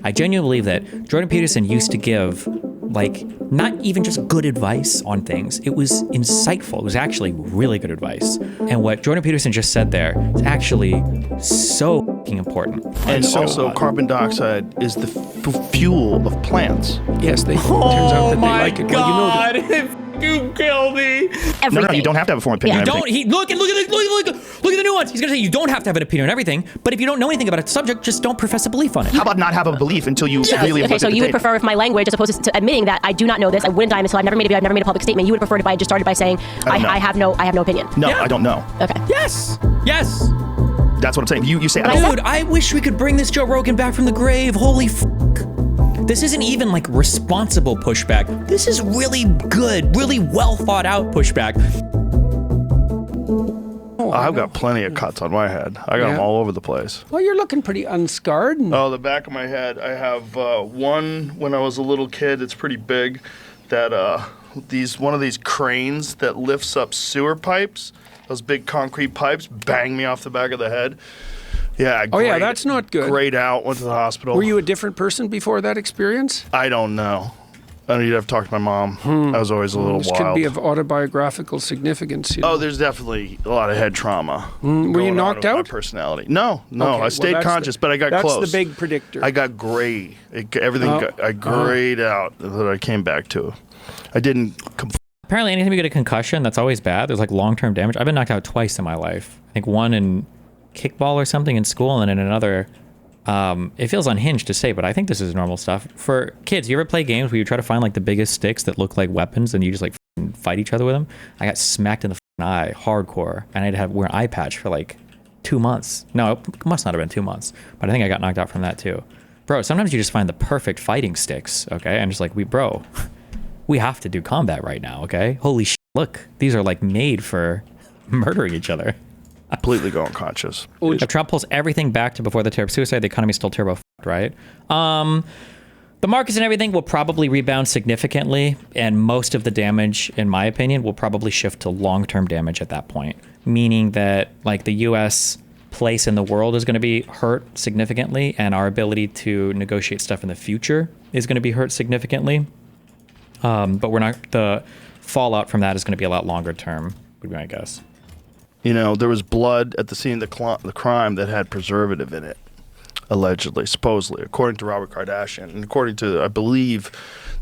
I genuinely believe that Jordan Peterson used to give, like, not even just good advice on things. It was insightful. It was actually really good advice. And what Jordan Peterson just said there is actually so fucking important. And also, carbon dioxide is the fuel of plants. Yes, turns out that they like it. God. Well, you know you kill me. No, you don't have to have a foreign opinion. You don't. Look at the nuance. He's gonna say you don't have to have an opinion on everything, but if you don't know anything about a subject, just don't profess a belief on it. How about not have a belief until you really? Okay, so you would prefer if my language, as opposed to admitting that I do not know this, I wouldn't die until I've never made a public statement. You would prefer it if I just started by saying I have no opinion. No, I don't know. Okay. Yes. That's what I'm saying. You say, dude, I wish we could bring this Joe Rogan back from the grave. Holy fuck. This isn't even like responsible pushback. This is really good, really well thought out pushback. I've got plenty of cuts on my head. I got them all over the place. Well, you're looking pretty unscarred. Oh, the back of my head. I have one when I was a little kid. It's pretty big. That one of these cranes that lifts up sewer pipes. Those big concrete pipes banged me off the back of the head. Yeah. Yeah, that's not good. Grayed out. Went to the hospital. Were you a different person before that experience? I don't know. You'd have to talk to my mom. I was always a little this wild. Could be of autobiographical significance. You know? Oh, there's definitely a lot of head trauma. Were you knocked out? My personality. No. Okay, I stayed conscious, but I got close. That's the big predictor. I got gray. I grayed out that I came back to. I didn't. Apparently, anytime you get a concussion, that's always bad. There's like long-term damage. I've been knocked out twice in my life. I think one in kickball or something in school, and then in another. It feels unhinged to say, but I think this is normal stuff. For kids, you ever play games where you try to find like the biggest sticks that look like weapons and you just like fight each other with them? I got smacked in the eye, hardcore, and I had to wear an eye patch for like 2 months. No, it must not have been 2 months, but I think I got knocked out from that too. Bro, sometimes you just find the perfect fighting sticks, okay? I'm just like, we have to do combat right now, okay? Holy shit, look, these are like made for murdering each other. Completely go unconscious. If Trump pulls everything back to before the terror suicide, the economy's still turbo f***ed, right? The markets and everything will probably rebound significantly, and most of the damage, in my opinion, will probably shift to long-term damage at that point, meaning that like the U.S. place in the world is going to be hurt significantly, and our ability to negotiate stuff in the future is going to be hurt significantly. But the fallout from that is going to be a lot longer term, would be my guess. You know, there was blood at the scene of the crime that had preservative in it, allegedly, supposedly, according to Robert Kardashian, and according to, I believe,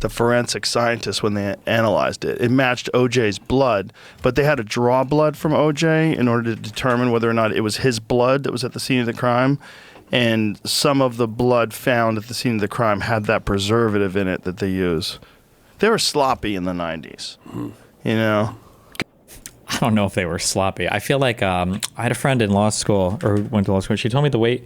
the forensic scientists when they analyzed it. It matched OJ's blood, but they had to draw blood from OJ in order to determine whether or not it was his blood that was at the scene of the crime. And some of the blood found at the scene of the crime had that preservative in it that they use. They were sloppy in the 90s, you know? I don't know if they were sloppy. I feel like I had a friend in law school, or went to law school. She told me the way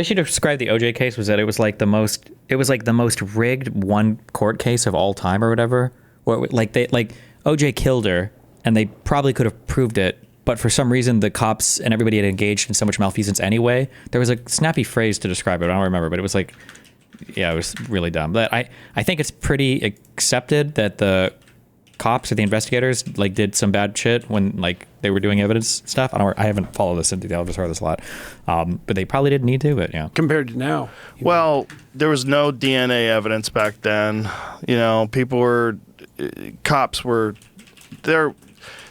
she described the OJ case was that it was like the most rigged one court case of all time or whatever. Or like OJ killed her, and they probably could have proved it, but for some reason the cops and everybody had engaged in so much malfeasance anyway. There was a snappy phrase to describe it. I don't remember, but it was like, yeah, it was really dumb. But I think it's pretty accepted that the cops or the investigators like did some bad shit when like they were doing evidence stuff. I haven't followed this in detail. I've just heard this a lot, but they probably didn't need to. But yeah, compared to now, well, there was no DNA evidence back then. You know, cops were there.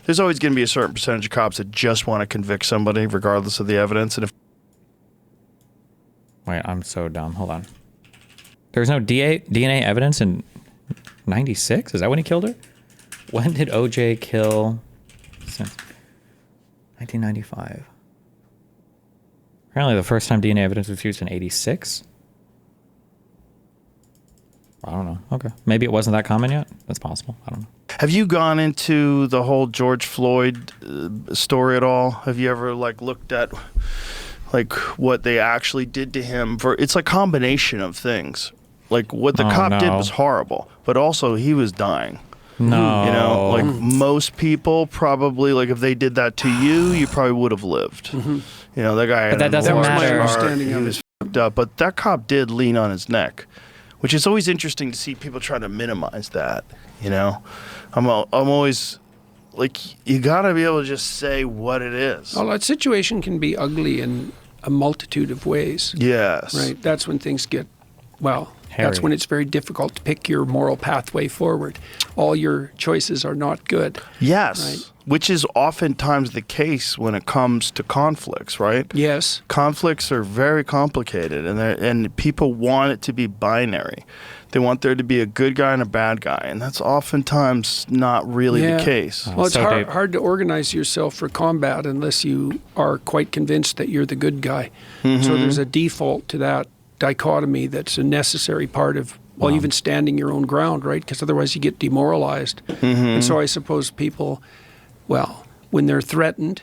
There's always going to be a certain percentage of cops that just want to convict somebody regardless of the evidence. And wait, I'm so dumb. Hold on. There was no DNA evidence in '96. Is that when he killed her? When did OJ kill? Since 1995. Apparently the first time DNA evidence was used in '86. I don't know. Okay. Maybe it wasn't that common yet. That's possible. I don't know. Have you gone into the whole George Floyd story at all? Have you ever like looked at like what they actually did to him? It's a combination of things. Like what the cop did was horrible, but also he was dying. No. You know, like most people probably, like if they did that to you, you probably would have lived. You know, that guy. But that doesn't matter. He was fucked up, but that cop did lean on his neck, which is always interesting to see people try to minimize that. You know, I'm always like, you got to be able to just say what it is. Well, that situation can be ugly in a multitude of ways. Yes. Right. That's when things get well, Hairy. that's when it's very difficult to pick your moral pathway forward. All your choices are not good. Yes, Right. which is oftentimes the case when it comes to conflicts, right? Yes. Conflicts are very complicated, and people want it to be binary. They want there to be a good guy and a bad guy, and that's oftentimes not really the case. Well, it's So hard, Dave- hard to organize yourself for combat unless you are quite convinced that you're the good guy. So there's a default to that dichotomy that's a necessary part of, well, even standing your own ground, right? Because otherwise you get demoralized. And so I suppose people, well, when they're threatened,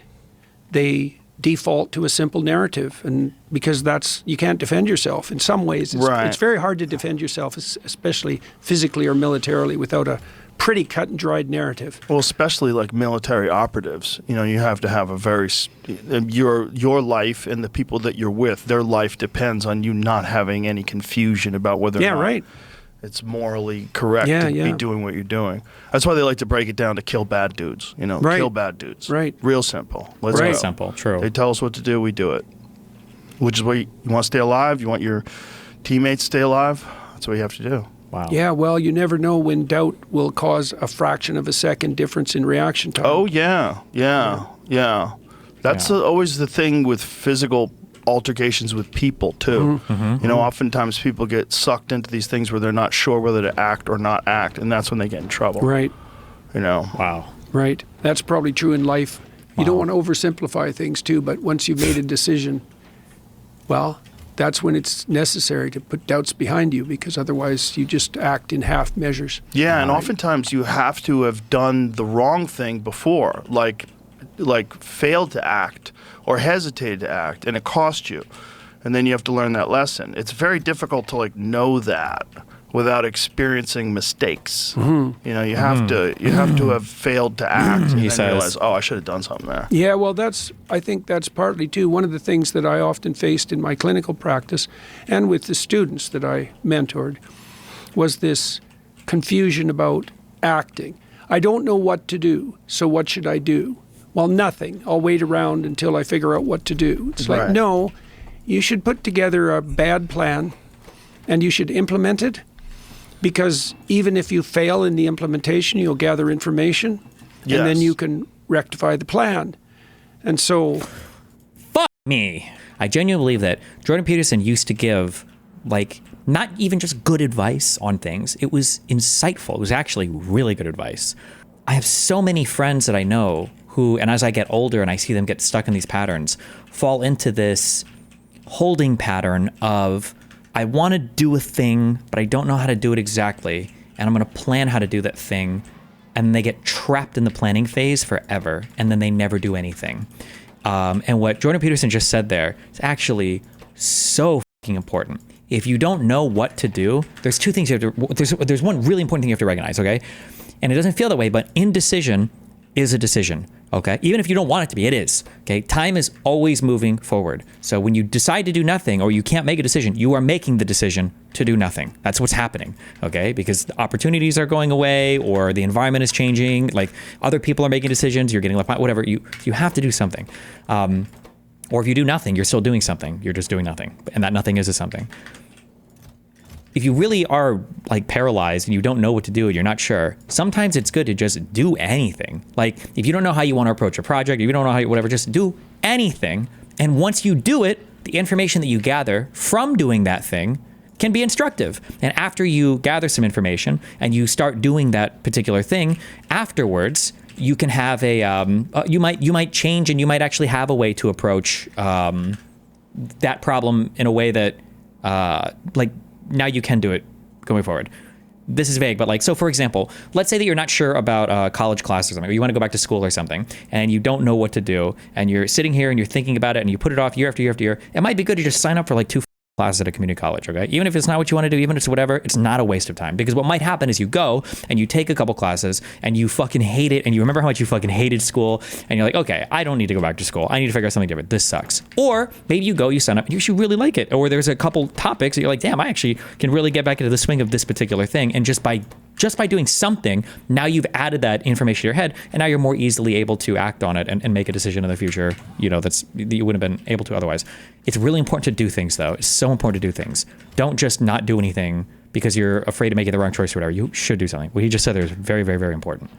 they default to a simple narrative, and because that's, you can't defend yourself in some ways. Right. It's very hard to defend yourself, especially physically or militarily, without a pretty cut and dried narrative. Well, especially like military operatives, you know, you have to have a very your life and the people that you're with, their life depends on you not having any confusion about whether or Yeah, not right. it's morally correct Yeah, to yeah. be doing what you're doing. That's why they like to break it down to kill bad dudes. You know, Right. kill bad dudes. Right. Real simple. Let's Right. go. Simple, true. They tell us what to do, we do it. Which is what you want to stay alive. You want your teammates to stay alive. That's what you have to do. Wow. Yeah, well, you never know when doubt will cause a fraction of a second difference in reaction time. Oh yeah. That's Yeah. Always the thing with physical altercations with people too. You know, oftentimes people get sucked into these things where they're not sure whether to act or not act, and that's when they get in trouble. Right, You know. Wow. right. That's probably true in life. You don't Wow. want to oversimplify things too, but once you've made a decision, well, that's when it's necessary to put doubts behind you, because otherwise you just act in half measures. Yeah, and oftentimes you have to have done the wrong thing before, like failed to act or hesitated to act, and it cost you. And then you have to learn that lesson. It's very difficult to like know that without experiencing mistakes. You know, you have to have failed to act and He then says- realize, oh, I should have done something there. Yeah, well, I think that's partly too. One of the things that I often faced in my clinical practice and with the students that I mentored was this confusion about acting. I don't know what to do, so what should I do? Well, nothing. I'll wait around until I figure out what to do. It's like, Right. no, you should put together a bad plan and you should implement it, because even if you fail in the implementation, you'll gather information and then Yes. you can rectify the plan. And so, Fuck me. I genuinely believe that Jordan Peterson used to give, like, not even just good advice on things. It was insightful. It was actually really good advice. I have so many friends that I know who, and as I get older and I see them get stuck in these patterns, fall into this holding pattern of, I want to do a thing, but I don't know how to do it exactly, and I'm going to plan how to do that thing, and they get trapped in the planning phase forever, and then they never do anything. And what Jordan Peterson just said there is actually so fucking important. If you don't know what to do, there's two things you have to, there's one really important thing you have to recognize, okay? And it doesn't feel that way, but indecision is a decision, okay? Even if you don't want it to be, it is, okay? Time is always moving forward. So when you decide to do nothing or you can't make a decision, you are making the decision to do nothing. That's what's happening, okay? Because the opportunities are going away or the environment is changing, like other people are making decisions, you're getting left behind, whatever. You have to do something. Or if you do nothing, you're still doing something. You're just doing nothing. And that nothing is a something. If you really are like paralyzed and you don't know what to do and you're not sure, sometimes it's good to just do anything. Like if you don't know how you want to approach a project, if you don't know how you, whatever, just do anything. And once you do it, the information that you gather from doing that thing can be instructive. And after you gather some information and you start doing that particular thing, afterwards, you can have a, you might change and you might actually have a way to approach that problem in a way that like, now you can do it going forward. This is vague, but like, so for example, let's say that you're not sure about college class or something, or you want to go back to school or something, and you don't know what to do, and you're sitting here and you're thinking about it, and you put it off year after year after year. It might be good to just sign up for like 2 classes at a community college, okay? Even if it's not what you want to do, even if it's whatever, it's not a waste of time. Because what might happen is you go and you take a couple classes and you fucking hate it, and you remember how much you fucking hated school, and you're like, okay, I don't need to go back to school. I need to figure out something different. This sucks. Or maybe you go, you sign up, and you should really like it. Or there's a couple topics that you're like, damn, I actually can really get back into the swing of this particular thing. And just by just by doing something, now you've added that information to your head, and now you're more easily able to act on it and make a decision in the future, that you wouldn't have been able to otherwise. It's really important to do things, though. It's so important to do things. Don't just not do anything because you're afraid of making the wrong choice or whatever. You should do something. What he just said there is very, very, very important.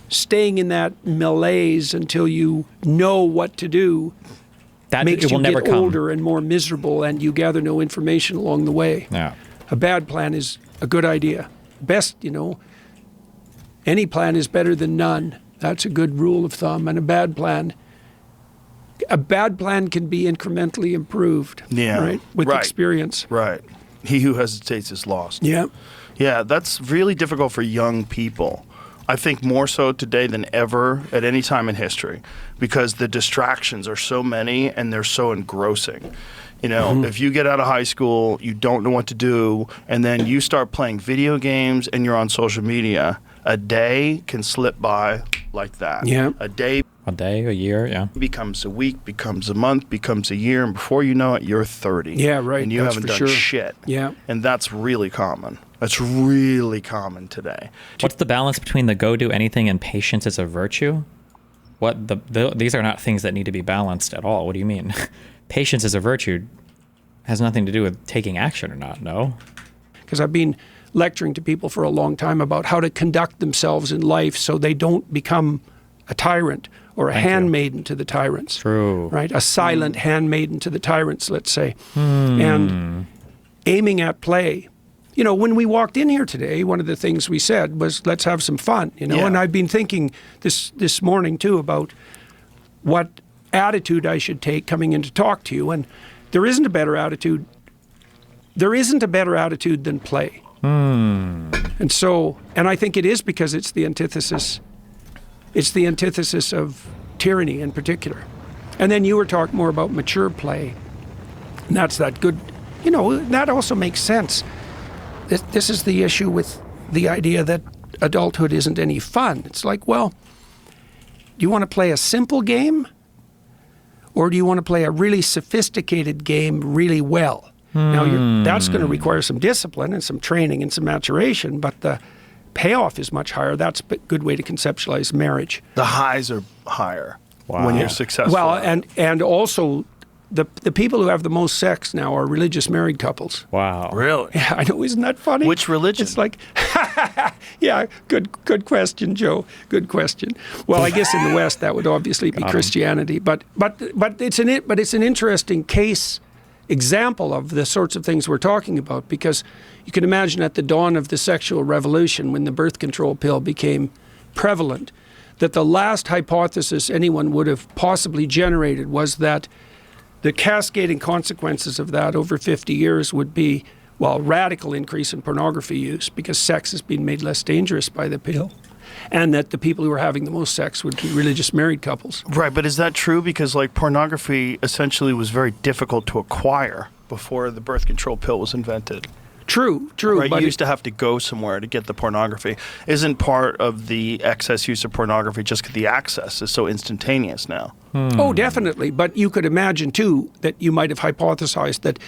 Staying in that malaise until you know what to do makes you get older and more miserable, and you gather no information along the way. Yeah. A bad plan is a good idea. Best, any plan is better than none. That's a good rule of thumb. And a bad plan can be incrementally improved. Yeah. Right? With experience. Right. He who hesitates is lost. Yeah. Yeah, that's really difficult for young people. I think more so today than ever at any time in history, because the distractions are so many and they're so engrossing. If you get out of high school, you don't know what to do, and then you start playing video games and you're on social media, a day can slip by like that. Yeah. A day, a year, yeah. Becomes a week, becomes a month, becomes a year, and before you know it, you're 30. Yeah, right. And you haven't done shit. Yeah. And that's really common. That's really common today. What's the balance between the go do anything and patience as a virtue? These are not things that need to be balanced at all. What do you mean? Patience as a virtue has nothing to do with taking action or not, no? Because I've been lecturing to people for a long time about how to conduct themselves in life so they don't become a tyrant or a handmaiden to the tyrants. True. Right? A silent handmaiden to the tyrants, let's say. And aiming at play. When we walked in here today, one of the things we said was, let's have some fun, and I've been thinking this morning too about what attitude I should take coming in to talk to you, and there isn't a better attitude than play. And I think it is because it's the antithesis of tyranny in particular. And then you were talking more about mature play, and that's that good, that also makes sense. This is the issue with the idea that adulthood isn't any fun. It's like, well, do you want to play a simple game? Or do you want to play a really sophisticated game really well? Now, that's going to require some discipline and some training and some maturation, but the payoff is much higher. That's a good way to conceptualize marriage. The highs are higher when you're successful. Well, and also the people who have the most sex now are religious married couples. Wow. Really? Yeah, I know. Isn't that funny? Which religion? It's like, yeah, good question, Joe. Good question. Well, I guess in the West that would obviously be Christianity, but it's an interesting case example of the sorts of things we're talking about, because you can imagine at the dawn of the sexual revolution, when the birth control pill became prevalent, that the last hypothesis anyone would have possibly generated was that the cascading consequences of that over 50 years would be, radical increase in pornography use because sex has been made less dangerous by the pill, and that the people who are having the most sex would be religious married couples. Right, but is that true? Because pornography essentially was very difficult to acquire before the birth control pill was invented. True. Right, but you used to have to go somewhere to get the pornography. Isn't part of the excess use of pornography just the access is so instantaneous now? Oh, definitely. But you could imagine, too, that you might have hypothesized that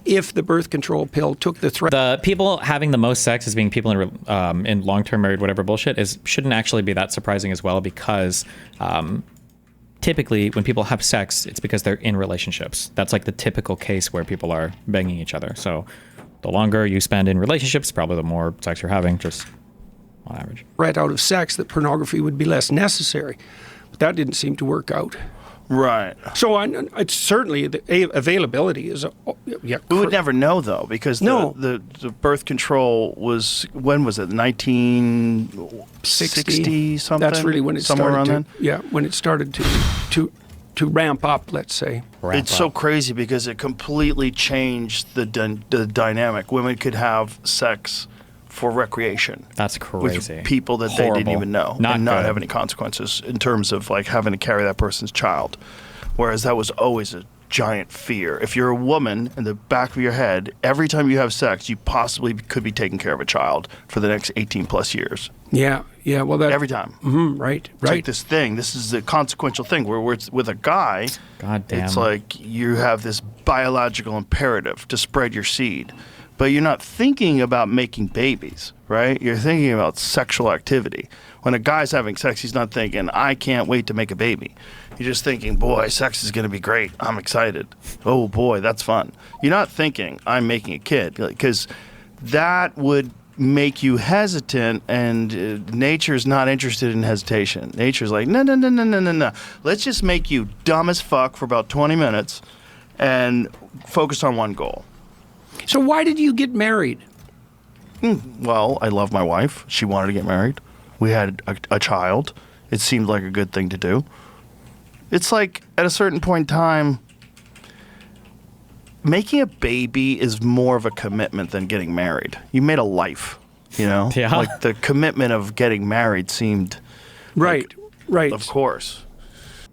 if the birth control pill took the threat... The people having the most sex as being people in long-term married whatever bullshit shouldn't actually be that surprising as well, because typically when people have sex, it's because they're in relationships. That's like the typical case where people are banging each other. So the longer you spend in relationships, probably the more sex you're having, just on average. Right out of sex, that pornography would be less necessary. But that didn't seem to work out. Right. So it's certainly the availability is... We would never know, though, because the birth control was... When was it? 1960 something? That's really when it somewhere started around to... then? Yeah, when it started to ramp up, let's say. It's so crazy because it completely changed the dynamic. Women could have sex for recreation. That's crazy. With people that they didn't even know and not have any consequences in terms of having to carry that person's child. Whereas that was always a giant fear. If you're a woman, in the back of your head, every time you have sex, you possibly could be taking care of a child for the next 18 plus years. Yeah, well, that... Every time. Right. It's like this thing. This is a consequential thing where it's with a guy, God damn. it's like you have this biological imperative to spread your seed. but you're not thinking about making babies, right? You're thinking about sexual activity. When a guy's having sex, he's not thinking, I can't wait to make a baby. You're just thinking, boy, sex is going to be great. I'm excited. Oh, boy, that's fun. You're not thinking, I'm making a kid, because that would make you hesitant, and nature's not interested in hesitation. Nature's like, no. Let's just make you dumb as fuck for about 20 minutes and focus on one goal. So why did you get married? Well, I love my wife. She wanted to get married. We had a child. It seemed like a good thing to do. It's like, at a certain point in time, making a baby is more of a commitment than getting married. You made a life, you know? Yeah. Like, the commitment of getting married seemed... Right. Of course.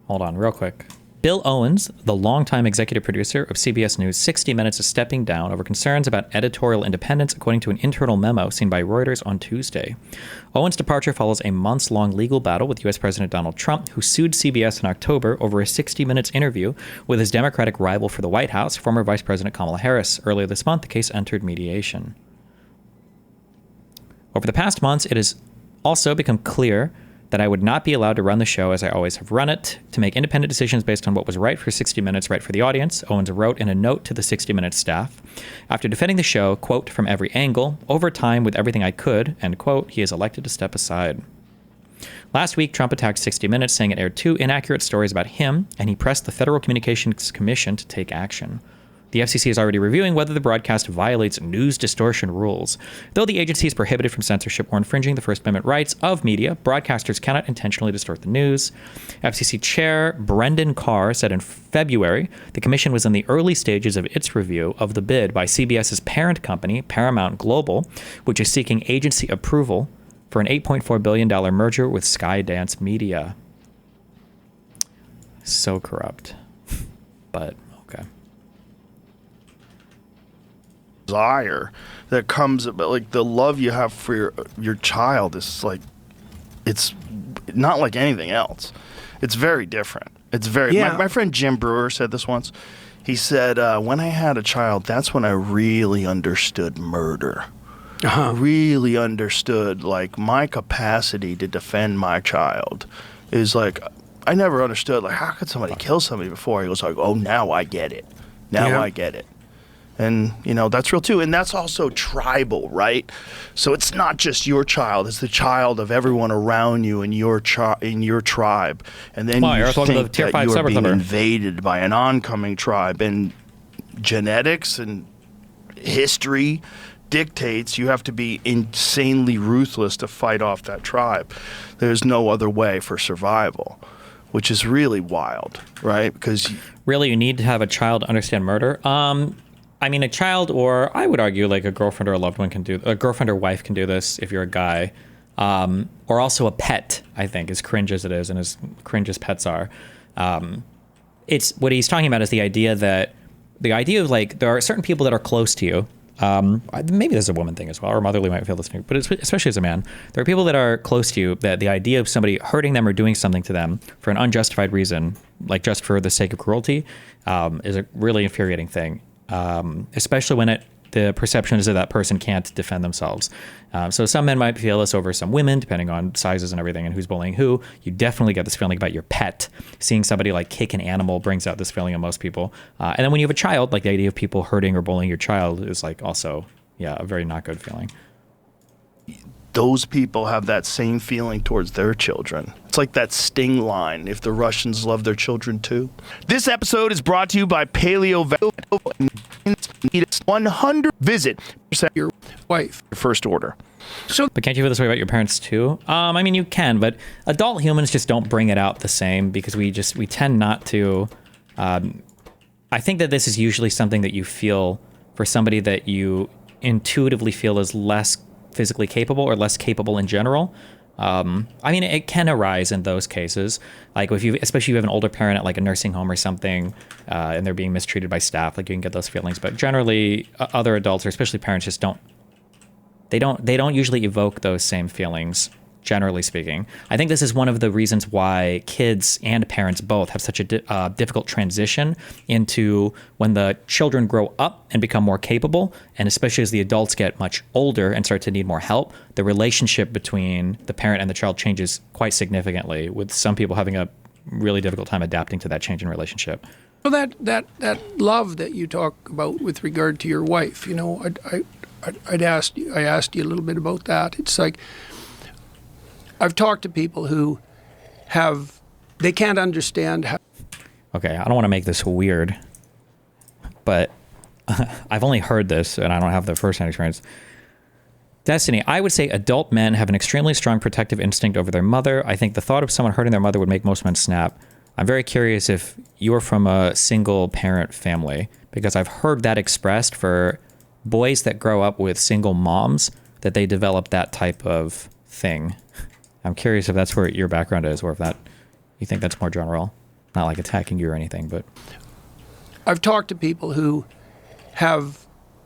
Hold on, real quick. Bill Owens, the longtime executive producer of CBS News 60 Minutes, is stepping down over concerns about editorial independence, according to an internal memo seen by Reuters on Tuesday. Owens' departure follows a months-long legal battle with U.S. President Donald Trump, who sued CBS in October over a 60 Minutes interview with his Democratic rival for the White House, former Vice President Kamala Harris. Earlier this month, the case entered mediation. Over the past months, it has also become clear that I would not be allowed to run the show as I always have run it, to make independent decisions based on what was right for 60 Minutes, right for the audience, Owens wrote in a note to the 60 Minutes staff. After defending the show, quote, from every angle, over time with everything I could, end quote, he is elected to step aside. Last week, Trump attacked 60 Minutes, saying it aired 2 inaccurate stories about him, and he pressed the Federal Communications Commission to take action. The FCC is already reviewing whether the broadcast violates news distortion rules. Though the agency is prohibited from censorship or infringing the First Amendment rights of media, broadcasters cannot intentionally distort the news. FCC Chair Brendan Carr said in February the commission was in the early stages of its review of the bid by CBS's parent company, Paramount Global, which is seeking agency approval for an $8.4 billion merger with Skydance Media. So corrupt. But okay. Desire that comes about, like, the love you have for your child is like, it's not like anything else. It's very different. It's very my friend Jim Brewer said this once. He said, when I had a child, that's when I really understood murder. Really understood, like, my capacity to defend my child is like, I never understood, like, how could somebody kill somebody before? He was like, oh, now I get it. Now I get it. And, you know, that's real too. And that's also tribal, right? So it's not just your child. It's the child of everyone around you in your tribe. And then you think that you are being invaded by an oncoming tribe. And genetics and history dictates you have to be insanely ruthless to fight off that tribe. There's no other way for survival, which is really wild, right? Because really, you need to have a child to understand murder. I mean, a child, or I would argue like a girlfriend or a loved one can do, a girlfriend or wife can do this if you're a guy, or also a pet, I think, as cringe as it is and as cringe as pets are. It's what he's talking about is the idea of like, there are certain people that are close to you. Maybe there's a woman thing as well, or motherly might feel this thing, but especially as a man, there are people that are close to you that the idea of somebody hurting them or doing something to them for an unjustified reason, like just for the sake of cruelty, is a really infuriating thing. Especially when the perception is that person can't defend themselves. So some men might feel this over some women, depending on sizes and everything and who's bullying who. You definitely get this feeling about your pet. Seeing somebody like kick an animal brings out this feeling in most people. And then when you have a child, like the idea of people hurting or bullying your child is like also, a very not good feeling. Those people have that same feeling towards their children. It's like that Sting line, if the Russians love their children too. This episode is brought to you by Paleo 100 visit Your wife. your first order. But can't you feel this way about your parents too? I mean, you can, but adult humans just don't bring it out the same because we tend not to. I think that this is usually something that you feel for somebody that you intuitively feel is less physically capable or less capable in general. I mean, it can arise in those cases, like especially if you have an older parent at like a nursing home or something, and they're being mistreated by staff, like you can get those feelings. But generally, other adults or especially parents just don't usually evoke those same feelings generally speaking. I think this is one of the reasons why kids and parents both have such a difficult transition into when the children grow up and become more capable, and especially as the adults get much older and start to need more help, the relationship between the parent and the child changes quite significantly, with some people having a really difficult time adapting to that change in relationship. So that love that you talk about with regard to your wife, I asked you a little bit about that. It's like, I've talked to people who they can't understand how. Okay, I don't want to make this weird, but I've only heard this and I don't have the first-hand experience. Destiny, I would say adult men have an extremely strong protective instinct over their mother. I think the thought of someone hurting their mother would make most men snap. I'm very curious if you're from a single parent family, because I've heard that expressed for boys that grow up with single moms, that they develop that type of thing. I'm curious if that's where your background is, or if you think that's more general, not like attacking you or anything, but. I've talked to people who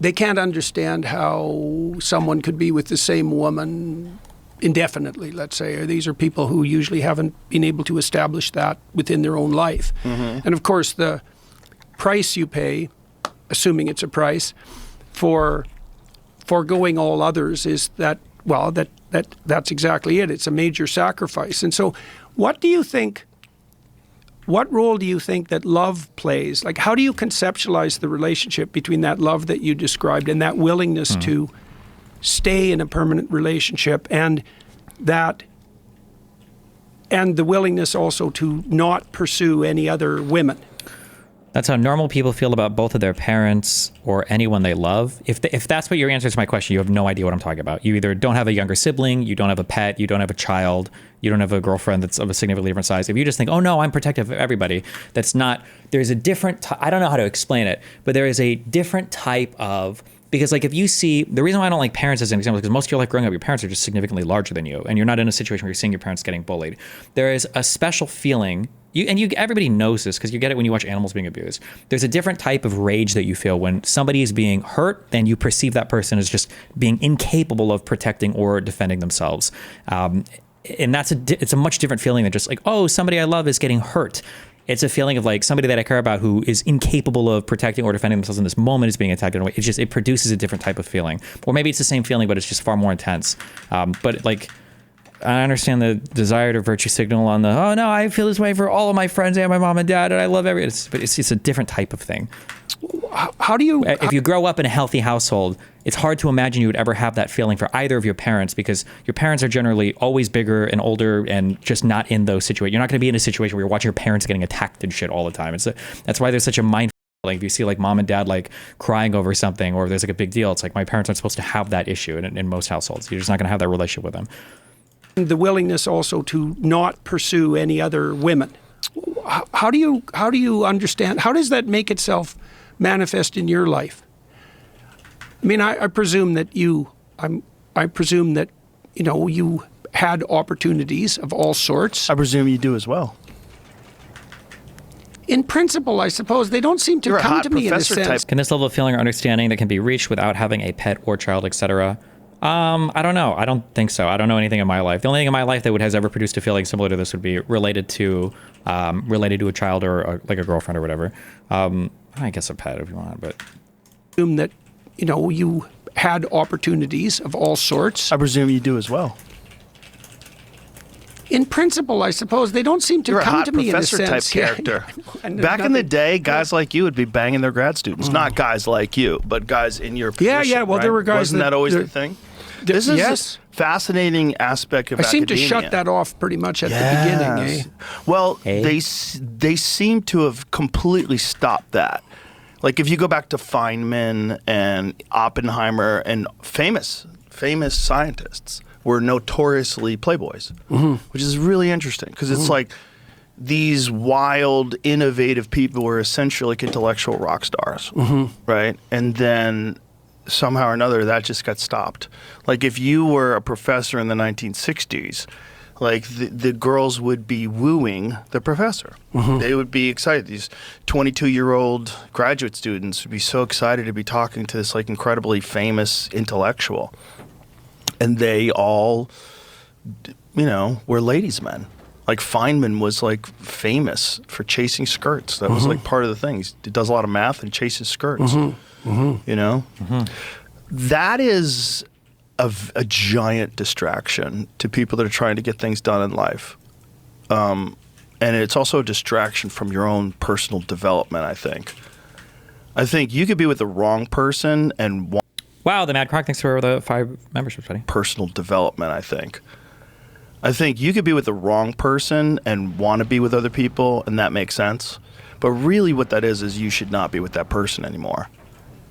they can't understand how someone could be with the same woman indefinitely, let's say. Or these are people who usually haven't been able to establish that within their own life. Mm-hmm. And of course, the price you pay, assuming it's a price, for foregoing all others is that's exactly it. It's a major sacrifice. And so what role do you think that love plays? Like, how do you conceptualize the relationship between that love that you described and that willingness to stay in a permanent relationship, and the willingness also to not pursue any other women? That's how normal people feel about both of their parents or anyone they love. If that's what your answer is to my question, you have no idea what I'm talking about. You either don't have a younger sibling, you don't have a pet, you don't have a child, you don't have a girlfriend that's of a significantly different size. If you just think, oh no, I'm protective of everybody, that's not, there's a different, I don't know how to explain it, but there is a different type of, because like if you see, the reason why I don't like parents as an example is because most of your life growing up, your parents are just significantly larger than you, and you're not in a situation where you're seeing your parents getting bullied. There is a special feeling, everybody knows this because you get it when you watch animals being abused. There's a different type of rage that you feel when somebody is being hurt, and you perceive that person as just being incapable of protecting or defending themselves. And it's a much different feeling than just like, oh, somebody I love is getting hurt. It's a feeling of like somebody that I care about who is incapable of protecting or defending themselves in this moment is being attacked in a way. It produces a different type of feeling. Or maybe it's the same feeling, but it's just far more intense. But like, I understand the desire to virtue signal on the, oh no, I feel this way for all of my friends and my mom and dad, and I love but it's a different type of thing. How do you... If you grow up in a healthy household, it's hard to imagine you would ever have that feeling for either of your parents, because your parents are generally always bigger and older and just not in those situations. You're not going to be in a situation where you're watching your parents getting attacked and shit all the time. That's why there's such a mind. Like if you see like mom and dad like crying over something, or there's like a big deal, it's like my parents aren't supposed to have that issue in most households. You're just not going to have that relationship with them. The willingness also to not pursue any other women. How do you understand? How does that make itself manifest in your life? I mean, I presume that you had opportunities of all sorts. I presume you do as well. In principle, I suppose they don't seem to come to me in a sense. Can this level of feeling or understanding that can be reached without having a pet or child, etc.? I don't know. I don't think so. I don't know anything in my life. The only thing in my life that has ever produced a feeling similar to this would be related to a child or like a girlfriend or whatever. I guess a pet if you want, but. Assume that, you had opportunities of all sorts. I presume you do as well. In principle, I suppose they don't seem to come to me in a sense. You're a hot professor type character. Back in the day, guys like you would be banging their grad students. Not guys like you, but guys in your position. Yeah. Well, right? there were guys. Wasn't that always the thing? This is a fascinating aspect of academia. I seem to shut that off pretty much at the beginning. Well, they seem to have completely stopped that. Like if you go back to Feynman and Oppenheimer and famous scientists were notoriously playboys, which is really interesting because it's like these wild, innovative people were essentially like intellectual rock stars, right? And then somehow or another that just got stopped. Like if you were a professor in the 1960s, like the girls would be wooing the professor. They would be excited. These 22-year-old graduate students would be so excited to be talking to this like incredibly famous intellectual. And they all were ladies' men. Like Feynman was like famous for chasing skirts. That was like part of the thing. He does a lot of math and chases skirts. That is a giant distraction to people that are trying to get things done in life. And it's also a distraction from your own personal development, I think. I think you could be with the wrong person and Wow, the Mad Croc, thanks for the 5 memberships, buddy. Personal development, I think. I think you could be with the wrong person and want to be with other people, and that makes sense. But really what that is you should not be with that person anymore,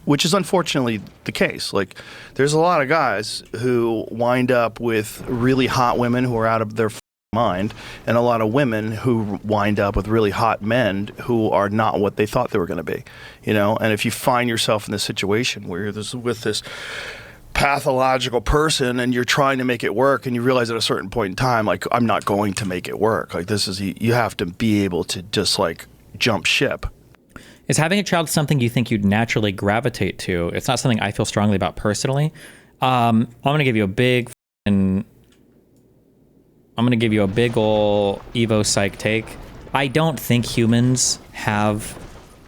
which is unfortunately the case. Like, there's a lot of guys who wind up with really hot women who are out of their mind, and a lot of women who wind up with really hot men who are not what they thought they were going to be, And if you find yourself in this situation where you're with this pathological person and you're trying to make it work and you realize at a certain point in time, like, I'm not going to make it work. Like, you have to be able to just like jump ship. Is having a child something you think you'd naturally gravitate to? It's not something I feel strongly about personally. I'm going to give you a big ol' Evo psych take. I don't think humans have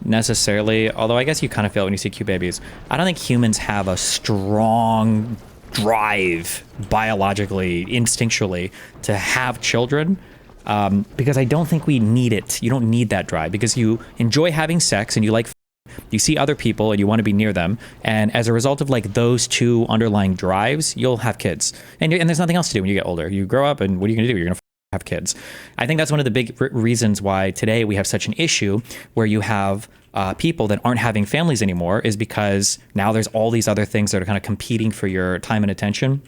necessarily, although I guess you kind of feel it when you see cute babies. I don't think humans have a strong drive biologically, instinctually, to have children, because I don't think we need it. You don't need that drive because you enjoy having sex and you see other people and you want to be near them, and as a result of like those two underlying drives, you'll have kids, and there's nothing else to do when you get older. You grow up, and what are you going to do? You're going to have kids. I think that's one of the big reasons why today we have such an issue where you have people that aren't having families anymore, is because now there's all these other things that are kind of competing for your time and attention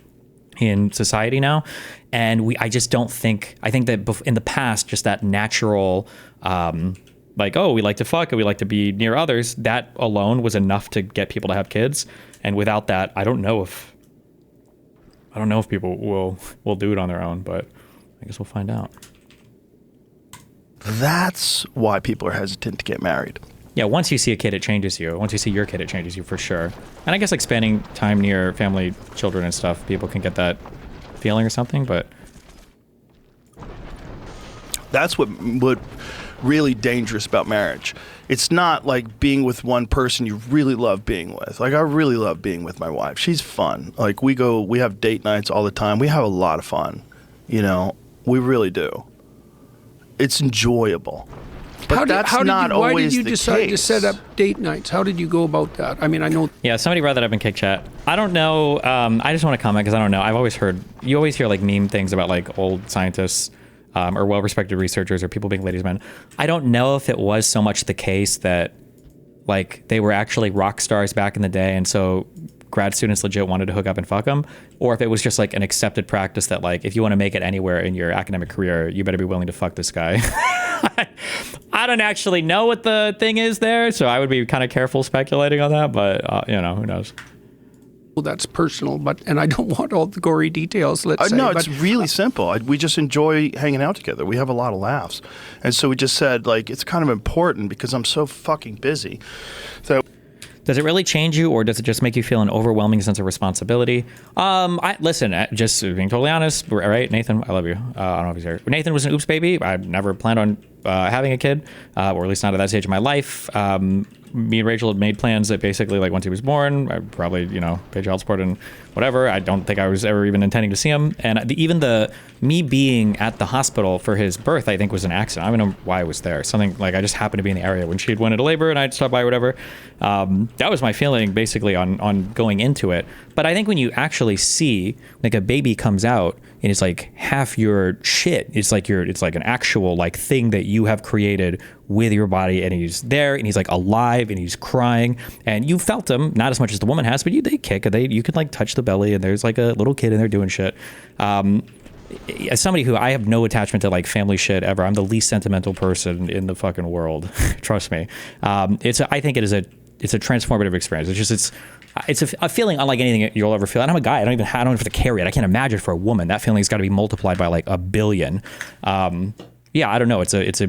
in society now. And I think that in the past, just that natural, like, oh, we like to fuck and we like to be near others, that alone was enough to get people to have kids. And without that, I don't know if people will do it on their own, but I guess we'll find out. That's why people are hesitant to get married. Yeah, once you see a kid, it changes you. Once you see your kid, it changes you for sure. And I guess like spending time near family, children and stuff, people can get that feeling or something, but... That's what really dangerous about marriage. It's not like being with one person you really love being with. Like, I really love being with my wife. She's fun. Like, we have date nights all the time. We have a lot of fun. We really do. It's enjoyable. But why did you decide to set up date nights? How did you go about that? I mean, I know. Yeah, somebody brought that up in Kick Chat. I don't know. I just want to comment because I don't know. You always hear like meme things about like old scientists or well-respected researchers or people being ladies' men. I don't know if it was so much the case that like they were actually rock stars back in the day, and so grad students legit wanted to hook up and fuck them, or if it was just like an accepted practice that like if you want to make it anywhere in your academic career, you better be willing to fuck this guy. I don't actually know what the thing is there, so I would be kind of careful speculating on that, but who knows. Well, that's personal, and I don't want all the gory details, let's say. No, it's really simple. We just enjoy hanging out together. We have a lot of laughs. And so we just said, like, it's kind of important because I'm so fucking busy. So does it really change you, or does it just make you feel an overwhelming sense of responsibility? Listen, just being totally honest, right? Nathan, I love you. I don't know if he's here. Nathan was an oops baby. I never planned on having a kid, or at least not at that stage of my life. Me and Rachel had made plans that basically, like, once he was born, I'd probably, pay child support and whatever. I don't think I was ever even intending to see him. And me being at the hospital for his birth, I think was an accident. I don't know why I was there. Something like I just happened to be in the area when she'd went into labor and I'd stop by or whatever. That was my feeling basically on going into it. But I think when you actually see like a baby comes out and it's like half your shit, it's like an actual like thing that you have created with your body, and he's there and he's like alive and he's crying and you felt him, not as much as the woman has, but they kick, you can like touch the belly and there's like a little kid in there doing shit. As somebody who I have no attachment to like family shit ever, I'm the least sentimental person in the fucking world. Trust me. I think it's a transformative experience. It's a feeling unlike anything you'll ever feel. And I'm a guy. I don't have to carry it. I can't imagine for a woman. That feeling's got to be multiplied by like a billion. yeah, I don't know. It's just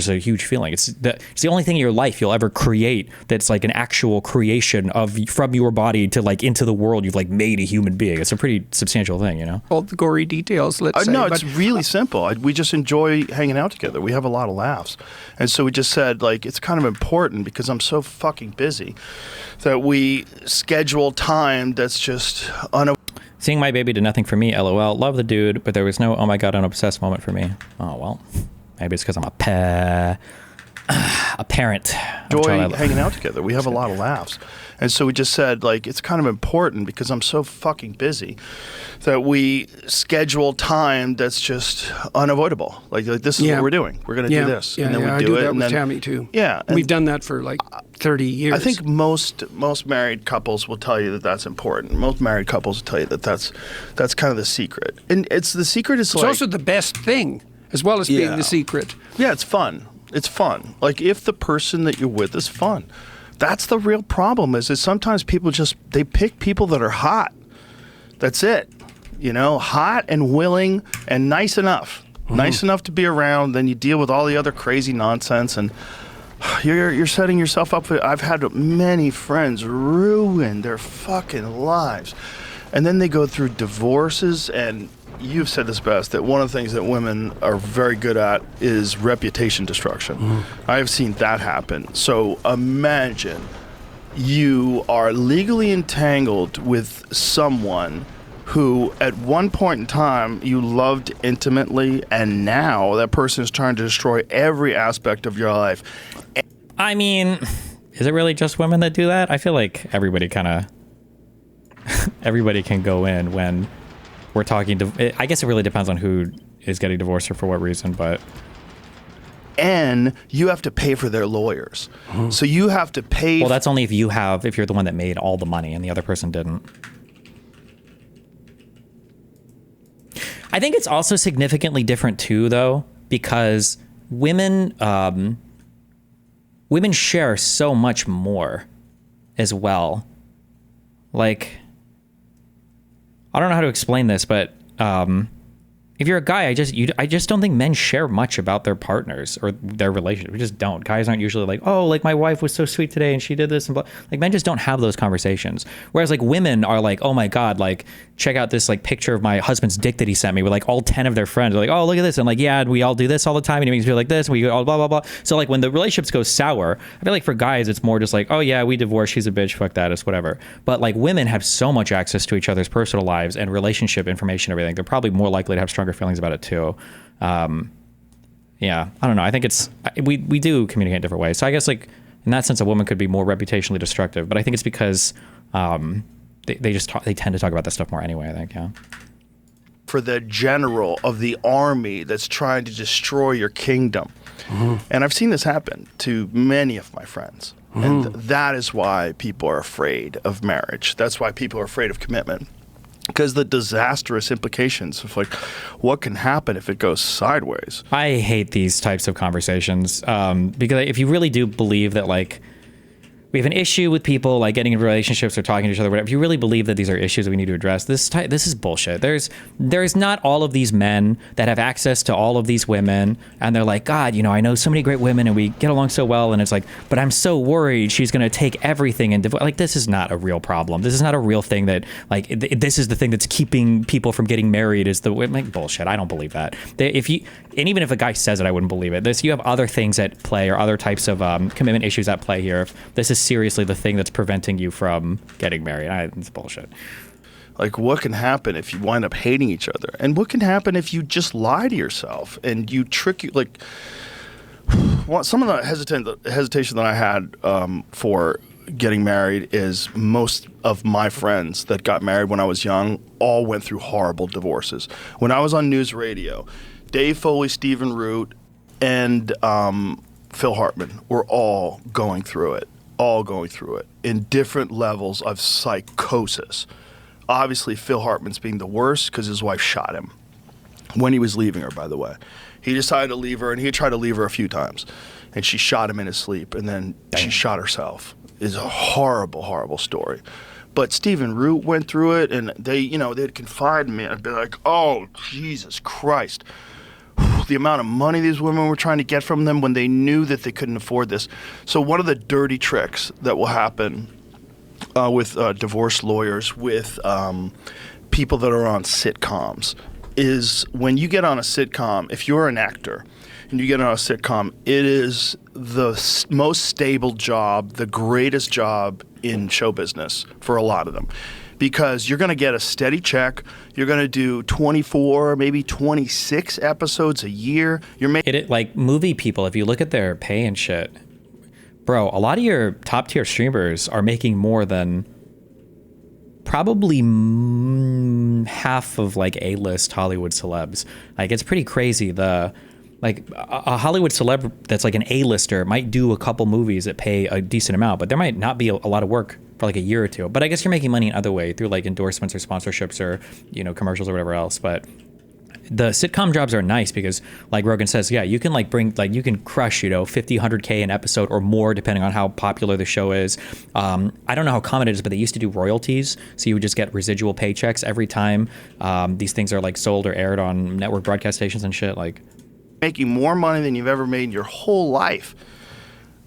a huge feeling. It's the only thing in your life you'll ever create that's like an actual creation from your body to like into the world. You've like made a human being. It's a pretty substantial thing, you know? All the gory details, let's say. No, it's really simple. We just enjoy hanging out together. We have a lot of laughs. And so we just said, like, it's kind of important because I'm so fucking busy that we schedule time that's just Seeing my baby did nothing for me, LOL. Love the dude, but there was no, oh my God, an obsessed moment for me. Oh, well, maybe it's because I'm a parent. Enjoy hanging out together. We have a lot of laughs. And so we just said, like, it's kind of important because I'm so fucking busy that we schedule time that's just unavoidable. Like this is what we're doing. We're going to do this. Yeah, and then we I do do it. that and with then, Tammy too. Yeah. We've done that for like 30 years. I think most married couples will tell you that that's important. Most married couples will tell you that that's kind of the secret. And the secret is it's also the best thing as well as being the secret. Yeah, it's fun. It's fun. Like if the person that you're with is fun. That's the real problem is sometimes people they pick people that are hot. That's it. You know, hot and willing and nice enough. Mm-hmm. Nice enough to be around. Then you deal with all the other crazy nonsense and you're setting yourself up for. I've had many friends ruin their fucking lives. And then they go through divorces, and you've said this best, that one of the things that women are very good at is reputation destruction. Mm-hmm. I have seen that happen. So imagine you are legally entangled with someone who at one point in time you loved intimately, and now that person is trying to destroy every aspect of your life. I mean, is it really just women that do that? I feel like everybody can go in when we're talking to, I guess it really depends on who is getting divorced or for what reason, but. And you have to pay for their lawyers. Mm-hmm. So you have to pay. Well, that's only if you're the one that made all the money and the other person didn't. I think it's also significantly different too, though, because women share so much more as well. Like, I don't know how to explain this, but if you're a guy, I just don't think men share much about their partners or their relationship. We just don't. Guys aren't usually like, oh, like my wife was so sweet today and she did this and blah. Like men just don't have those conversations. Whereas like women are like, oh my God, like check out this like picture of my husband's dick that he sent me with like all 10 of their friends. They're like, oh, look at this. And like, yeah, we all do this all the time. And it makes me feel like this. And we go all blah, blah, blah. So like when the relationships go sour, I feel like for guys, it's more just like, oh yeah, we divorced. She's a bitch. Fuck that. It's whatever. But like women have so much access to each other's personal lives and relationship information, and everything. They're probably more likely to have stronger feelings about it too. Yeah, I don't know. I think we do communicate in different ways. So I guess like in that sense, a woman could be more reputationally destructive, but I think it's because they tend to talk about that stuff more anyway. I think, yeah. For the general of the army that's trying to destroy your kingdom, mm-hmm. and I've seen this happen to many of my friends, mm-hmm. and that is why people are afraid of marriage. That's why people are afraid of commitment. Because the disastrous implications of like what can happen if it goes sideways. I hate these types of conversations because if you really do believe that like we have an issue with people like getting into relationships or talking to each other, whatever. If you really believe that these are issues that we need to address, this is bullshit. There's not all of these men that have access to all of these women, and they're like, God, you know, I know so many great women, and we get along so well, and it's like, but I'm so worried she's gonna take everything and like this is not a real problem. This is not a real thing that like this is the thing that's keeping people from getting married. Is the like bullshit? I don't believe that. And even if a guy says it, I wouldn't believe it. You have other things at play or other types of commitment issues at play here. If this is seriously the thing that's preventing you from getting married, it's bullshit. Like, what can happen if you wind up hating each other? And what can happen if you just lie to yourself and you trick you? Like, some of the hesitation that I had for getting married is most of my friends that got married when I was young all went through horrible divorces. When I was on news radio, Dave Foley, Stephen Root, and Phil Hartman were all going through it in different levels of psychosis. Obviously, Phil Hartman's being the worst because his wife shot him when he was leaving her, by the way. He decided to leave her, and he tried to leave her a few times, and she shot him in his sleep, and then she shot herself. It's a horrible, horrible story. But Stephen Root went through it, and they'd confide in me, and I'd be like, oh, Jesus Christ. the amount of money these women were trying to get from them when they knew that they couldn't afford this. So one of the dirty tricks that will happen with divorce lawyers, with people that are on sitcoms, is when you get on a sitcom, if you're an actor and you get on a sitcom, it is the most stable job, the greatest job in show business for a lot of them. Because you're going to get a steady check. You're going to do 24, maybe 26 episodes a year. You're making It like movie people, if you look at their pay and shit, bro, a lot of your top tier streamers are making more than probably half of like A-list Hollywood celebs. Like, it's pretty crazy. Like a Hollywood celeb that's like an A-lister might do a couple movies that pay a decent amount, but there might not be a lot of work for like a year or two. But I guess you're making money in other way through like endorsements or sponsorships or, you know, commercials or whatever else. But the sitcom jobs are nice because, like Rogan says, yeah, you can like you can crush, you know, 50, 100K an episode or more depending on how popular the show is. I don't know how common it is, but they used to do royalties. So you would just get residual paychecks every time these things are like sold or aired on network broadcast stations and shit. Like, making more money than you've ever made in your whole life,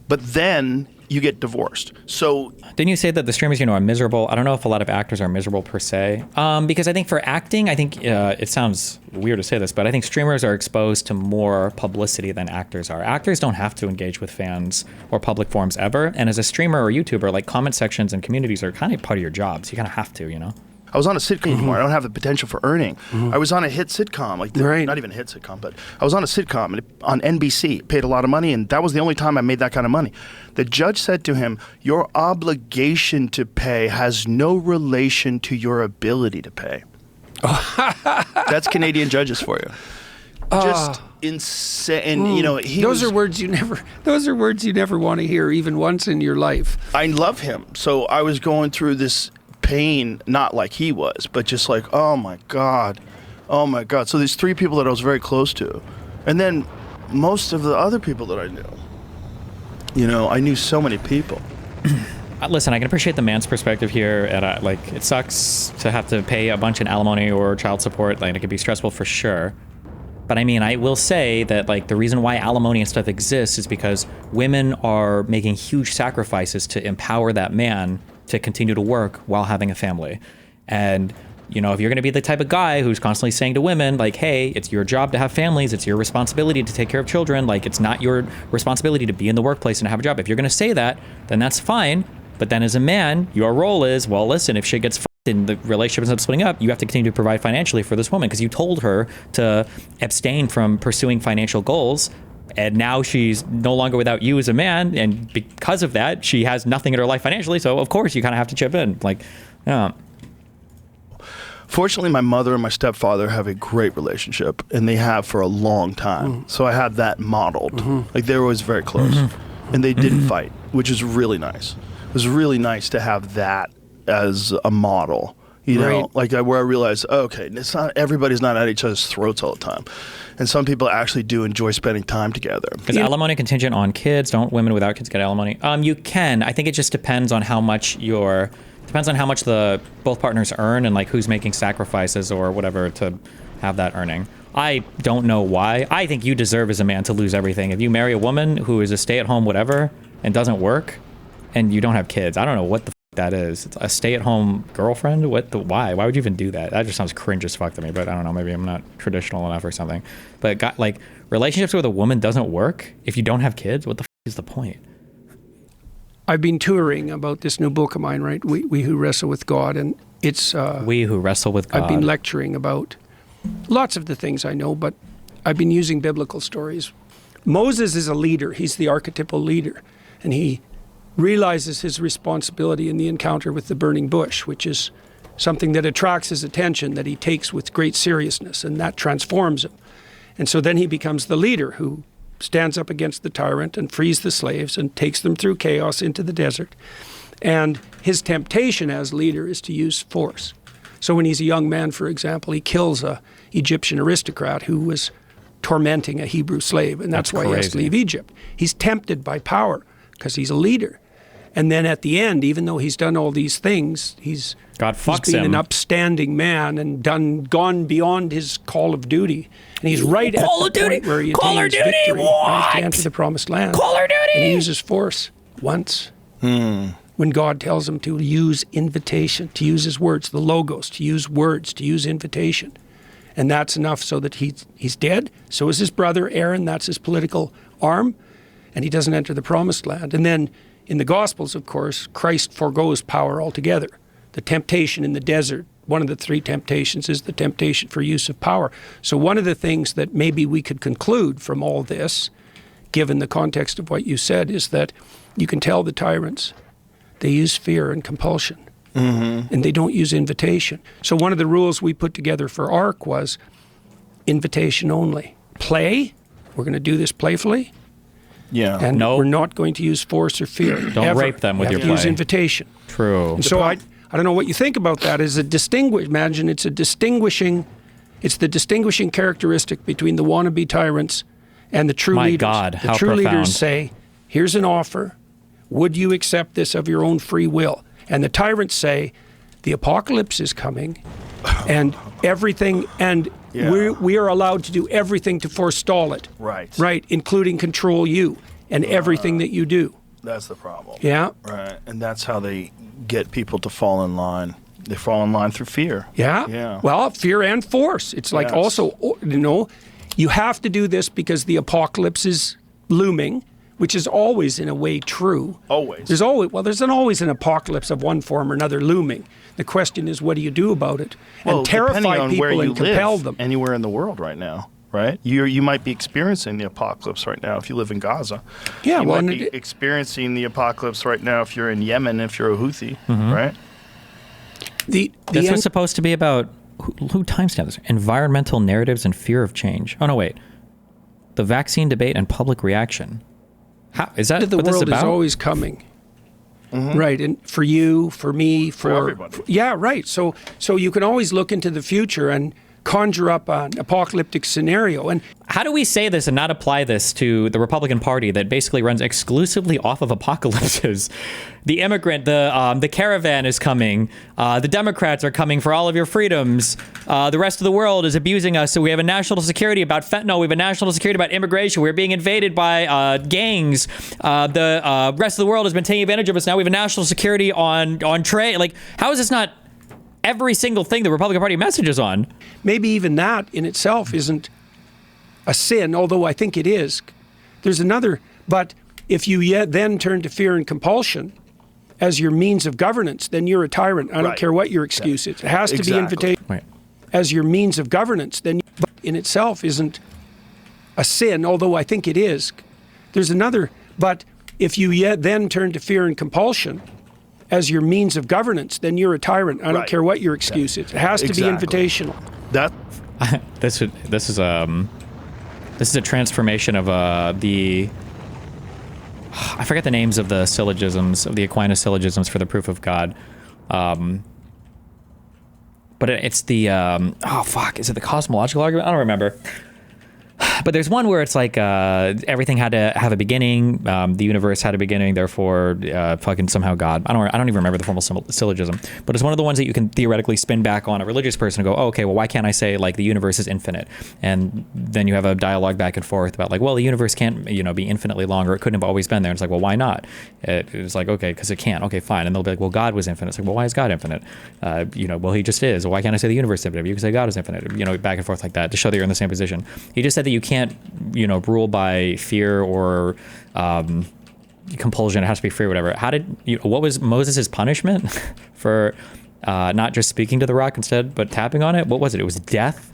but then you get divorced. So didn't you say that the streamers, you know, are miserable? I don't know if a lot of actors are miserable per se, because I think for acting, I think it sounds weird to say this, but I think streamers are exposed to more publicity than actors are. Actors don't have to engage with fans or public forums ever, and as a streamer or YouTuber, like comment sections and communities are kind of part of your jobs. You kind of have to, you know. I was on a sitcom anymore. I don't have the potential for earning. I was on a hit sitcom, like not even a hit sitcom, but I was on a sitcom on NBC, paid a lot of money, and that was the only time I made that kind of money. The judge said to him, "Your obligation to pay has no relation to your ability to pay." That's Canadian judges for you. Just insane. You know, those are words you never want to hear even once in your life. I love him. So I was going through this pain, not like he was, but just like, oh my God. So these three people that I was very close to, and then most of the other people that I knew. You know, I knew so many people. Listen, I can appreciate the man's perspective here, and like, it sucks to have to pay a bunch in alimony or child support. Like, it could be stressful for sure. But I mean, I will say that like the reason why alimony and stuff exists is because women are making huge sacrifices to empower that man to continue to work while having a family. And, you know, if you're going to be the type of guy who's constantly saying to women, like, hey, it's your job to have families, it's your responsibility to take care of children, like, it's not your responsibility to be in the workplace and have a job. If you're going to say that, then that's fine. But then as a man, your role is, well, listen, if shit gets fucked and the relationship ends up splitting up, you have to continue to provide financially for this woman because you told her to abstain from pursuing financial goals. And now she's no longer without you as a man, and because of that, she has nothing in her life financially. So of course, you kind of have to chip in. Like, yeah. Fortunately, my mother and my stepfather have a great relationship, and they have for a long time. So I had that modeled. Like, they were always very close, and they didn't fight, which is really nice. It was really nice to have that as a model. You know, like where I realized, okay, it's not, everybody's not at each other's throats all the time. And some people actually do enjoy spending time together. Is alimony contingent on kids? Don't women without kids get alimony? You can. I think it just depends on how much the both partners earn and like who's making sacrifices or whatever to have that earning. I don't know why. I think you deserve as a man to lose everything. If you marry a woman who is a stay-at-home whatever and doesn't work and you don't have kids, I don't know what the that is. It's a stay-at-home girlfriend. Why would you even do that? That just sounds cringe as fuck to me. But I don't know. Maybe I'm not traditional enough or something. But like, relationships with a woman doesn't work if you don't have kids. What the is the point? I've been touring about this new book of mine, right? We Who Wrestle with God, and it's We Who Wrestle with God. I've been lecturing about lots of the things I know, but I've been using biblical stories. Moses is a leader. He's the archetypal leader, and he realizes his responsibility in the encounter with the burning bush, which is something that attracts his attention, that he takes with great seriousness, and that transforms him. And so then he becomes the leader who stands up against the tyrant and frees the slaves and takes them through chaos into the desert. And his temptation as leader is to use force. So when he's a young man, for example, he kills an Egyptian aristocrat who was tormenting a Hebrew slave, and that's why he has to leave Egypt. He's tempted by power because he's a leader. And then at the end, even though he's done all these things, he's been an upstanding man and gone beyond his call of duty. And he's right at the point where he attains victory, right, to enter the promised land. Call her duty! And he uses force once. When God tells him to use invitation, to use his words, the logos, to use words, to use invitation. And that's enough so that he's dead. So is his brother Aaron. That's his political arm. And he doesn't enter the promised land. And then in the Gospels, of course, Christ forgoes power altogether. The temptation in the desert, one of the 3 temptations is the temptation for use of power. So one of the things that maybe we could conclude from all this, given the context of what you said, is that you can tell the tyrants, they use fear and compulsion, and they don't use invitation. So one of the rules we put together for ARC was invitation only. Play, we're going to do this playfully. Yeah. And we're not going to use force or fear. Don't rape them with your play. Use invitation. True. And so I don't know what you think about that. It's the distinguishing characteristic between the wannabe tyrants and the true leaders. My God, how the true profound. leaders say, here's an offer. Would you accept this of your own free will? And the tyrants say, the apocalypse is coming and everything, and we are allowed to do everything to forestall it. Right. Right, including control you and everything that you do. That's the problem. Yeah. Right. And that's how they get people to fall in line. They fall in line through fear. Yeah. Yeah. Well, fear and force. It's like also, you have to do this because the apocalypse is looming, which is always in a way true. Always. There's always an apocalypse of one form or another looming. The question is, what do you do about it? Well, and terrify people and compel them. Anywhere in the world right now, right? You might be experiencing the apocalypse right now if you live in Gaza. Yeah, you might be experiencing the apocalypse right now if you're in Yemen, if you're a Houthi, right? This was supposed to be about who timestamped this? Environmental narratives and fear of change. Oh no, wait. The vaccine debate and public reaction. How is that? The what this world about? is always coming. Right, and for you, for me, for everybody. Yeah, right. So you can always look into the future and conjure up an apocalyptic scenario. And how do we say this and not apply this to the Republican Party that basically runs exclusively off of apocalypses? The immigrant, the caravan is coming. The Democrats are coming for all of your freedoms. The rest of the world is abusing us. So we have a national security about fentanyl. We have a national security about immigration. We're being invaded by gangs. The rest of the world has been taking advantage of us. Now we have a national security on trade. Like, how is this not every single thing the Republican Party messages on? maybe even that in itself isn't a sin, although I think it is. There's another, but if you then turn to fear and compulsion as your means of governance, then you're a tyrant. I don't care what your excuse is. It has to be invitation. Right. As your means of governance, then but in itself isn't a sin, although I think it is. There's another, but if you then turn to fear and compulsion as your means of governance, then you're a tyrant. I don't care what your excuse is. It has to be invitational. That this is a transformation of the I forget the names of the syllogisms, of the Aquinas syllogisms for the proof of God. But it's the is it the cosmological argument? I don't remember. But there's one where it's like everything had to have a beginning. The universe had a beginning, therefore, fucking somehow God. I don't even remember the formal syllogism. But it's one of the ones that you can theoretically spin back on a religious person and go, oh, okay, well, why can't I say like the universe is infinite? And then you have a dialogue back and forth about like, well, the universe can't be infinitely long, or it couldn't have always been there. And it's like, well, why not? It was like, okay, because it can't. Okay, fine. And they'll be like, well, God was infinite. It's like, well, why is God infinite? Well, he just is. Well, why can't I say the universe is infinite? You can say God is infinite. Back and forth like that to show that you're in the same position. He just said that you can't rule by fear or compulsion. It has to be free or whatever. What was Moses' punishment for not just speaking to the rock instead but tapping on it? What was it? It was death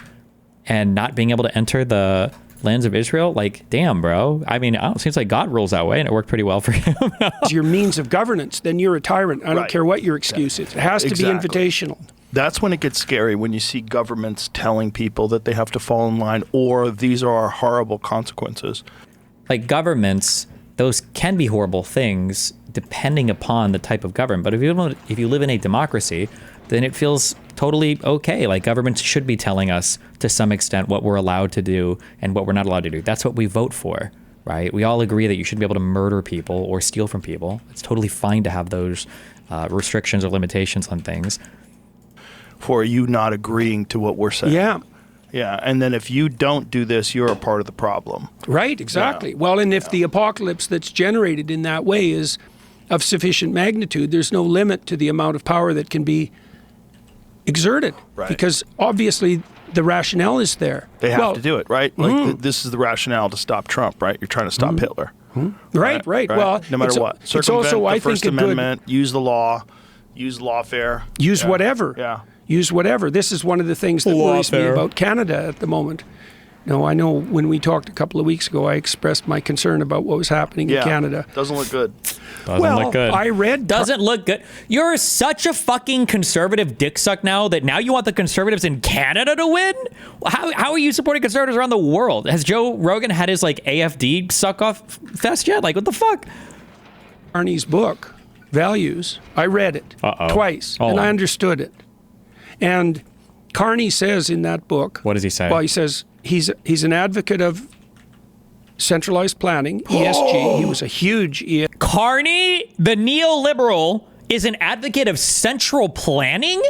and not being able to enter the lands of Israel. Like, damn, bro. I mean, it seems like God rules that way, and it worked pretty well for him. As your means of governance, then you're a tyrant. I don't care what your excuse is. It has to be invitational. That's when it gets scary, when you see governments telling people that they have to fall in line, or these are our horrible consequences. Like governments, those can be horrible things depending upon the type of government. But if you live in a democracy, then it feels totally okay. Like governments should be telling us to some extent what we're allowed to do and what we're not allowed to do. That's what we vote for. right? We all agree that you shouldn't be able to murder people or steal from people. It's totally fine to have those restrictions or limitations on things. For you not agreeing to what we're saying. Yeah. Yeah, and then if you don't do this, you're a part of the problem. Right, exactly. Yeah. Well, and if the apocalypse that's generated in that way is of sufficient magnitude, there's no limit to the amount of power that can be exerted. Right. Because obviously the rationale is there. They have to do it, right? Like this is the rationale to stop Trump, right? You're trying to stop Hitler. Right. Well, no matter what. It's Circumvent also, the I First think, Amendment, use the law, use lawfare. Use whatever. Yeah. Use whatever. This is one of the things that worries me about Canada at the moment. No, I know when we talked a couple of weeks ago, I expressed my concern about what was happening in Canada. Doesn't look good. Doesn't look good. I read... Doesn't look good. You're such a fucking conservative dick suck now that now you want the conservatives in Canada to win? How are you supporting conservatives around the world? Has Joe Rogan had his like AFD suck off fest yet? Like what the fuck? Arnie's book, Values, I read it twice, and I understood it. And Carney says in that book... What does he say? Well, he says he's an advocate of centralized planning, ESG. He was a huge ESG. Carney, the neoliberal, is an advocate of central planning?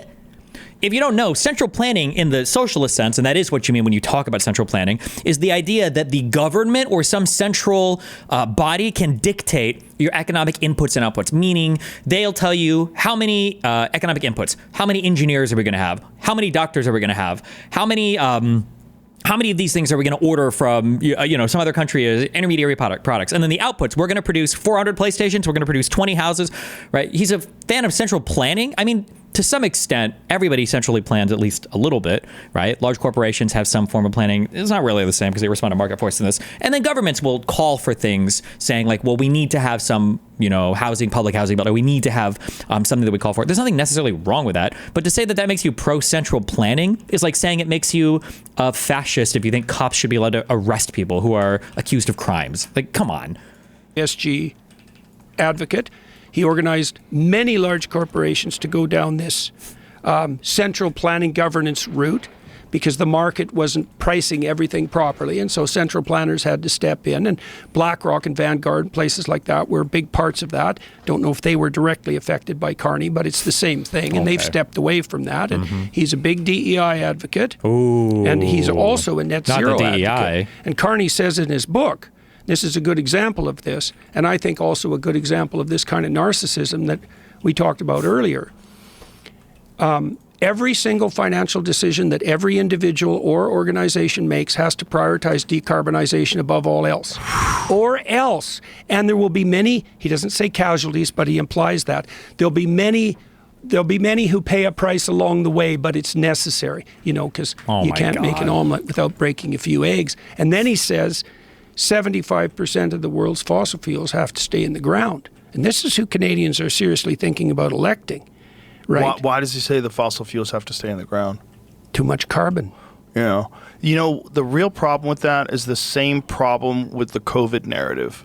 If you don't know, central planning in the socialist sense, and that is what you mean when you talk about central planning, is the idea that the government or some central body can dictate your economic inputs and outputs, meaning they'll tell you how many economic inputs, how many engineers are we going to have, how many doctors are we going to have, how many of these things are we going to order from, some other country as intermediary products? And then the outputs, we're going to produce 400 PlayStations, we're going to produce 20 houses, right? He's a fan of central planning. I mean, to some extent, everybody centrally plans at least a little bit, right? Large corporations have some form of planning. It's not really the same because they respond to market forces in this. And then governments will call for things saying like, well, we need to have some, housing, public housing, but we need to have something that we call for. There's nothing necessarily wrong with that. But to say that makes you pro-central planning is like saying it makes you a fascist if you think cops should be allowed to arrest people who are accused of crimes. Like, come on. ESG advocate. He organized many large corporations to go down this central planning governance route because the market wasn't pricing everything properly. And so central planners had to step in. And BlackRock and Vanguard and places like that were big parts of that. Don't know if they were directly affected by Carney, but it's the same thing. And they've stepped away from that. And he's a big DEI advocate. Ooh. And he's also a net zero DEI. advocate. And Carney says in his book, this is a good example of this, and I think also a good example of this kind of narcissism that we talked about earlier. Every single financial decision that every individual or organization makes has to prioritize decarbonization above all else. Or else, and there will be many, he doesn't say casualties, but he implies that, there'll be many who pay a price along the way, but it's necessary, because you can't make an omelet without breaking a few eggs. And then he says, 75% of the world's fossil fuels have to stay in the ground. And this is who Canadians are seriously thinking about electing, right? Why does he say the fossil fuels have to stay in the ground? Too much carbon. The real problem with that is the same problem with the COVID narrative,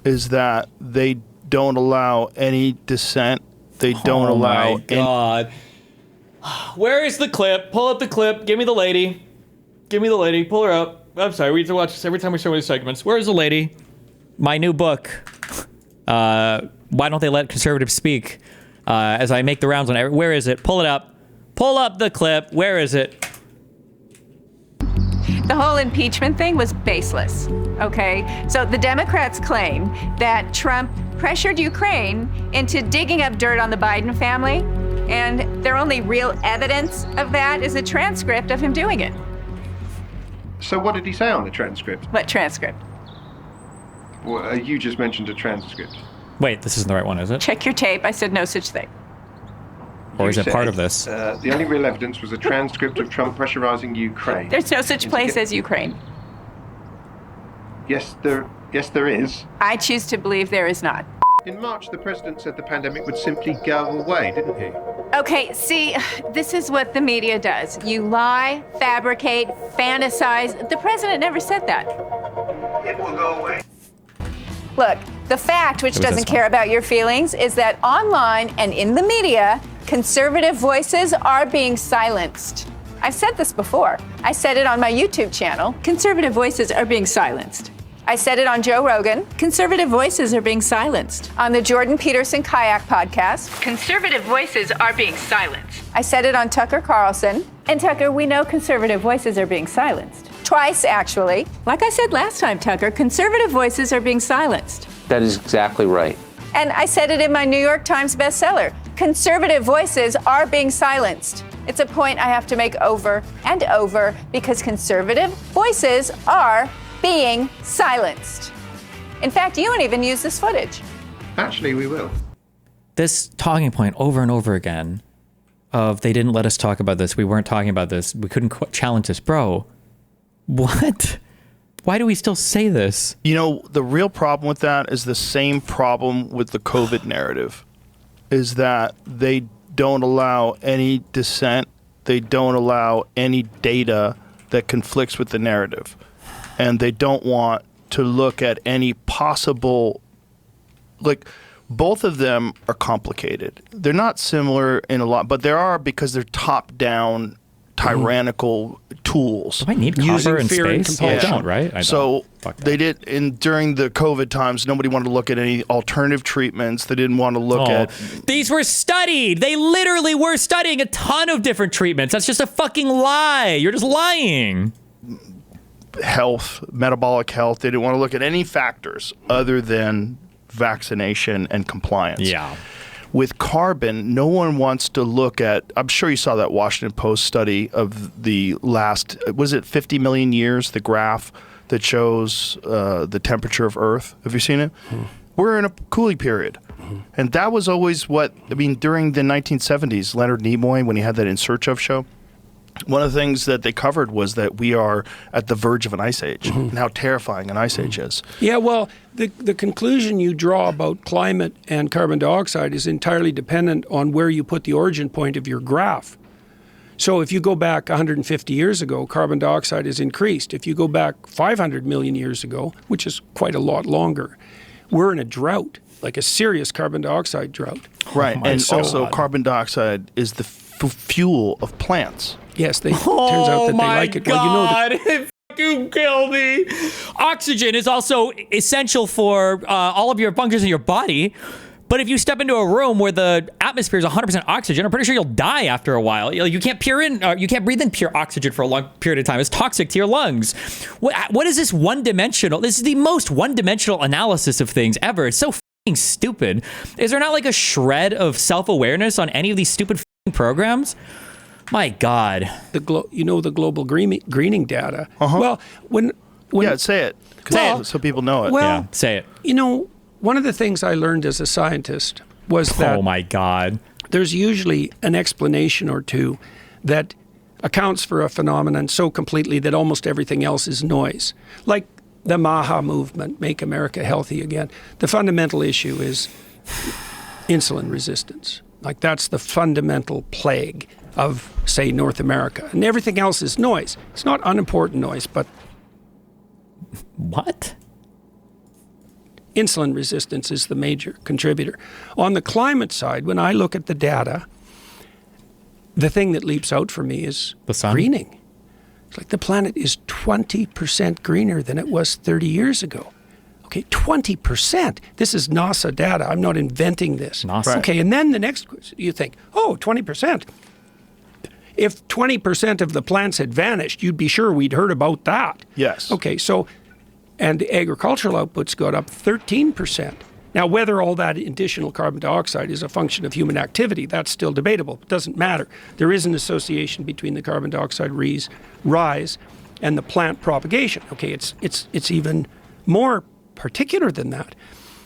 is that they don't allow any dissent. They don't allow... Oh, my God. Where is the clip? Pull up the clip. Give me the lady. Pull her up. I'm sorry, we have to watch this every time we show these segments. Where is the lady? My new book. Why don't they let conservatives speak? As I make the rounds on where is it? Pull it up. Pull up the clip. Where is it? The whole impeachment thing was baseless, okay? So the Democrats claim that Trump pressured Ukraine into digging up dirt on the Biden family, and their only real evidence of that is a transcript of him doing it. So what did he say on the transcript? What transcript? Well, you just mentioned a transcript. Wait, this isn't the right one, is it? Check your tape. I said no such thing. Or is it part of this? The only real evidence was a transcript of Trump pressurizing Ukraine. There's no such place as Ukraine. Yes, there is. I choose to believe there is not. In March, the president said the pandemic would simply go away, didn't he? Okay, see, this is what the media does. You lie, fabricate, fantasize. The president never said that. It will go away. Look, the fact, which doesn't care about your feelings, is that online and in the media, conservative voices are being silenced. I've said this before. I said it on my YouTube channel. Conservative voices are being silenced. I said it on Joe Rogan. Conservative voices are being silenced. On the Jordan Peterson Kayak podcast. Conservative voices are being silenced. I said it on Tucker Carlson. And Tucker, we know conservative voices are being silenced. Twice, actually. Like I said last time, Tucker, conservative voices are being silenced. That is exactly right. And I said it in my New York Times bestseller. Conservative voices are being silenced. It's a point I have to make over and over because conservative voices are being silenced. In fact, you won't even use this footage. Actually, we will. This talking point over and over again of they didn't let us talk about this. We weren't talking about this. We couldn't challenge this. Bro, what? Why do we still say this? You know, the real problem with that is the same problem with the COVID narrative, is that they don't allow any dissent. They don't allow any data that conflicts with the narrative. And they don't want to look at any possible, like, both of them are complicated. They're not similar in a lot, but there are because they're top-down, tyrannical tools. Do I need copper Using in fear and space? compulsion. I don't, right? I So don't. they did, during the COVID times, nobody wanted to look at any alternative treatments. They didn't want to look at These were studied. They literally were studying a ton of different treatments. That's just a fucking lie. You're just lying. health, metabolic health. They didn't want to look at any factors other than vaccination and compliance. Yeah. With carbon, no one wants to look at, I'm sure you saw that Washington Post study of the last, was it 50 million years, the graph that shows the temperature of Earth. Have you seen it? We're in a cooling period. And that was always during the 1970s, Leonard Nimoy, when he had that In Search Of show, one of the things that they covered was that we are at the verge of an ice age and how terrifying an ice age is. Yeah, well, the conclusion you draw about climate and carbon dioxide is entirely dependent on where you put the origin point of your graph. So if you go back 150 years ago, carbon dioxide has increased. If you go back 500 million years ago, which is quite a lot longer, we're in a drought, like a serious carbon dioxide drought. Right, and God. also carbon dioxide is the fuel of plants. Yes, turns out that they like it. Well, you know it fucking killed me. Oxygen is also essential for all of your functions in your body. But if you step into a room where the atmosphere is 100% oxygen, I'm pretty sure you'll die after a while. You can't you can't breathe in pure oxygen for a long period of time. It's toxic to your lungs. What is this one-dimensional? This is the most one-dimensional analysis of things ever. It's so fucking stupid. Is there not like a shred of self-awareness on any of these stupid fucking programs? My God. the global greening data. Well, when Yeah, say it. So people know it. Well, Yeah, say it. you know, one of the things I learned as a scientist was that Oh my God. there's usually an explanation or two that accounts for a phenomenon so completely that almost everything else is noise. Like the MAHA movement, Make America Healthy Again. The fundamental issue is insulin resistance. Like that's the fundamental plague of, say, North America. And everything else is noise. It's not unimportant noise, but What? insulin resistance is the major contributor. On the climate side, when I look at the data, the thing that leaps out for me is The sun? greening. It's like the planet is 20% greener than it was 30 years ago. Okay, 20%. This is NASA data. I'm not inventing this. NASA. Right. Okay, and then the next question, you think, 20%. If 20% of the plants had vanished, you'd be sure we'd heard about that. Yes. Okay, so, and the agricultural outputs got up 13%. Now, whether all that additional carbon dioxide is a function of human activity, that's still debatable. It doesn't matter. There is an association between the carbon dioxide rise and the plant propagation. Okay, it's even more particular than that,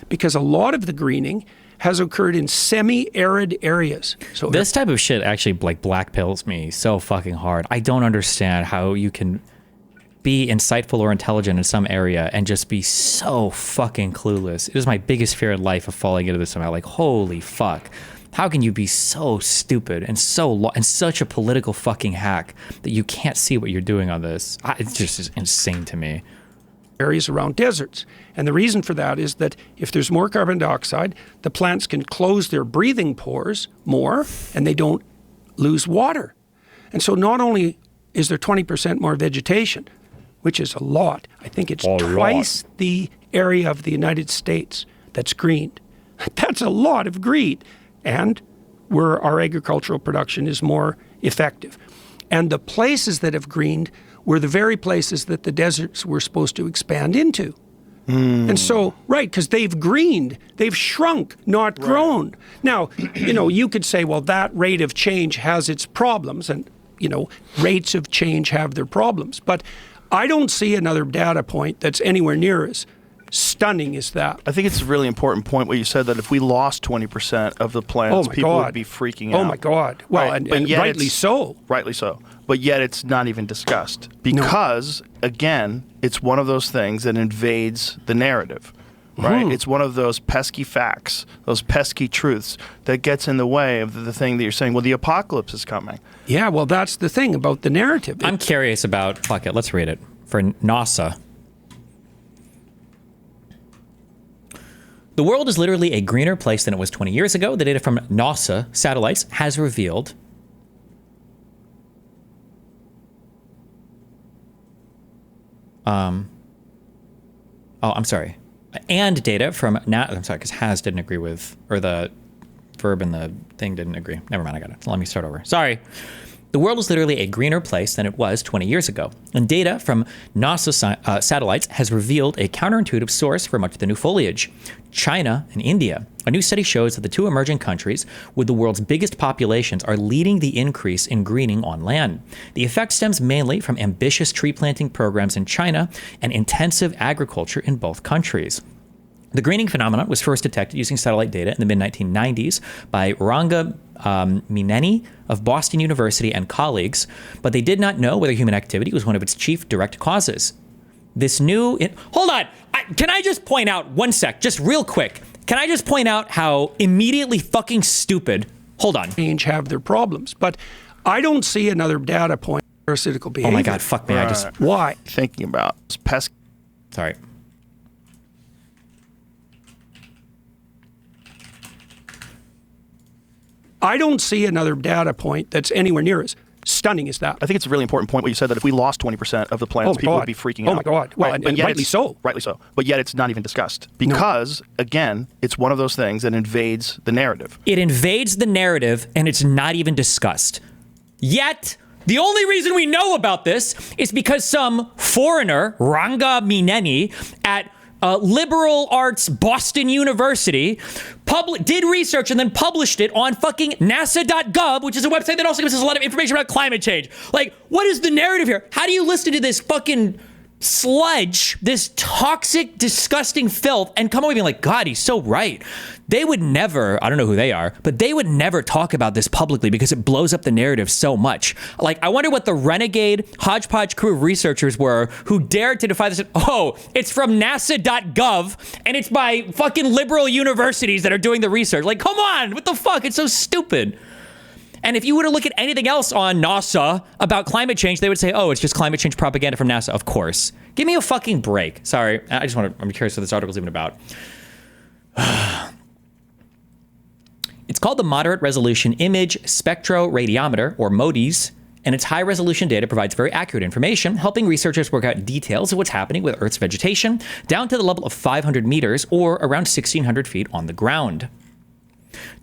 because a lot of the greening has occurred in semi-arid areas. So This type of shit actually like black pills me so fucking hard. I don't understand how you can be insightful or intelligent in some area and just be so fucking clueless. It is my biggest fear in life of falling into this somehow. Like, holy fuck. How can you be so stupid and and such a political fucking hack that you can't see what you're doing on this? It's just insane to me. areas around deserts. And the reason for that is that if there's more carbon dioxide, the plants can close their breathing pores more and they don't lose water. And so not only is there 20% more vegetation, which is a lot. I think it's A twice the area of the United States that's greened. That's a lot of green. And where our agricultural production is more effective. And the places that have greened were the very places that the deserts were supposed to expand into. And so, right, because they've greened, they've shrunk, not grown. Now, you could say, well, that rate of change has its problems, and, rates of change have their problems. But I don't see another data point that's anywhere near as stunning as that. I think it's a really important point what you said, that if we lost 20% of the plants, people would be freaking out. Oh, my God. Well, right? and rightly so. Rightly so. But yet it's not even discussed because, again, it's one of those things that invades the narrative, right? It's one of those pesky facts, those pesky truths that gets in the way of the thing that you're saying, well, the apocalypse is coming. Yeah, well, that's the thing about the narrative. I'm curious about, fuck it, let's read it. For NASA. The world is literally a greener place than it was 20 years ago. The data from NASA satellites has revealed and data from I'm sorry, because has didn't agree with, or the verb in the thing didn't agree. Never mind, I got it. So let me start over. Sorry. The world is literally a greener place than it was 20 years ago. And data from NASA satellites has revealed a counterintuitive source for much of the new foliage: China and India. A new study shows that the two emerging countries with the world's biggest populations are leading the increase in greening on land. The effect stems mainly from ambitious tree planting programs in China and intensive agriculture in both countries. The greening phenomenon was first detected using satellite data in the mid-1990s by Ranga Mineni of Boston University and colleagues, but they did not know whether human activity was one of its chief direct causes. Hold on! Can I just point out, one sec, just real quick, can I just point out how immediately fucking stupid, hold on. Change have their problems, but I don't see another data point for parasitical behavior. Oh my God, fuck me, Why? Thinking about pest. Sorry. I don't see another data point that's anywhere near as stunning as that. I think it's a really important point what you said, that if we lost 20% of the plants, people would be freaking out. Oh my God. Well, and rightly so. Rightly so. But yet it's not even discussed because, again, it's one of those things that invades the narrative. It invades the narrative and it's not even discussed. Yet, the only reason we know about this is because some foreigner, Ranga Mineni, at liberal arts Boston University did research and then published it on fucking nasa.gov, which is a website that also gives us a lot of information about climate change. Like, what is the narrative here? How do you listen to this fucking sludge, this toxic, disgusting filth, and come away being like, God, he's so right? They would never, I don't know who they are, but they would never talk about this publicly because it blows up the narrative so much. Like, I wonder what the renegade hodgepodge crew of researchers were who dared to defy this. Oh, it's from nasa.gov and it's by fucking liberal universities that are doing the research. Like, come on, what the fuck? It's so stupid. And if you were to look at anything else on NASA about climate change, they would say, oh, it's just climate change propaganda from NASA. Of course. Give me a fucking break. Sorry. I'm curious what this article is even about. It's called the Moderate Resolution Image Spectroradiometer, or MODIS, and its high-resolution data provides very accurate information, helping researchers work out details of what's happening with Earth's vegetation down to the level of 500 meters, or around 1,600 feet on the ground.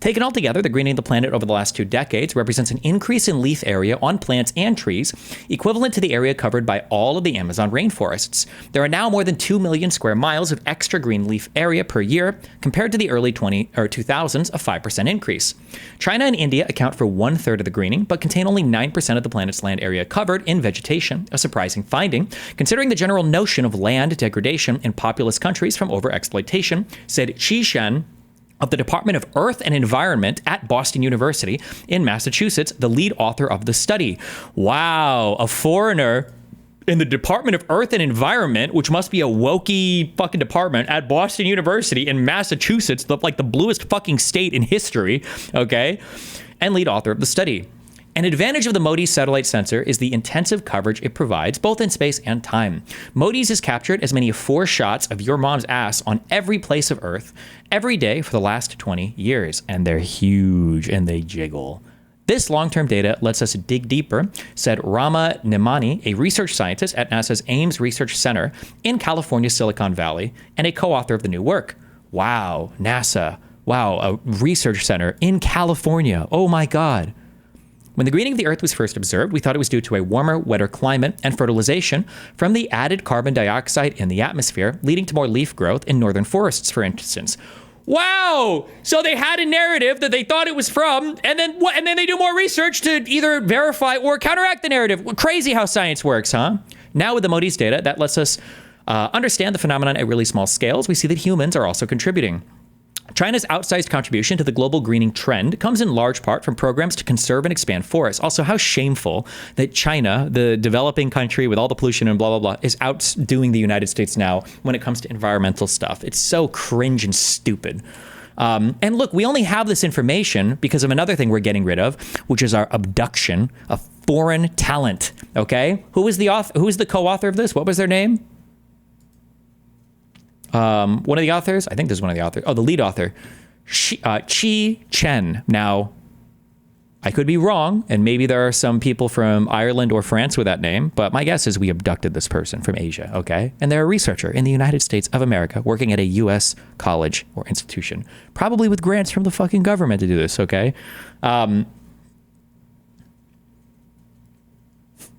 Taken all together, the greening of the planet over the last 2 decades represents an increase in leaf area on plants and trees, equivalent to the area covered by all of the Amazon rainforests. There are now more than 2 million square miles of extra green leaf area per year, compared to the early 2000s, a 5% increase. China and India account for 1/3 of the greening, but contain only 9% of the planet's land area covered in vegetation, a surprising finding, considering the general notion of land degradation in populous countries from overexploitation, said Qi Shen of the Department of Earth and Environment at Boston University in Massachusetts, the lead author of the study. Wow, a foreigner in the Department of Earth and Environment, which must be a wokey fucking department at Boston University in Massachusetts, the bluest fucking state in history, okay, and lead author of the study. An advantage of the MODIS satellite sensor is the intensive coverage it provides, both in space and time. MODIS has captured as many as 4 shots of your mom's ass on every place of Earth every day for the last 20 years. And they're huge and they jiggle. This long-term data lets us dig deeper, said Rama Nimani, a research scientist at NASA's Ames Research Center in California's Silicon Valley and a co-author of the new work. Wow, NASA. Wow, a research center in California. Oh my God. When the greening of the Earth was first observed, we thought it was due to a warmer, wetter climate and fertilization from the added carbon dioxide in the atmosphere, leading to more leaf growth in northern forests, for instance. Wow! So they had a narrative that they thought it was from, and then what? And then they do more research to either verify or counteract the narrative. Crazy how science works, huh? Now with the Modi's data, that lets us understand the phenomenon at really small scales. We see that humans are also contributing. China's outsized contribution to the global greening trend comes in large part from programs to conserve and expand forests. Also, how shameful that China, the developing country with all the pollution and blah, blah, blah, is outdoing the United States now when it comes to environmental stuff. It's so cringe and stupid. And look, we only have this information because of another thing we're getting rid of, which is our abduction of foreign talent. Okay? Who is the co-author of this? What was their name? One of the authors, I think this is one of the authors. Oh, the lead author, Chi Chen. Now, I could be wrong, and maybe there are some people from Ireland or France with that name, but my guess is we abducted this person from Asia, okay? And they're a researcher in the United States of America working at a U.S. college or institution, probably with grants from the fucking government to do this, okay?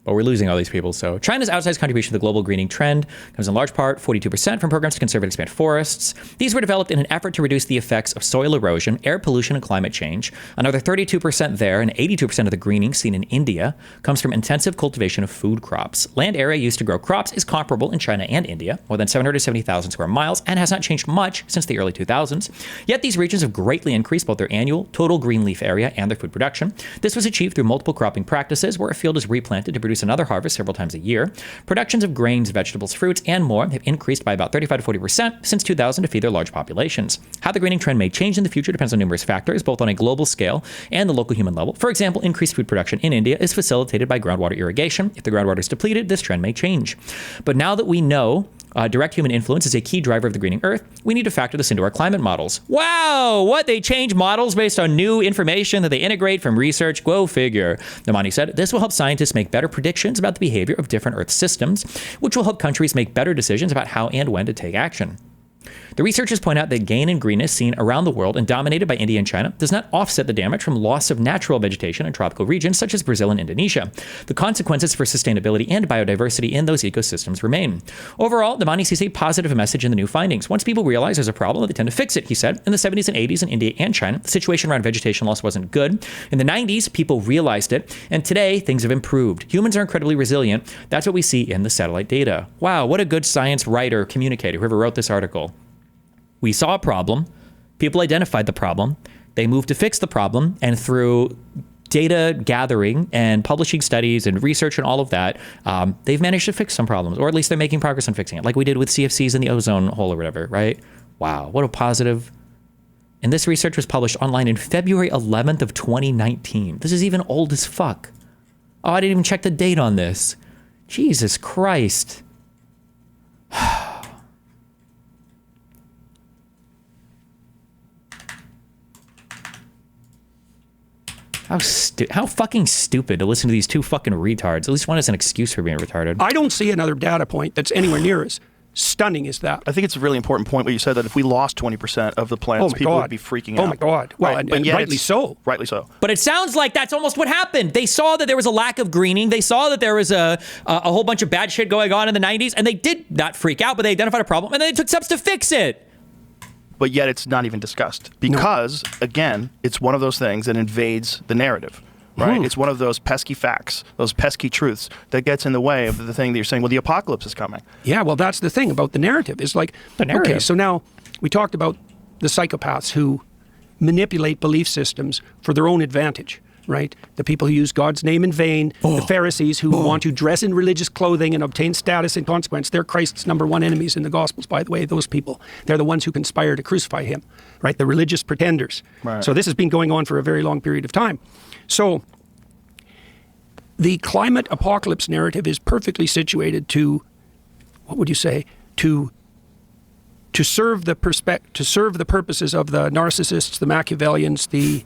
But we're losing all these people. So China's outsized contribution to the global greening trend comes in large part, 42%, from programs to conserve and expand forests. These were developed in an effort to reduce the effects of soil erosion, air pollution, and climate change. Another 32% there, and 82% of the greening seen in India comes from intensive cultivation of food crops. Land area used to grow crops is comparable in China and India, more than 770,000 square miles, and has not changed much since the early 2000s. Yet these regions have greatly increased both their annual total green leaf area and their food production. This was achieved through multiple cropping practices, where a field is replanted to produce another harvest several times a year. Productions of grains, vegetables, fruits, and more have increased by about 35 to 40% since 2000 to feed their large populations. How the greening trend may change in the future depends on numerous factors, both on a global scale and the local human level. For example, increased food production in India is facilitated by groundwater irrigation. If the groundwater is depleted, this trend may change. But now that we know direct human influence is a key driver of the greening Earth, we need to factor this into our climate models. Wow! What? They change models based on new information that they integrate from research? Go figure. Namani said, this will help scientists make better predictions about the behavior of different Earth systems, which will help countries make better decisions about how and when to take action. The researchers point out that gain in greenness seen around the world and dominated by India and China does not offset the damage from loss of natural vegetation in tropical regions such as Brazil and Indonesia. The consequences for sustainability and biodiversity in those ecosystems remain. Overall, Damani sees a positive message in the new findings. Once people realize there's a problem, they tend to fix it, he said. In the 70s and 80s in India and China, the situation around vegetation loss wasn't good. In the 90s, people realized it, and today things have improved. Humans are incredibly resilient. That's what we see in the satellite data. Wow, what a good science writer, communicator, whoever wrote this article. We saw a problem, people identified the problem, they moved to fix the problem, and through data gathering and publishing studies and research and all of that, they've managed to fix some problems, or at least they're making progress on fixing it, like we did with CFCs in the ozone hole or whatever, right? Wow, what a positive. And this research was published online in February 11th of 2019. This is even old as fuck. Oh, I didn't even check the date on this. Jesus Christ. How fucking stupid to listen to these two fucking retards. At least one is an excuse for being retarded. I don't see another data point that's anywhere near as stunning as that. I think it's a really important point what you said, that if we lost 20% of the plants, people would be freaking out. Oh my God. Well, right. and rightly so. Rightly so. But it sounds like that's almost what happened. They saw that there was a lack of greening. They saw that there was a whole bunch of bad shit going on in the 90s, and they did not freak out, but they identified a problem, and then they took steps to fix it. But yet it's not even discussed because, again, it's one of those things that invades the narrative, right? It's one of those pesky facts, those pesky truths that gets in the way of the thing that you're saying, well, the apocalypse is coming. Yeah, well, that's the thing about the narrative. It's like, okay, so now we talked about the psychopaths who manipulate belief systems for their own advantage, right? The people who use God's name in vain, the Pharisees who want to dress in religious clothing and obtain status in consequence. They're Christ's number one enemies in the Gospels, by the way, those people. They're the ones who conspire to crucify him, right? The religious pretenders. Right. So this has been going on for a very long period of time. So the climate apocalypse narrative is perfectly situated to, what would you say, to serve the purposes of the narcissists, the Machiavellians, the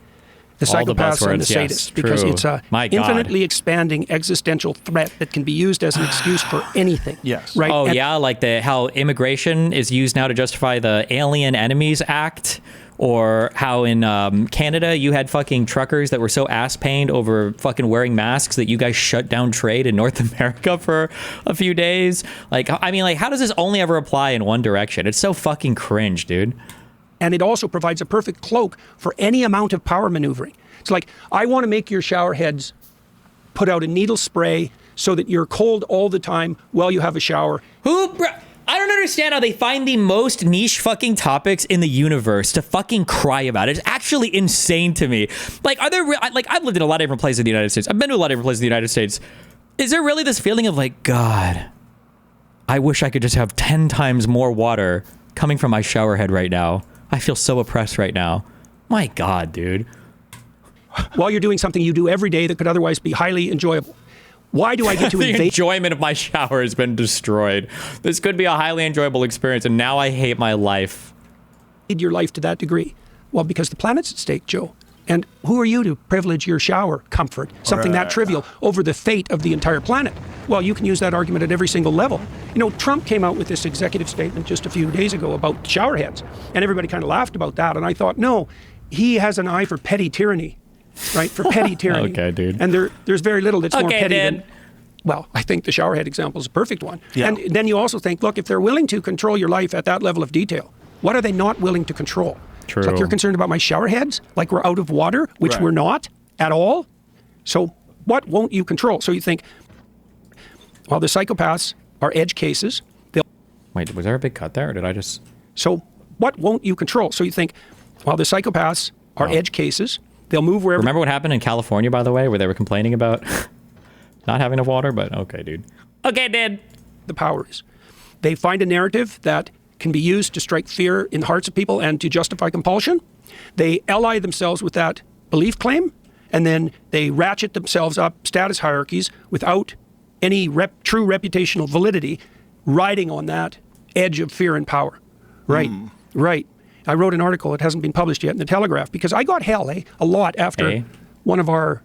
The All the psychopaths and the buzzwords, yes, sadists, because true. it's a My God. infinitely expanding existential threat that can be used as an excuse for anything. Yes. Right? Oh And- yeah, like how immigration is used now to justify the Alien Enemies Act, or how in Canada you had fucking truckers that were so ass-pained over fucking wearing masks that you guys shut down trade in North America for a few days. Like, I mean, like, how does this only ever apply in one direction? It's so fucking cringe, dude. And it also provides a perfect cloak for any amount of power maneuvering. It's like, I want to make your shower heads put out a needle spray so that you're cold all the time while you have a shower. I don't understand how they find the most niche fucking topics in the universe to fucking cry about. It's actually insane to me. Like, are there, like, I've lived in a lot of different places in the United States. I've been to a lot of different places in the United States. Is there really this feeling of like, God, I wish I could just have 10 times more water coming from my shower head right now. I feel so oppressed right now. My God, dude. While you're doing something you do every day that could otherwise be highly enjoyable. Why do I get to The invade enjoyment of my shower has been destroyed. This could be a highly enjoyable experience, and now I hate my life. your life to that degree? Well, because the planet's at stake, Joe. And who are you to privilege your shower comfort, something that trivial, over the fate of the entire planet? Well, you can use that argument at every single level. You know, Trump came out with this executive statement just a few days ago about shower heads, and everybody kind of laughed about that. And I thought, no, he has an eye for petty tyranny, right? For petty tyranny. Okay, dude. And there's very little that's more Okay, petty dude. than... Well, I think the showerhead example is a perfect one. Yeah. And then you also think, look, if they're willing to control your life at that level of detail, what are they not willing to control? True. It's like you're concerned about my shower heads, like we're out of water, which Right. we're not at all. So what won't you control? So you think, well, the psychopaths are edge cases. Wait, was there a big cut there, or did I just... So what won't you control? So you think, well, the psychopaths are edge cases. They'll move wherever. Remember what happened in California, by the way, where they were complaining about not having enough water? But okay, dude. Okay, dude. The power is. They find a narrative that can be used to strike fear in the hearts of people and to justify compulsion. They ally themselves with that belief claim, and then they ratchet themselves up status hierarchies without any true reputational validity, riding on that edge of fear and power. Right, right. I wrote an article, it hasn't been published yet, in the Telegraph, because I got hell, a lot after one of our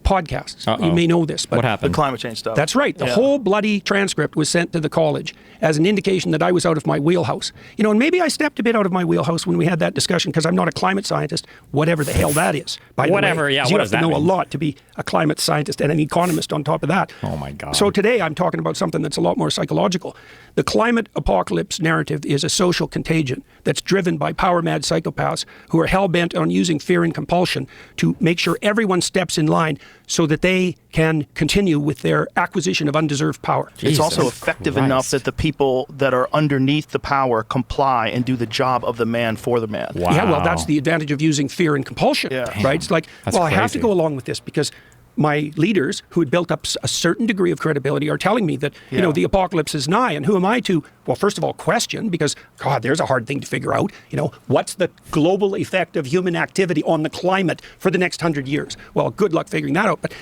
podcasts. You may know this, but What The happened? climate change stuff. that's right. The whole bloody transcript was sent to the college as an indication that I was out of my wheelhouse. You know, and maybe I stepped a bit out of my wheelhouse when we had that discussion because I'm not a climate scientist, whatever the hell that is. By Whatever, the way, yeah, 'Cause what you does have to that know mean? a lot to be a climate scientist and an economist on top of that. Oh, my God. So today I'm talking about something that's a lot more psychological. The climate apocalypse narrative is a social contagion that's driven by power-mad psychopaths who are hell-bent on using fear and compulsion to make sure everyone steps in line so that they can continue with their acquisition of undeserved power. It's also Jesus effective Christ. enough that the people that are underneath the power comply and do the job of the man for the man. Wow. Yeah, well, that's the advantage of using fear and compulsion, Yeah. right? It's like, That's well, I have to crazy. go along with this because my leaders who had built up a certain degree of credibility are telling me that, you know, the apocalypse is nigh. And who am I to, well, first of all, question, because, God, there's a hard thing to figure out. You know, what's the global effect of human activity on the climate for the next 100 years? Well, good luck figuring that out. But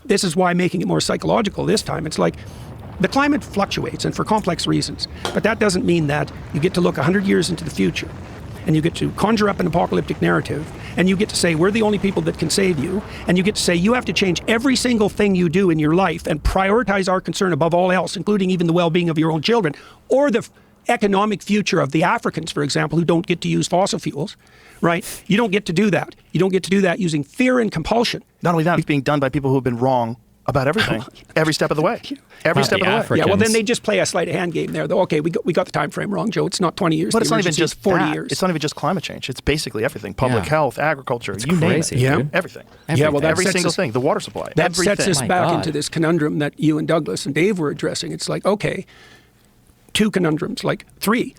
this is why making it more psychological this time. It's like, the climate fluctuates, and for complex reasons. But that doesn't mean that you get to look 100 years into the future and you get to conjure up an apocalyptic narrative, and you get to say, we're the only people that can save you, and you get to say, you have to change every single thing you do in your life and prioritize our concern above all else, including even the well-being of your own children, or the economic future of the Africans, for example, who don't get to use fossil fuels, right? You don't get to do that. You don't get to do that using fear and compulsion. Not only that, it's being done by people who have been wrong about everything, every step of the way. Every Not step the of the way. Africans. Yeah, well, then they just play a sleight of hand game there, though. Okay, we got the time frame wrong, Joe. It's not 20 years. But the it's not even emergency, just 40 that. years. It's not even just climate change. It's basically everything. Public Yeah. health, agriculture, It's you crazy, name it. dude. Everything. Yeah, well, that every sets single us- thing. The water supply. That everything. sets us My back God. into this conundrum that you and Douglas and Dave were addressing. It's like, okay, two conundrums, like three.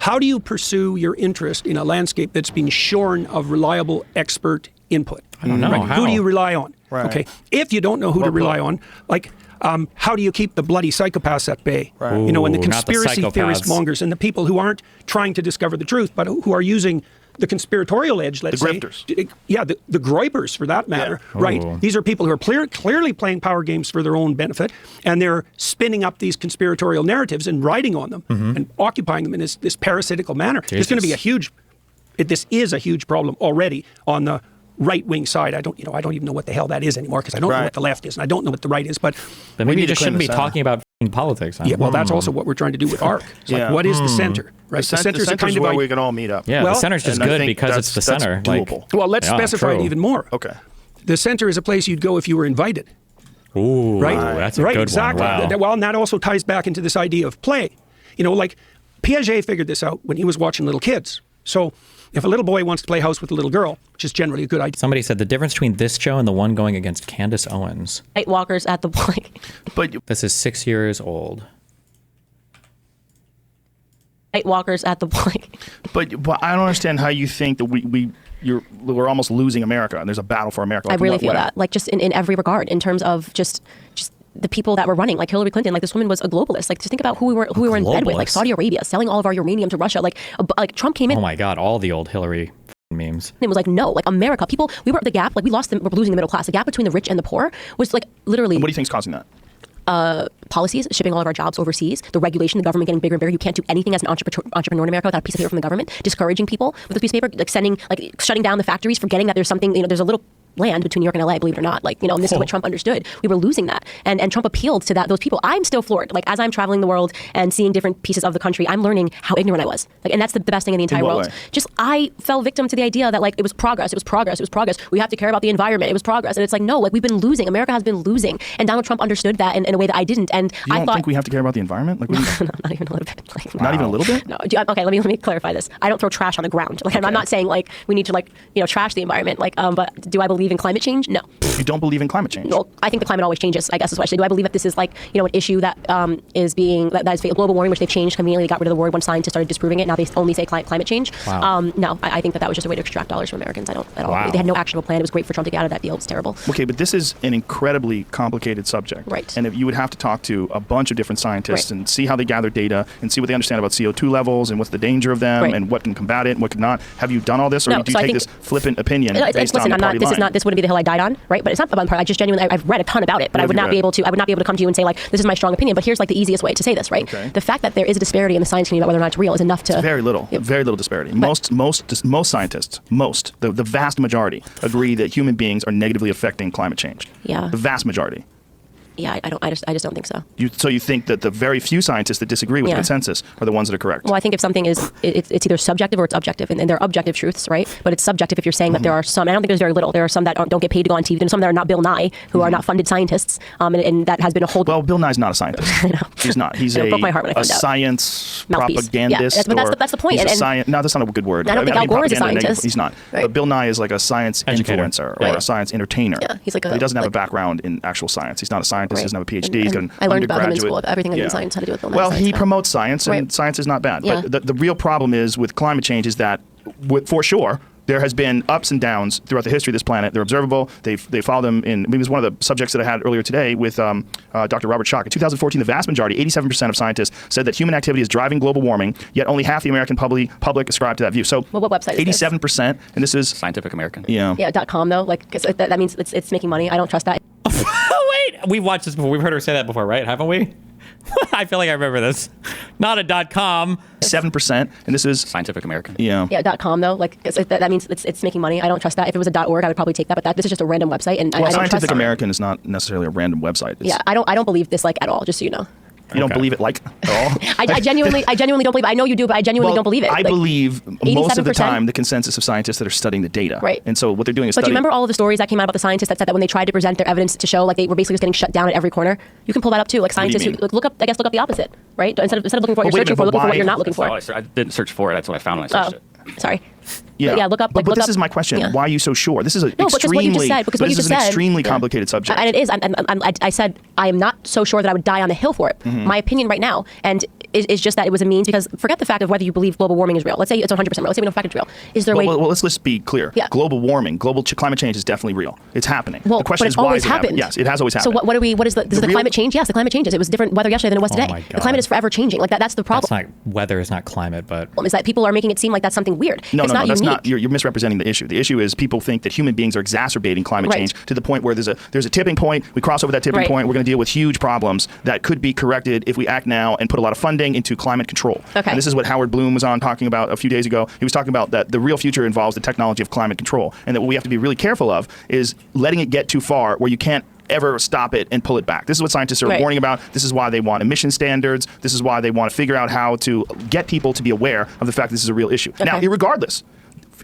How do you pursue your interest in a landscape that's been shorn of reliable expert input? I don't know. How? Who do you rely on? Right. Okay, if you don't know who to rely on, like, how do you keep the bloody psychopaths at bay? Right. You know, and the Ooh, not the conspiracy theorist psychopaths. mongers and the people who aren't trying to discover the truth, but who are using the conspiratorial edge, let's The say. grifters. Yeah, the groypers, for that matter, right? Ooh. These are people who are clearly playing power games for their own benefit, and they're spinning up these conspiratorial narratives and riding on them and occupying them in this parasitical manner. It's going to be a huge, this is a huge problem already on the right-wing side. I don't even know what the hell that is anymore because I don't know what the left is and I don't know what the right is. But maybe you just shouldn't be talking about politics. Huh? Yeah, well, that's also what we're trying to do with ARC. It's like, what is the center? Right, the center's kind of where we can all meet up. Yeah, the center's just good because it's the center. Doable. Well, let's specify it even more. Okay. The center is a place you'd go if you were invited. Ooh, right? That's a good exactly. one. Wow. Well, and that also ties back into this idea of play. Like Piaget figured this out when he was watching little kids. So if a little boy wants to play house with a little girl, which is generally a good idea. Somebody said the difference between this show and the one going against Candace Owens. Night walkers at the point. But this is 6 years old. Night walkers at the point. But I don't understand how you think that we're almost losing America and there's a battle for America. I really feel that, like just in every regard, in terms of just the people that were running, like Hillary Clinton, like this woman was a globalist. Like just think about who we were in bed with, like Saudi Arabia, selling all of our uranium to Russia. Like Trump came in. Oh my God, all the old Hillary memes. It was like, no, like America, people, we were the gap, like we're losing the middle class. The gap between the rich and the poor was like literally. And what do you think is causing that? Policies, shipping all of our jobs overseas, the regulation, the government getting bigger and bigger. You can't do anything as an entrepreneur in America without a piece of paper from the government, discouraging people with a piece of paper, like shutting down the factories, forgetting that there's something, there's a little land between New York and LA, believe it or not. Like, and this is what Trump understood. We were losing that. And Trump appealed to those people. I'm still floored. Like, as I'm traveling the world and seeing different pieces of the country, I'm learning how ignorant I was. Like, and that's the best thing in the entire world. Way? Just, I fell victim to the idea that, like, it was progress. We have to care about the environment. It was progress. And it's like, no, like, we've been losing. America has been losing. And Donald Trump understood that in a way that I didn't. And you don't think we have to care about the environment? Like, no, not even a little bit. Like, not even a little bit? No. Okay, let me clarify this. I don't throw trash on the ground. Like, I'm not saying, like, we need to, like, trash the environment. Like, but do I believe in climate change? No. You don't believe in climate change? Well, I think the climate always changes, I guess is what I should say. Do I believe that this is like, an issue that is global warming, which they've changed conveniently, got rid of the word when scientists started disproving it. Now they only say climate change. Wow. No, I think that was just a way to extract dollars from Americans. I don't at all. Wow. They had no actionable plan. It was great for Trump to get out of that deal. It's terrible. Okay, but this is an incredibly complicated subject. Right. And if you would have to talk to a bunch of different scientists and see how they gather data and see what they understand about CO2 levels and what's the danger of them and what can combat it and what cannot. Have you done all this, or do you take this flippant opinion based on the party line? This wouldn't be the hill I died on, right? But it's not about the party. I just genuinely, I've read a ton about it, but I would not be able to come to you and say, like, this is my strong opinion. But here's like the easiest way to say this, right? Okay. The fact that there is a disparity in the science community about whether or not it's real is enough to. It's very little disparity. Most scientists, the vast majority agree that human beings are negatively affecting climate change. Yeah. The vast majority. Yeah, I just don't think so. So you think that the very few scientists that disagree with the consensus are the ones that are correct? Well, I think if something is, it's either subjective or it's objective, and there are objective truths, right? But it's subjective if you're saying that there are some. I don't think there's very little. There are some that don't get paid to go on TV. There's some that are not Bill Nye, who are not funded scientists, and that has been a whole. Well, Bill Nye's not a scientist. I know. He's not. He's broke my heart when I found out. Science Mouthpiece. propagandist. Yeah, but that's the point. He's no, that's not a good word. I don't think Al Gore is a scientist. He's not. Right. But Bill Nye is like a science Educator. influencer or a science entertainer. Yeah, he's like but he doesn't have a background in actual science. He's not a scientist. He doesn't have a PhD. He's got an I learned about him in school. undergraduate- Everything in science had to do with Bill Nye. Well, he science, promotes science, and Right. science is not bad. Yeah. But the real problem is with climate change is that, for sure, there has been ups and downs throughout the history of this planet. They're observable. They follow them in. It was one of the subjects that I had earlier today with Dr. Robert Schock. In 2014, the vast majority, 87% of scientists, said that human activity is driving global warming. Yet only half the American public ascribe to that view. So, Well, what website is this? 87%, and this is Scientific American. Yeah. Yeah, .com though, like 'cause that means it's making money. I don't trust that. Oh, wait. We've watched this before. We've heard her say that before, right? Haven't we? I feel like I remember this. Not a .com. 7%, and this is Scientific American. Yeah. Yeah, .com though, like 'cause that means it's making money. I don't trust that. If it was a .org, I would probably take that. But this is just a random website, and Well, I don't trust Scientific it. American is not necessarily a random website. It's, Yeah, I don't believe this like at all. Just so you know. You don't Okay. believe it like at all? I genuinely don't believe it. I know you do, but I genuinely don't believe it. I Like, believe most of the 87%? time the consensus of scientists that are studying the data. Right. And so what they're doing is But do you studying. remember all of the stories that came out about the scientists that said that when they tried to present their evidence to show, like they were basically just getting shut down at every corner? You can pull that up too. Like do you scientists who mean? look up the opposite, right? Instead of looking for what Well, you're wait a searching for, minute, looking but for what why- you're not looking for. I didn't search for it. That's what I found when I searched it. Sorry. Yeah, Yeah, look up. But look this up- is my question. yeah. Why are you so sure? This is a No, because what you just said. Because what you this just is an said. extremely Yeah. complicated subject. And it is. I said I am not so sure that I would die on the hill for it. Mm-hmm. My opinion right now, and is just that it was a means, because forget the fact of whether you believe global warming is real. Let's say it's 100% real. Let's say we know fact it's real. Is there a way? Well, let's be clear. Yeah. Global warming, climate change is definitely real. It's happening. Well, the question but is it why always is it happening? happened. Yes, it has always So happened. what are we? What is the real- climate change? Yes, the climate changes. It was different weather yesterday than it was today. my The God. climate is forever changing. Like that's the problem. That's not weather is not climate, but Is that people are making it seem like that's something weird. No, it's no, not that's unique. not. You're misrepresenting the issue. The issue is people think that human beings are exacerbating climate Right. change to the point where there's a tipping point. We cross over that tipping Right. point. We're going to deal with huge problems that could be corrected if we act now and put a lot of funding bang into climate control. Okay. And this is what Howard Bloom was on talking about a few days ago. He was talking about that the real future involves the technology of climate control, and that what we have to be really careful of is letting it get too far where you can't ever stop it and pull it back. This is what scientists are warning about. This is why they want emission standards. This is why they want to figure out how to get people to be aware of the fact this is a real issue. Now, irregardless,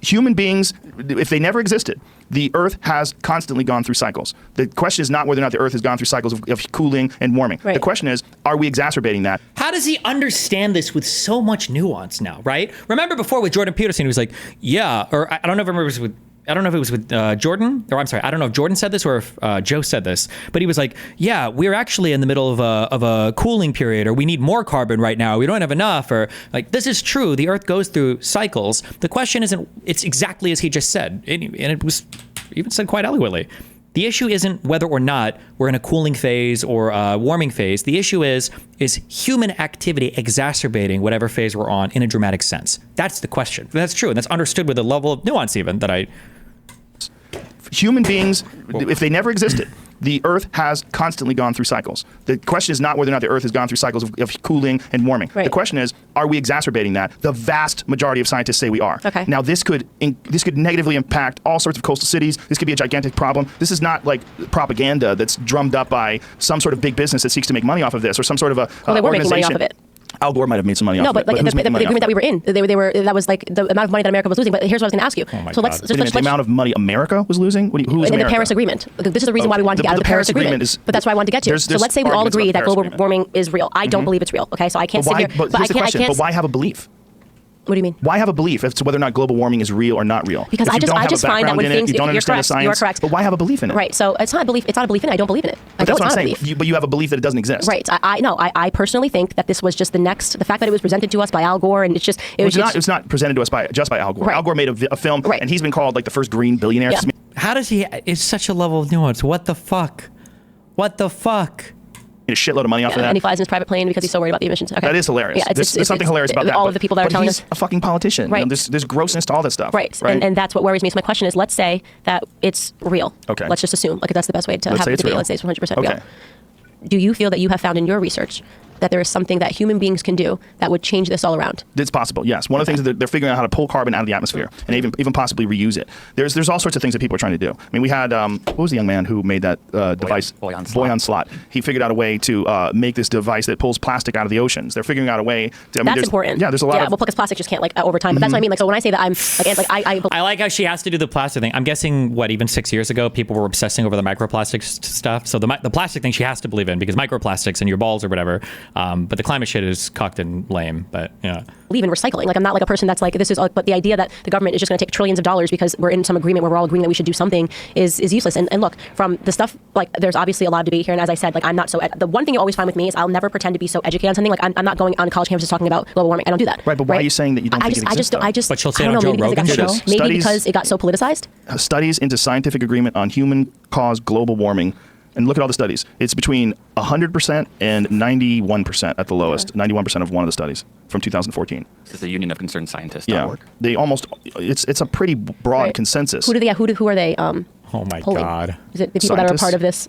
human beings, if they never existed, the Earth has constantly gone through cycles. The question is not whether or not the Earth has gone through cycles of cooling and warming. Right. The question is, are we exacerbating that? How does he understand this with so much nuance now, right? Remember before with Jordan Peterson, he was like, yeah, or I don't know if it was with Jordan, or I'm sorry, I don't know if Jordan said this or if Joe said this, but he was like, yeah, we're actually in the middle of a cooling period, or we need more carbon right now. We don't have enough, or like, this is true. The Earth goes through cycles. The question isn't, it's exactly as he just said. And it was even said quite eloquently. The issue isn't whether or not we're in a cooling phase or a warming phase. The issue is human activity exacerbating whatever phase we're on in a dramatic sense? That's the question. That's true. And that's understood with a level of nuance even that I... Human beings, if they never existed, the Earth has constantly gone through cycles. The question is not whether or not the Earth has gone through cycles of cooling and warming. Right. The question is, are we exacerbating that? The vast majority of scientists say we are. Okay. Now, this could negatively impact all sorts of coastal cities. This could be a gigantic problem. This is not like propaganda that's drummed up by some sort of big business that seeks to make money off of this, or some sort of a Well, they were making money off of it. Al Gore might have made some money off of it. No, but like who's making the money off agreement that of we were in, they were that was like the amount of money that America was losing. But here's what I was going to ask you. Oh my so God. let's Wait a minute, the amount of money America was losing? Who was in America? the Paris Agreement. This is the reason why we wanted to get out of the Paris Agreement. But that's why I wanted to get to. So let's say we all agree that global warming is real. I don't believe it's real. Okay, so I can't sit here. But here's the question. But why have a belief? What do you mean? Why have a belief as to whether or not global warming is real or not real? Because if I just find that when things you don't you're understand correct, the science. you're correct. But why have a belief in it? Right. So it's not a belief. It's not a belief in it. I don't believe in it. But that's what I'm saying. But you have a belief that it doesn't exist. Right. I personally think that this was just the fact that it was presented to us by Al Gore, and it's not presented to us just by Al Gore. Right. Al Gore made a film, right. and he's been called like the first green billionaire. Yeah. How does he? It's such a level of nuance. What the fuck? What the fuck? A shitload of money off of that. And he flies in his private plane because he's so worried about the emissions. Okay. That is hilarious. Yeah, there's something hilarious about that. All of the people that are telling us. But he's a fucking politician. Right. You know, there's grossness to all that stuff. Right. And that's what worries me. So my question is, let's say that it's real. Okay. Let's just assume, like that's the best way to have the debate. Let's say it's 100% real. Okay. Do you feel that you have found in your research that there is something that human beings can do that would change this all around? It's possible, yes. One of the things that they're figuring out how to pull carbon out of the atmosphere and even possibly reuse it. There's all sorts of things that people are trying to do. I mean, we had, what was the young man who made that device? Boy on Slot. He figured out a way to make this device that pulls plastic out of the oceans. They're figuring out a way to... That's important. Yeah, there's a lot of... well, because plastic just can't, like, over time. But that's what I mean. Like, so when I say that I'm, I like how she has to do the plastic thing. I'm guessing, even 6 years ago, people were obsessing over the microplastics stuff. So the plastic thing she has to believe in because microplastics in your balls or whatever. But the climate shit is cocked and lame, but yeah. Believe in recycling. Like I'm not like a person that's like this is. But the idea that the government is just going to take trillions of dollars because we're in some agreement where we're all agreeing that we should do something is useless. And look, from the stuff like there's obviously a lot of debate here. And as I said, like I'm not so. The one thing you always find with me is I'll never pretend to be so educated on something. Like I'm not going on college campuses talking about global warming. I don't do that. Right, but why are you saying that you don't think it exists? I just. But she'll say I it don't on know. Joe Maybe because it got Rogan. so. Maybe because it got so politicized. Studies into scientific agreement on human-caused global warming. And look at all the studies. It's between 100% and 91% at the lowest. 91% of one of the studies from 2014. This is the Union of Concerned Scientists. Yeah, they almost. It's a pretty broad consensus. Who are they? Oh my polling? God! Is it the people that are a part of this?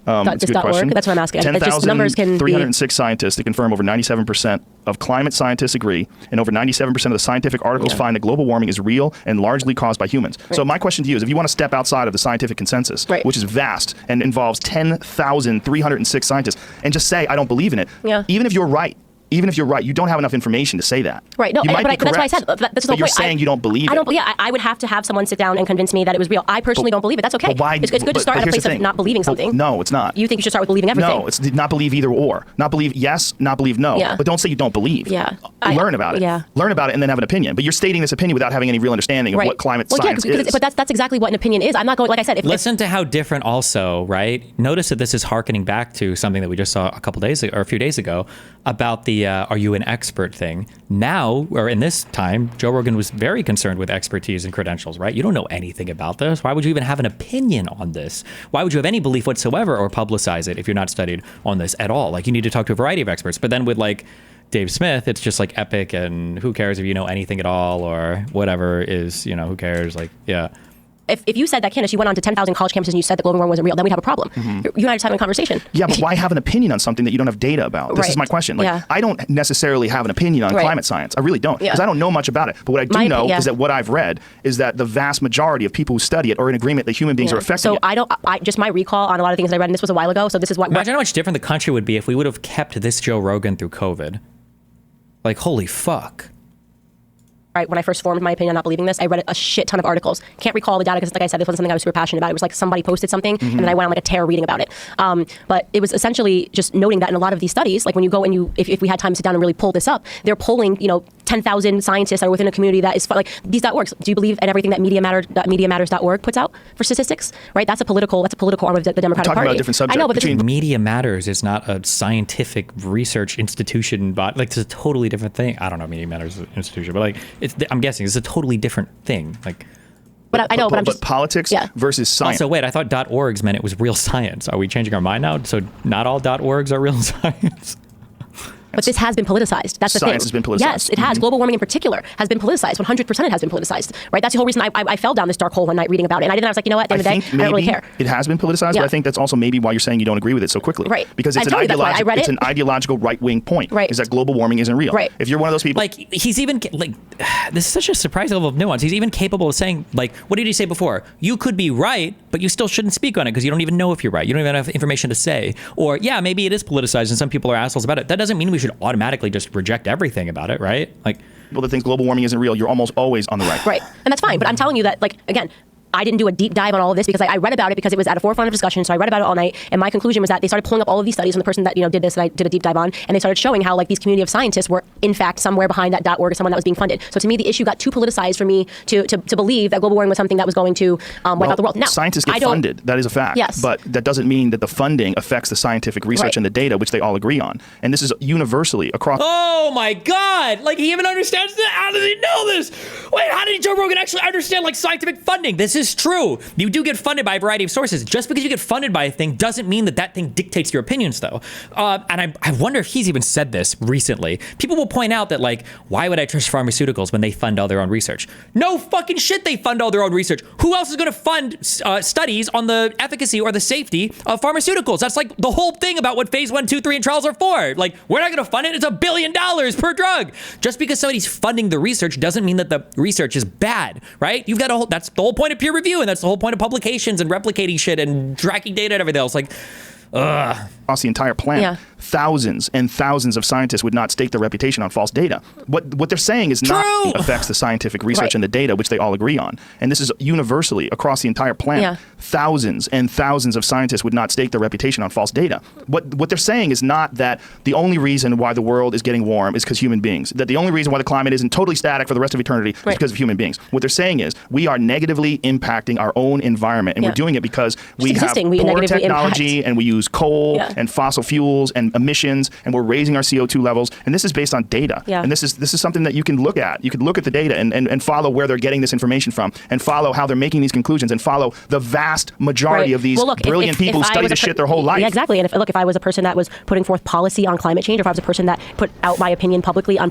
That's a good question. That's what I'm asking. It's just numbers can 306 scientists to confirm over 97% of climate scientists agree, and over 97% of the scientific articles find that global warming is real and largely caused by humans. Right. So my question to you is, if you want to step outside of the scientific consensus, which is vast and involves 10,306 scientists, and just say, I don't believe in it, even if you're right, you don't have enough information to say that. Right. No, you might be correct, that's why I said that's the but whole you're point. saying you don't believe it. I don't believe. I would have to have someone sit down and convince me that it was real. I personally don't believe it. That's okay. It's good to start at a place of not believing something. No, it's not. You think you should start with believing everything. No, it's not believe either or. Not believe yes, not believe no. Yeah. But don't say you don't believe. Yeah. Learn about it. Yeah. Learn about it and then have an opinion. But you're stating this opinion without having any real understanding of what climate science is. But that's exactly what an opinion is. I'm not going, like I said. Listen to how different also, right? Notice that this is hearkening back to something that we just saw a few days ago about the are you an expert thing. Now, or in this time, Joe Rogan was very concerned with expertise and credentials, right? You don't know anything about this. Why would you even have an opinion on this? Why would you have any belief whatsoever or publicize it if you're not studied on this at all? Like, you need to talk to a variety of experts. But then with like Dave Smith, it's just like epic and who cares if you know anything at all or whatever is, who cares? Like, yeah. if you said that, Candace, you went on to 10,000 college campuses and you said that global warming wasn't real, then we'd have a problem. You and I just having a conversation. Yeah, but why have an opinion on something that you don't have data about? This is my question. Like, I don't necessarily have an opinion on climate science. I really don't, because I don't know much about it. But what I do know is that what I've read is that the vast majority of people who study it are in agreement that human beings are affecting it. Just my recall on a lot of things I read, and this was a while ago, so this is what... Imagine how much different the country would be if we would have kept this Joe Rogan through COVID. Like, holy fuck. Right, when I first formed my opinion on not believing this, I read a shit ton of articles. Can't recall the data because, like I said, this wasn't something I was super passionate about. It was like somebody posted something, and then I went on like a tear reading about it. But it was essentially just noting that in a lot of these studies, like when you go and if we had time to sit down and really pull this up, they're polling, 10,000 scientists that are within a community that is like these .orgs. Do you believe in everything that MediaMatters.org puts out for statistics? Right, that's a political arm of the Democratic Party. Talking about a different subject. I know, but Media Matters is not a scientific research institution, but like it's a totally different thing. I don't know, Media Matters institution, but like I'm guessing it's a totally different thing. Like, but politics versus science. Also, wait, I thought .orgs meant it was real science. Are we changing our mind now? So not all .orgs are real science. But this has been politicized. That's the thing. Science has been politicized. Yes, it has. Global warming in particular has been politicized. 100% it has been politicized. Right? That's the whole reason I fell down this dark hole one night reading about it. And I was like, you know what? At the end of the day, I don't really care. It has been politicized, but I think that's also maybe why you're saying you don't agree with it so quickly. Right. Because it's an ideological right-wing point. Right. Is that global warming isn't real. Right. If you're one of those people... Like, he's even... Like, this is such a surprising level of nuance. He's even capable of saying, like, what did he say before? You could be right, but you still shouldn't speak on it because you don't even know if you're right. You don't even have information to say. Or, yeah, maybe it is politicized and some people are assholes about it. That doesn't mean we should automatically just reject everything about it, right? Like, people that think global warming isn't real, you're almost always on the right. Right, and that's fine. But I'm telling you that, like, again, I didn't do a deep dive on all of this because I read about it because it was at a forefront of discussion. So I read about it all night, and my conclusion was that they started pulling up all of these studies on the person that did this, and I did a deep dive on, and they started showing how like these community of scientists were in fact somewhere behind that .org or someone that was being funded. So to me, the issue got too politicized for me to believe that global warming was something that was going to wipe out the world. Now, scientists get funded. That is a fact. Yes. But that doesn't mean that the funding affects the scientific research and the data, which they all agree on. And this is universally across. Oh my God! Like he even understands that? How does he know this? Wait, how did Joe Rogan actually understand like scientific funding? This is true. You do get funded by a variety of sources. Just because you get funded by a thing doesn't mean that thing dictates your opinions, though. And I wonder if he's even said this recently. People will point out that, like, why would I trust pharmaceuticals when they fund all their own research? No fucking shit, they fund all their own research. Who else is going to fund studies on the efficacy or the safety of pharmaceuticals? That's like the whole thing about what phase 1, 2, 3, and trials are for. Like, we're not going to fund it. It's $1 billion per drug. Just because somebody's funding the research doesn't mean that the research is bad, right? You've got that's the whole point of peer review, and that's the whole point of publications and replicating shit and tracking data and everything else. Like, across the entire planet, thousands and thousands of scientists would not stake their reputation on false data. What they're saying is not affects the scientific research and the data, which they all agree on. And this is universally across the entire planet. Thousands and thousands of scientists would not stake their reputation on false data. What they're saying is not that the only reason why the world is getting warm is because human beings. That the only reason why the climate isn't totally static for the rest of eternity is because of human beings. What they're saying is we are negatively impacting our own environment, and we're doing it because we have poor technology and we use coal and fossil fuels and emissions, and we're raising our CO2 levels, and this is based on data. And this is something that you can look at. You can look at the data and follow where they're getting this information from, and follow how they're making these conclusions, and follow the vast majority of these brilliant people who study this shit their whole life. Yeah, exactly. And if I was a person that was putting forth policy on climate change, or if I was a person that put out my opinion publicly on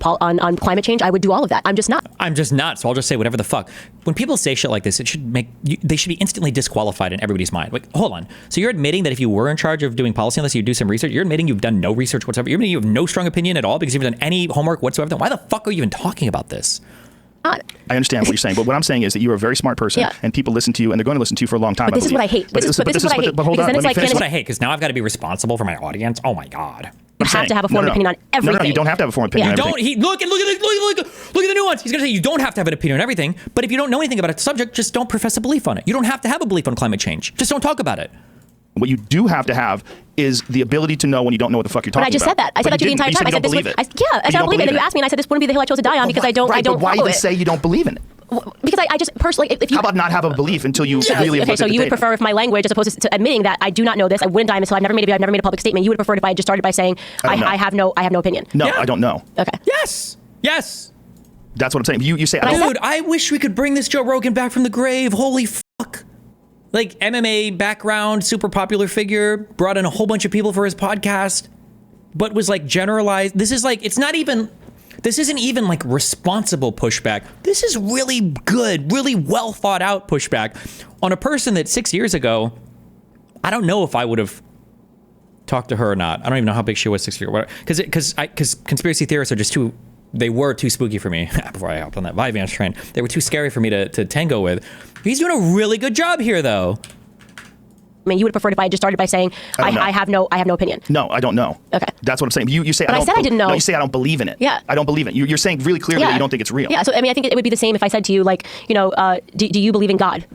climate change, I would do all of that. I'm just not. So I'll just say whatever the fuck. When people say shit like this, they should be instantly disqualified in everybody's mind. Like, hold on. So you're admitting that if you were in charge of doing policy on this, you do some research. You're admitting you've done no research whatsoever. You're admitting you have no strong opinion at all because you haven't done any homework whatsoever. Then why the fuck are you even talking about this? I understand what you're saying, but what I'm saying is that you're a very smart person, and people listen to you, and they're going to listen to you for a long time. But this is what I hate. This is what I hate. But hold on, let me finish. This is what I hate, because now I've got to be responsible for my audience. Oh my God. You have to have a formed opinion on everything. No, you don't have to have a formed opinion on everything. Look at the nuance. He's going to say you don't have to have an opinion on everything, but if you don't know anything about a subject, just don't profess a belief on it. You don't have to have a belief on climate change. Just don't talk about it. What you do have to have is the ability to know when you don't know what the fuck you're talking about. But I just said that. I said that to you the entire time. I said this would, I don't believe it. And then you asked me, and I said this wouldn't be the hill I chose to die on because I don't follow it. But why even say you don't believe in it? Because I just personally, if you... How about not have a belief until you really Okay, so you would prefer if my language, as opposed to admitting that I do not know this, I wouldn't die until I've never made a public statement, you would prefer if I just started by saying, I have no opinion. No, I don't know. Okay. Yes. That's what I'm saying. You say, dude, I wish we could bring this Joe Rogan back from the grave. Holy fuck. Like, MMA background, super popular figure, brought in a whole bunch of people for his podcast, but was like generalized. This is like, it's not even, This isn't even like responsible pushback. This is really good, really well thought out pushback on a person that 6 years ago, I don't know if I would have talked to her or not. I don't even know how big she was 6 years ago. Because conspiracy theorists are just they were too spooky for me before I hopped on that Vyvanse train. They were too scary for me to tango with. He's doing a really good job here, though. I mean, you would have preferred if I just started by saying I have no opinion. No, I don't know. Okay, that's what I'm saying. You say but I said I didn't know. No, you say I don't believe in it. Yeah, I don't believe it. You're saying really clearly that you don't think it's real. Yeah. So I mean, I think it would be the same if I said to you, like, do you believe in God,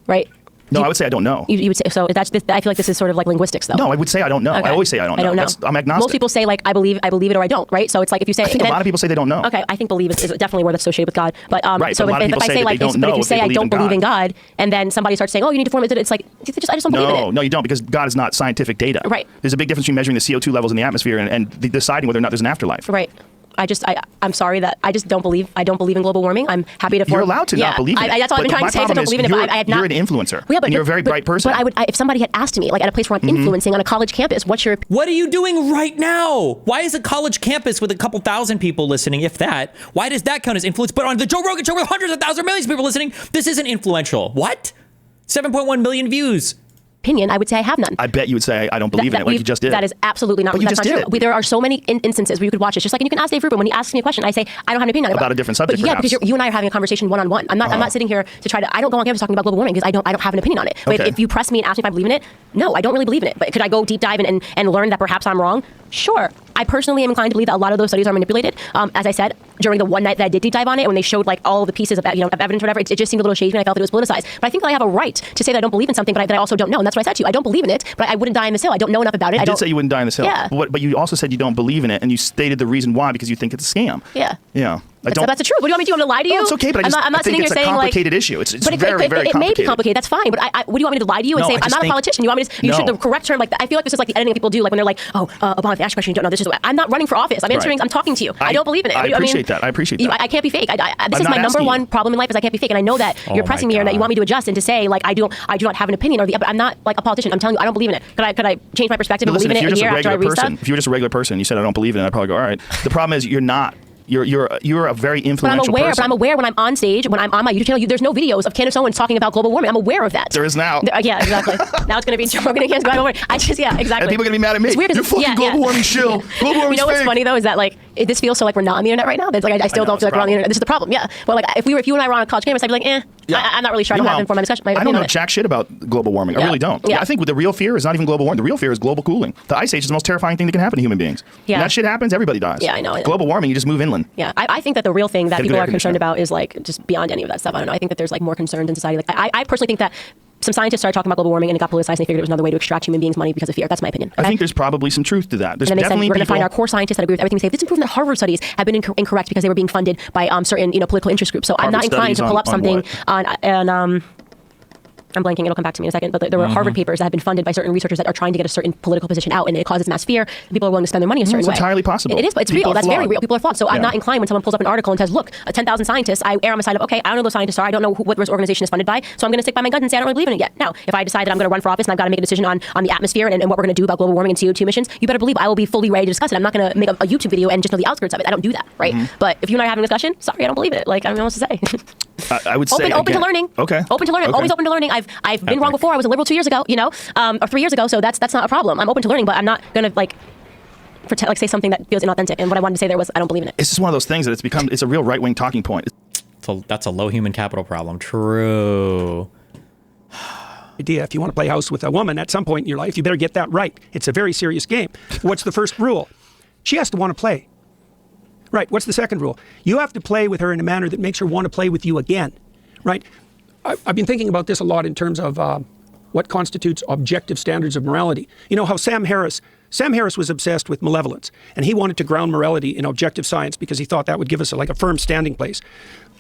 right? No, I would say I don't know. You would say so. I feel like this is sort of like linguistics, though. No, I would say I don't know. Okay. I always say I don't know. I'm agnostic. Most people say like I believe it or I don't, right? So it's like if you say I think a lot of people say they don't know. Okay, I think believe is definitely a word that's associated with God. But right, so but if I say like this, but if you say I don't believe in God, and then somebody starts saying, oh, you need to form it, it's like I just don't believe in it. No, you don't, because God is not scientific data. Right. There's a big difference between measuring the CO2 levels in the atmosphere and deciding whether or not there's an afterlife. Right. I'm sorry that I just don't believe in global warming. I'm happy to form. You're allowed to not believe in it. That's all I've been trying to say. I don't believe in it, but I have not. You're an influencer. Yeah, and you're a very bright person. But if somebody had asked me, like at a place where I'm influencing on a college campus, what are you doing right now? Why is a college campus with a couple thousand people listening, if that? Why does that count as influence? But on the Joe Rogan show with hundreds of thousands, millions of people listening, this isn't influential. What? 7.1 million views. Opinion, I would say I have none. I bet you would say I don't believe in it, like you just did. That is absolutely not. That's not true. There are so many instances where you could watch this. Just like you can ask Dave Rubin when he asks me a question, I say I don't have an opinion about a different subject. But yeah, because you and I are having a conversation one-on-one. I'm not sitting here to try to. I don't go on campus talking about global warming because I don't have an opinion on it. But if you press me and ask me if I believe in it, no, I don't really believe in it. But could I go deep dive and learn that perhaps I'm wrong? Sure. I personally am inclined to believe that a lot of those studies are manipulated. As I said, during the one night that I did deep dive on it, when they showed like all the pieces of evidence or whatever, it just seemed a little shady and I felt that it was politicized. But I think that I have a right to say that I don't believe in something, but that I also don't know. And that's what I said to you. I don't believe in it, but I wouldn't die on this hill. I don't know enough about it. You did say you wouldn't die on this hill. Yeah. But you also said you don't believe in it, and you stated the reason why, because you think it's a scam. Yeah. Yeah. That's the truth. What do you want me to do? I'm going to lie to you? No, it's okay, but I'm not sitting here saying like... it's a complicated issue. It's very, very complicated. It may be complicated. That's fine. But what do you want me to lie to you and say, I'm not a politician? You want me to... You should the correct term, like, I feel like this is like the editing people do, like when they're like, oh, Obama, if you ask a question, you don't know, this is what... I'm not running for office. I'm answering, I'm talking to you. I don't believe in it. I appreciate that. I appreciate that. I can't be fake. This is my number one problem in life is I can't be fake. And I know that you're pressing me here and that you want me to adjust and to say, like, I do not have an opinion. But I'm not like a politician. I'm telling you, I don't believe in it. Could I change my perspective and believe in it a year after I read stuff? If you were just a regular person, you said I don't believe in it, I'd probably go, all right. The problem is you're not. You're a very influential person. But I'm aware when I'm on stage, when I'm on my YouTube channel, there's no videos of Candace Owens talking about global warming. I'm aware of that. There is now. Yeah, exactly. Now it's going to be Joe Rogan against global warming. Exactly. And people are going to be mad at me. It's weird. You're fucking global warming shill. Global warming's You know what's fake. funny though is that like this feels so like we're not on the internet right now. That's like I still don't feel like we're on the internet. This is the problem. Yeah. But like if you and I were on a college campus, I'd be like, I'm not really sure. I don't have informed my discussion. I don't know jack shit about global warming. I really don't. I think the real fear is not even global warming. The real fear is global cooling. The ice age is the most terrifying thing that can happen to human beings. Yeah. When that shit happens, everybody dies. Yeah, I know. Global warming, you just move inland. Yeah. I think that the real thing that people are concerned about is like just beyond any of that stuff. I don't know. I think that there's like more concerns in society. Like I personally think that some scientists started talking about global warming and it got politicized and they figured it was another way to extract human beings' money because of fear. That's my opinion. Okay? I think there's probably some truth to that. There's and then definitely we're going to find our core scientists that agree with everything we say. This improvement that Harvard studies have been incorrect because they were being funded by certain political interest groups. So Harvard I'm not inclined to pull up something on I'm blanking. It'll come back to me in a second. But there were Harvard papers that have been funded by certain researchers that are trying to get a certain political position out, and it causes mass fear. People are willing to spend their money a certain way. It's entirely possible. It is, but it's real. That's very real. People are flawed. So I'm not inclined when someone pulls up an article and says, "Look, 10,000 scientists." I err on the side of, okay, I don't know those scientists are. I don't know what this organization is funded by. So I'm going to stick by my guns and say I don't really believe in it yet. Now, if I decide that I'm going to run for office and I've got to make a decision on the atmosphere and what we're going to do about global warming and CO2 emissions, you better believe I will be fully ready to discuss it. I'm not going to make a YouTube video and just know the outskirts of it. I don't do that, right? But if you and I are having a discussion, sorry, I don't believe in it. Like I don't know what to say. I would say open to learning. Okay. Open to learning. Okay. Always open to learning. I've been wrong before. I was a liberal 2 years ago, or 3 years ago. So that's not a problem. I'm open to learning, but I'm not gonna pretend say something that feels inauthentic. And what I wanted to say there was I don't believe in it. It's just one of those things that it's a real right wing talking point. That's a low human capital problem. True. Idea. If you want to play house with a woman at some point in your life, you better get that right. It's a very serious game. What's the first rule? She has to want to play. Right. What's the second rule? You have to play with her in a manner that makes her want to play with you again. Right. I've been thinking about this a lot in terms of what constitutes objective standards of morality. You know how Sam Harris was obsessed with malevolence, and he wanted to ground morality in objective science because he thought that would give us a firm standing place.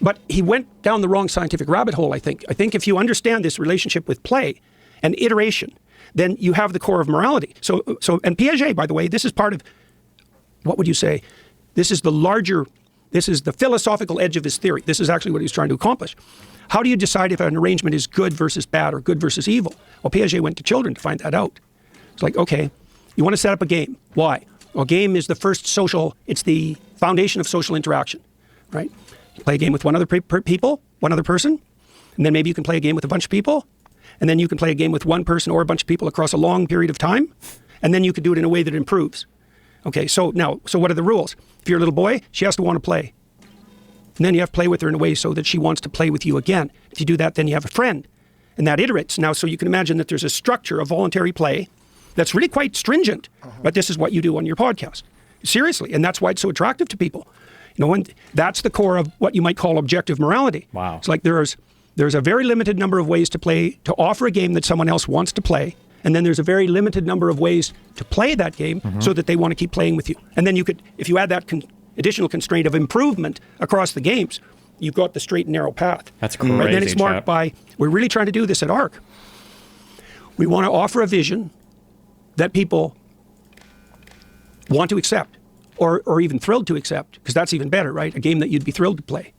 But he went down the wrong scientific rabbit hole, I think. I think if you understand this relationship with play and iteration, then you have the core of morality. So and Piaget, by the way, this is part of, what would you say? This is the philosophical edge of his theory. This is actually what he was trying to accomplish. How do you decide if an arrangement is good versus bad or good versus evil? Well, Piaget went to children to find that out. It's like, okay, you want to set up a game. Why? Well, game is the first social, it's the foundation of social interaction, right? You play a game with one other one other person, and then maybe you can play a game with a bunch of people, and then you can play a game with one person or a bunch of people across a long period of time, and then you could do it in a way that improves. Okay, so what are the rules? If you're a little boy, she has to want to play. And then you have to play with her in a way so that she wants to play with you again. If you do that, then you have a friend. And that iterates. Now, so you can imagine that there's a structure of voluntary play that's really quite stringent, but this is what you do on your podcast. Seriously, and that's why it's so attractive to people. And that's the core of what you might call objective morality. Wow. It's like there's a very limited number of ways to offer a game that someone else wants to play, and then there's a very limited number of ways to play that game so that they want to keep playing with you. And then you could, if you add that additional constraint of improvement across the games, you've got the straight and narrow path. That's crazy. And then it's marked by, we're really trying to do this at ARC. We want to offer a vision that people want to accept or even thrilled to accept, because that's even better, right? A game that you'd be thrilled to play.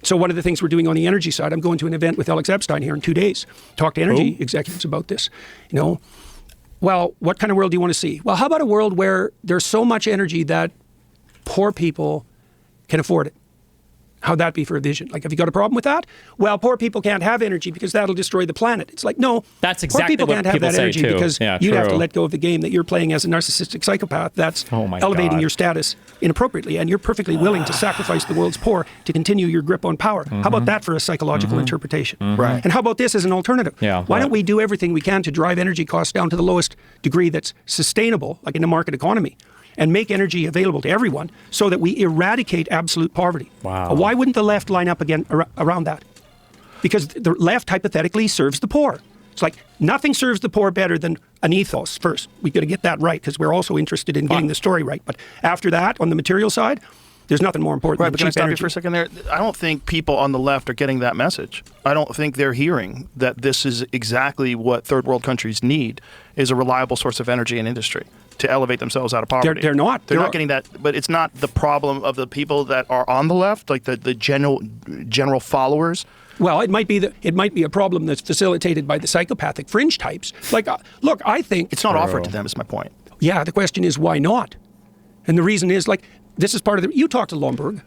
So one of the things we're doing on the energy side, I'm going to an event with Alex Epstein here in 2 days, talk to energy executives about this. Well, what kind of world do you want to see? Well, how about a world where there's so much energy that poor people can afford it? How'd that be for a vision? Like, have you got a problem with that? Well, poor people can't have energy because that'll destroy the planet. It's like, no, that's exactly poor people can't have that energy too. because you'd have to let go of the game that you're playing as a narcissistic psychopath that's elevating your status inappropriately, and you're perfectly willing to sacrifice the world's poor to continue your grip on power. How about that for a psychological interpretation? Right. And how about this as an alternative? Why don't we do everything we can to drive energy costs down to the lowest degree that's sustainable, like in a market economy, and make energy available to everyone so that we eradicate absolute poverty? Wow. Why wouldn't the left line up again around that? Because the left hypothetically serves the poor. It's like nothing serves the poor better than an ethos first. We've got to get that right because we're also interested in getting the story right. But after that, on the material side, there's nothing more important than but can I cheap stop energy. you for a second there? I don't think people on the left are getting that message. I don't think they're hearing that this is exactly what third world countries need, is a reliable source of energy and industry to elevate themselves out of poverty. They're not. They're not getting that, but it's not the problem of the people that are on the left, like the general followers. Well, it might be a problem that's facilitated by the psychopathic fringe types. Like, look, I think It's not offered to them, is my point. Yeah, the question is why not? And the reason is, like, this is part of you talked to Lomberg,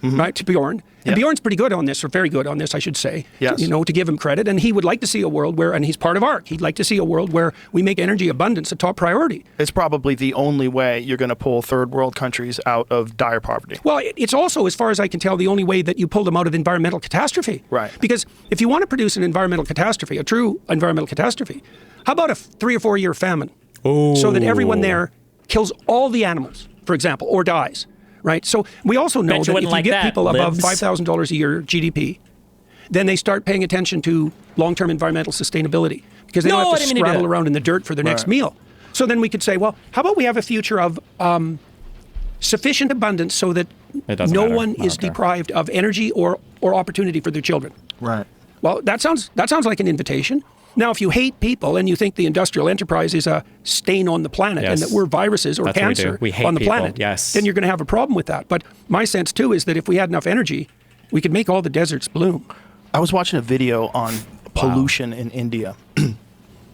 right, to Bjorn. And Bjorn's pretty good on this, or very good on this, I should say. Yes. To give him credit. And he would like to see a world where, and he's part of ARC, he'd like to see a world where we make energy abundance a top priority. It's probably the only way you're going to pull third world countries out of dire poverty. Well, it's also, as far as I can tell, the only way that you pull them out of environmental catastrophe. Right. Because if you want to produce an environmental catastrophe, a true environmental catastrophe, how about a 3 or 4 year famine? So that everyone there kills all the animals, for example, or dies. Right. So we also know that if you get people above $5,000 a year GDP, then they start paying attention to long-term environmental sustainability because they don't have to scrabble around in the dirt for their next meal. So then we could say, well, how about we have a future of sufficient abundance so that no one is deprived of energy or opportunity for their children. Right. Well, that sounds like an invitation. Now, if you hate people and you think the industrial enterprise is a stain on the planet and that we're viruses or cancer on the planet, then you're going to have a problem with that. But my sense, too, is that if we had enough energy, we could make all the deserts bloom. I was watching a video on pollution in India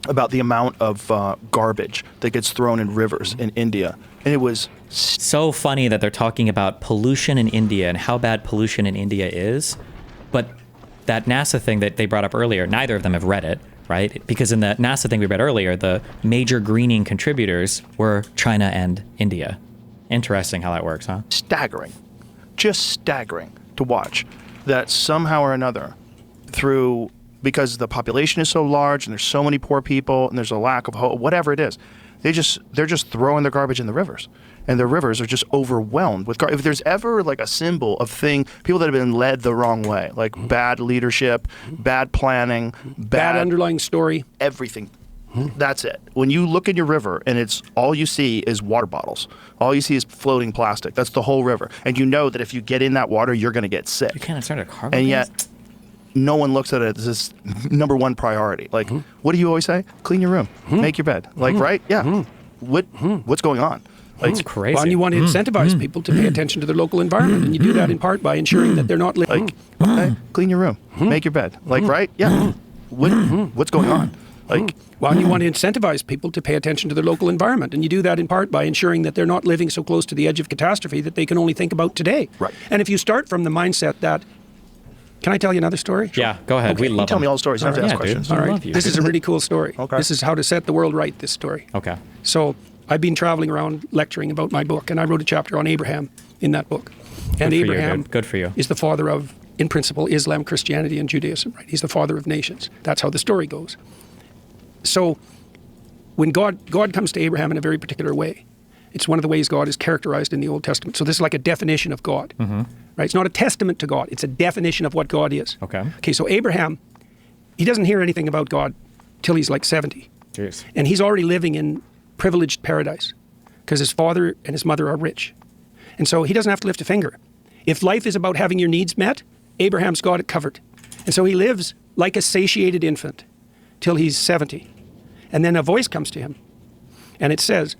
about the amount of garbage that gets thrown in rivers in India. And it was so funny that they're talking about pollution in India and how bad pollution in India is. But that NASA thing that they brought up earlier, neither of them have read it. Right? Because in the NASA thing we read earlier, the major greening contributors were China and India. Interesting how that works, huh? Staggering. Just staggering to watch that somehow or another because the population is so large and there's so many poor people and there's a lack of hope, whatever it is, they're just throwing their garbage in the rivers. And the rivers are just overwhelmed with garbage. If there's ever like a symbol of people that have been led the wrong way, like bad leadership, bad planning, bad underlying story, everything. That's it. When you look in your river and it's all you see is water bottles, all you see is floating plastic. That's the whole river. And you know that if you get in that water, you're going to get sick. You can't start a cargo. And yet, no one looks at it as this number one priority. Like, what do you always say? Clean your room, make your bed. Like, right? Yeah. What's going on? Like, it's crazy. Well, and you want to incentivize people to pay attention to their local environment, and you do that in part by ensuring that they're not clean your room, make your bed. Like, right? Yeah. What's going on? Like, Well, you want to incentivize people to pay attention to their local environment. And you do that in part by ensuring that they're not living so close to the edge of catastrophe that they can only think about today. Right. And if you start from the mindset that, can I tell you another story? Yeah, go ahead. We you love tell them. me all the stories. You don't have to ask Yeah, dude. questions. All right. love you. This is a really cool story. Okay. This is how to set the world right, this story. Okay. So I've been traveling around lecturing about my book, and I wrote a chapter on Abraham in that book. And for you, Abraham dude. Good for you. is the father of, in principle, Islam, Christianity, and Judaism. Right? He's the father of nations. That's how the story goes. So when God comes to Abraham in a very particular way, it's one of the ways God is characterized in the Old Testament. So this is like a definition of God. Right? It's not a testament to God. It's a definition of what God is. Okay. Okay, so Abraham, he doesn't hear anything about God till he's like 70. Jeez. And he's already living in privileged paradise because his father and his mother are rich. And so he doesn't have to lift a finger. If life is about having your needs met, Abraham's got it covered. And so he lives like a satiated infant till he's 70. And then a voice comes to him. And it says,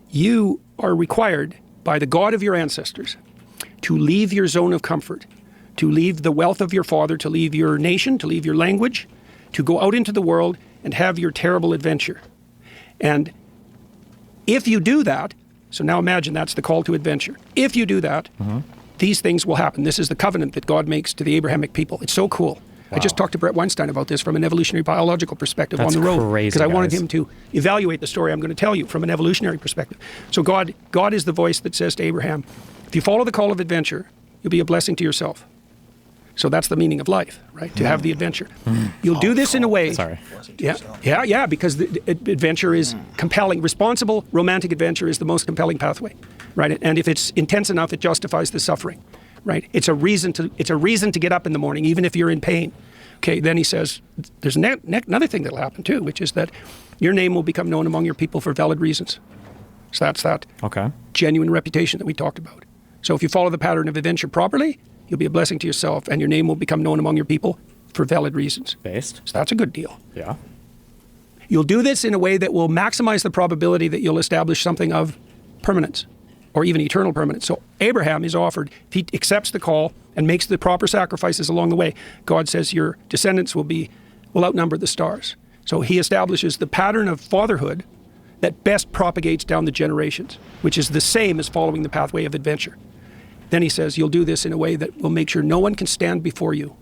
you are required by the God of your ancestors to leave your zone of comfort, to leave the wealth of your father, to leave your nation, to leave your language, to go out into the world and have your terrible adventure. And if you do that, so now imagine that's the call to adventure. If you do that, these things will happen. This is the covenant that God makes to the Abrahamic people. It's so cool. I just talked to Brett Weinstein about this from an evolutionary biological perspective That's on the road. crazy, Because I wanted guys. him to evaluate the story I'm going to tell you from an evolutionary perspective. So God is the voice that says to Abraham, if you follow the call of adventure, you'll be a blessing to yourself. So that's the meaning of life, right? To have the adventure. You'll do this in a way. Sorry. Yeah, because the adventure is compelling. Responsible romantic adventure is the most compelling pathway, right? And if it's intense enough, it justifies the suffering, right? It's a reason to get up in the morning, even if you're in pain. Okay, then he says, there's another thing that'll happen too, which is that your name will become known among your people for valid reasons. So that's that Okay. genuine reputation that we talked about. So if you follow the pattern of adventure properly, you'll be a blessing to yourself, and your name will become known among your people for valid reasons. Based. So that's a good deal. Yeah. You'll do this in a way that will maximize the probability that you'll establish something of permanence or even eternal permanence. So Abraham is offered, if he accepts the call and makes the proper sacrifices along the way, God says your descendants will outnumber the stars. So he establishes the pattern of fatherhood that best propagates down the generations, which is the same as following the pathway of adventure. Then he says, you'll do this in a way that will make sure no one can stand before you,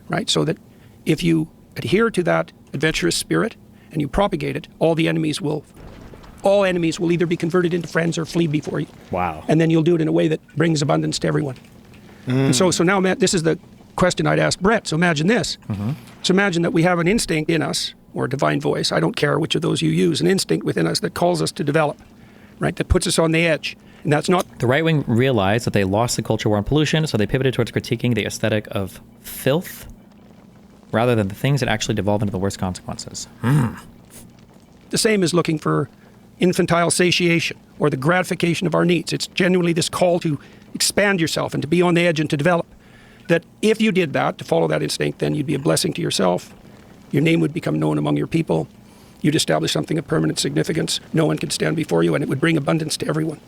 right? So that if you adhere to that adventurous spirit and you propagate it, all enemies will either be converted into friends or flee before you. Wow. And then you'll do it in a way that brings abundance to everyone. And so now, Matt, this is the question I'd ask Brett. So imagine this. So imagine that we have an instinct in us, or a divine voice, I don't care which of those you use, an instinct within us that calls us to develop, right? That puts us on the edge. And that's not... The right wing realized that they lost the culture war on pollution, so they pivoted towards critiquing the aesthetic of filth rather than the things that actually devolve into the worst consequences. The same as looking for infantile satiation or the gratification of our needs. It's genuinely this call to expand yourself and to be on the edge and to develop. That if you did that, to follow that instinct, then you'd be a blessing to yourself. Your name would become known among your people. You'd establish something of permanent significance. No one could stand before you, and it would bring abundance to everyone.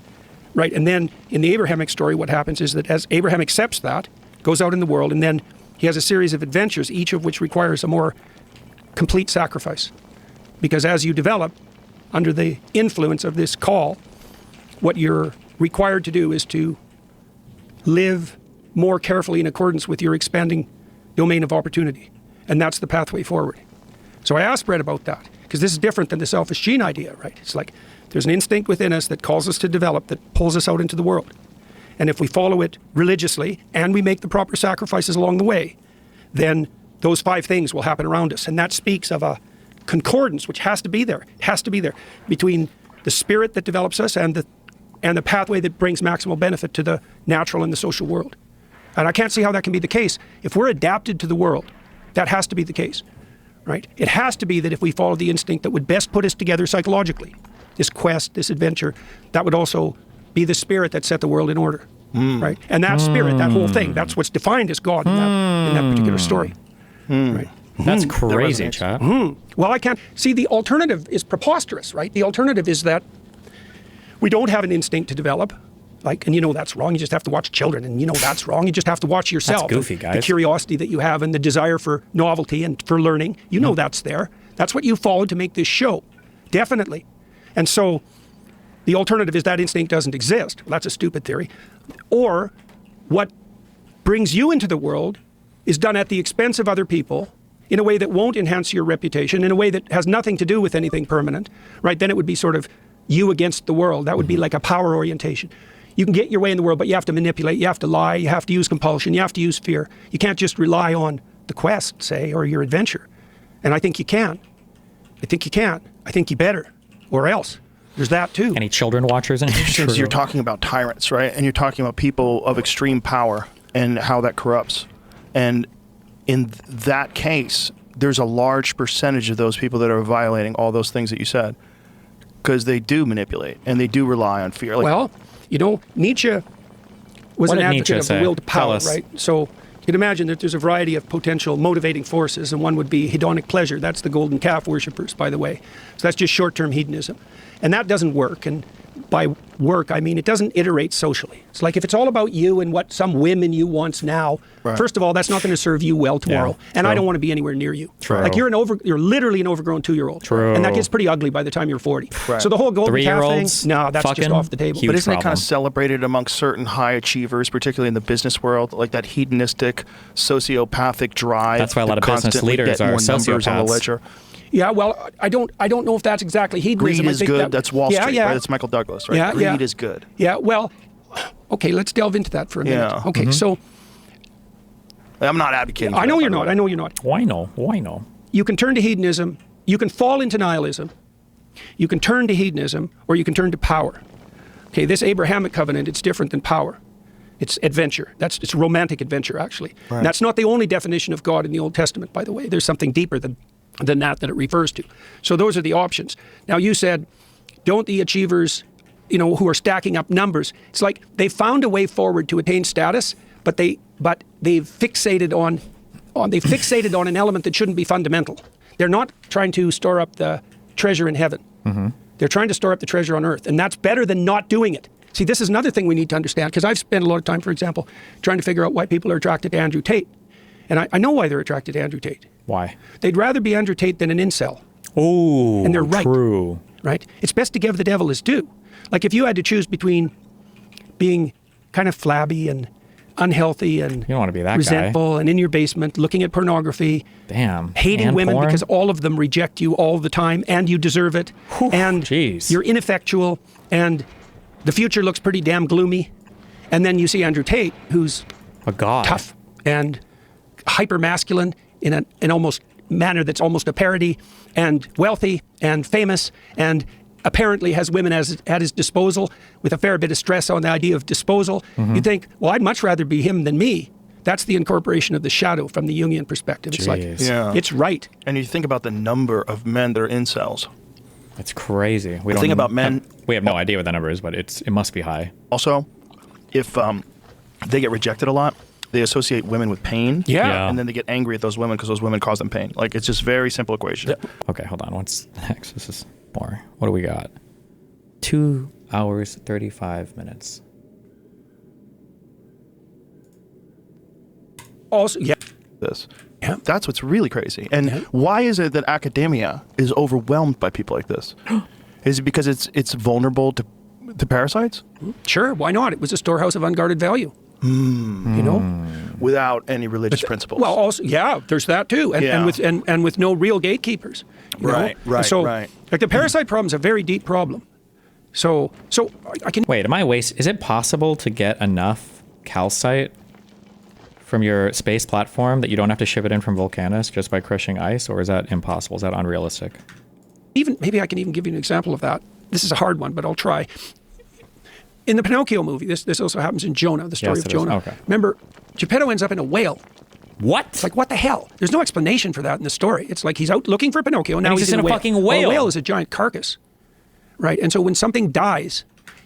Right? And then in the Abrahamic story, what happens is that as Abraham accepts that, goes out in the world, and then he has a series of adventures, each of which requires a more complete sacrifice. Because as you develop, under the influence of this call, what you're required to do is to live more carefully in accordance with your expanding domain of opportunity. And that's the pathway forward. So I asked Brett about that, because this is different than the selfish gene idea, right? It's like there's an instinct within us that calls us to develop, that pulls us out into the world. And if we follow it religiously and we make the proper sacrifices along the way, then those 5 things will happen around us. And that speaks of a concordance, which has to be there. It has to be there between the spirit that develops us and the pathway that brings maximal benefit to the natural and the social world. And I can't see how that can be the case. If we're adapted to the world, that has to be the case, right? It has to be that if we follow the instinct that would best put us together psychologically, this quest, this adventure, that would also be the spirit that set the world in order, right? And that spirit, that whole thing, that's what's defined as God in that particular story, right? That's crazy, Chad. Well, I can't see, the alternative is preposterous, right? The alternative is that we don't have an instinct to develop, and you know that's wrong. You just have to watch children, and you know that's wrong. You just have to watch yourself. That's goofy, and guys. the curiosity that you have and the desire for novelty and for learning, you know that's there. That's what you followed to make this show. Definitely. And so the alternative is that instinct doesn't exist. Well, that's a stupid theory. Or what brings you into the world is done at the expense of other people in a way that won't enhance your reputation, in a way that has nothing to do with anything permanent, right? Then it would be sort of you against the world. That would be like a power orientation. You can get your way in the world, but you have to manipulate, you have to lie, you have to use compulsion, you have to use fear. You can't just rely on the quest, say, or your adventure. And I think you can. I think you can. I think you better. Or else. There's that too. Any children watchers in here? Because you're talking about tyrants, right? And you're talking about people of extreme power and how that corrupts. And in that case, there's a large percentage of those people that are violating all those things that you said. Because they do manipulate and they do rely on fear. Like, well, you know, Nietzsche was an advocate of the will to power, right? So you can imagine that there's a variety of potential motivating forces, and one would be hedonic pleasure. That's the golden calf worshippers, by the way. So that's just short-term hedonism. And that doesn't work. And by work, I mean it doesn't iterate socially. It's like if it's all about you and what some women you wants now, first of all, that's not going to serve you well tomorrow. And I don't want to be anywhere near you. Like you're literally an overgrown 2-year-old. And that gets pretty ugly by the time you're 40. So the whole golden calf thing, no, that's just off the table. But isn't it kind of celebrated amongst certain high achievers, particularly in the business world, like that hedonistic, sociopathic drive? That's why a lot of business leaders are sociopaths. On the ledger. Yeah, well, I don't know if that's exactly hedonism. Greed is good. That's Wall Street, right? That's Michael Douglas, right? Greed is good. Yeah, well, okay, let's delve into that for a minute. Okay, so I'm not advocating. I know you're not. I know you're not. Why no? Why no? You can turn to hedonism. You can fall into nihilism. You can turn to hedonism, or you can turn to power. Okay, this Abrahamic covenant, it's different than power. It's adventure. It's romantic adventure, actually. Right. That's not the only definition of God in the Old Testament, by the way. There's something deeper than that it refers to. So those are the options. Now you said, don't the achievers, you know, who are stacking up numbers, it's like they found a way forward to attain status, but they've fixated on an element that shouldn't be fundamental. They're not trying to store up the treasure in heaven. Mm-hmm. They're trying to store up the treasure on earth, and that's better than not doing it. See, this is another thing we need to understand, because I've spent a lot of time, for example, trying to figure out why people are attracted to Andrew Tate. And I know why they're attracted to Andrew Tate. Why? They'd rather be Andrew Tate than an incel. Oh, and they're right. True. Right? It's best to give the devil his due. Like if you had to choose between being kind of flabby and unhealthy and you don't want to be that resentful guy. And in your basement looking at pornography, hating women porn? Because all of them reject you all the time and you deserve it. Whew, and you're ineffectual and the future looks pretty damn gloomy. And then you see Andrew Tate, who's a god, tough and hyper masculine in an almost manner that's almost a parody, and wealthy and famous and apparently has women at his disposal with a fair bit of stress on the idea of disposal. Mm-hmm. You think, well, I'd much rather be him than me. That's the incorporation of the shadow from the Jungian perspective. It's like, it's right. And you think about the number of men that are incels. It's crazy. We think about men. We have no idea what the number is, but it must be high. Also, if they get rejected a lot, they associate women with pain. Yeah. And then they get angry at those women because those women cause them pain. Like, it's just very simple equation. Okay, hold on. What's next? This is boring. What do we got? 2 hours, 35 minutes. Also, that's what's really crazy. And why is it that academia is overwhelmed by people like this? Is it because it's vulnerable to parasites? Sure, why not? It was a storehouse of unguarded value. You know, without any religious principles. Well, also, there's that too, and with no real gatekeepers. Right. Like the parasite problem is a very deep problem. So I can wait. Is it possible to get enough calcite from your space platform that you don't have to ship it in from Vulcanus just by crushing ice, or is that impossible? Is that unrealistic? Maybe I can even give you an example of that. This is a hard one, but I'll try. In the Pinocchio movie, this also happens in Jonah, the story of Jonah. Okay. Remember, Geppetto ends up in a whale. What? It's like, what the hell? There's no explanation for that in the story. It's like he's out looking for Pinocchio, and now he's in a whale. Fucking whale. Well, a whale is a giant carcass, right? And so when something dies,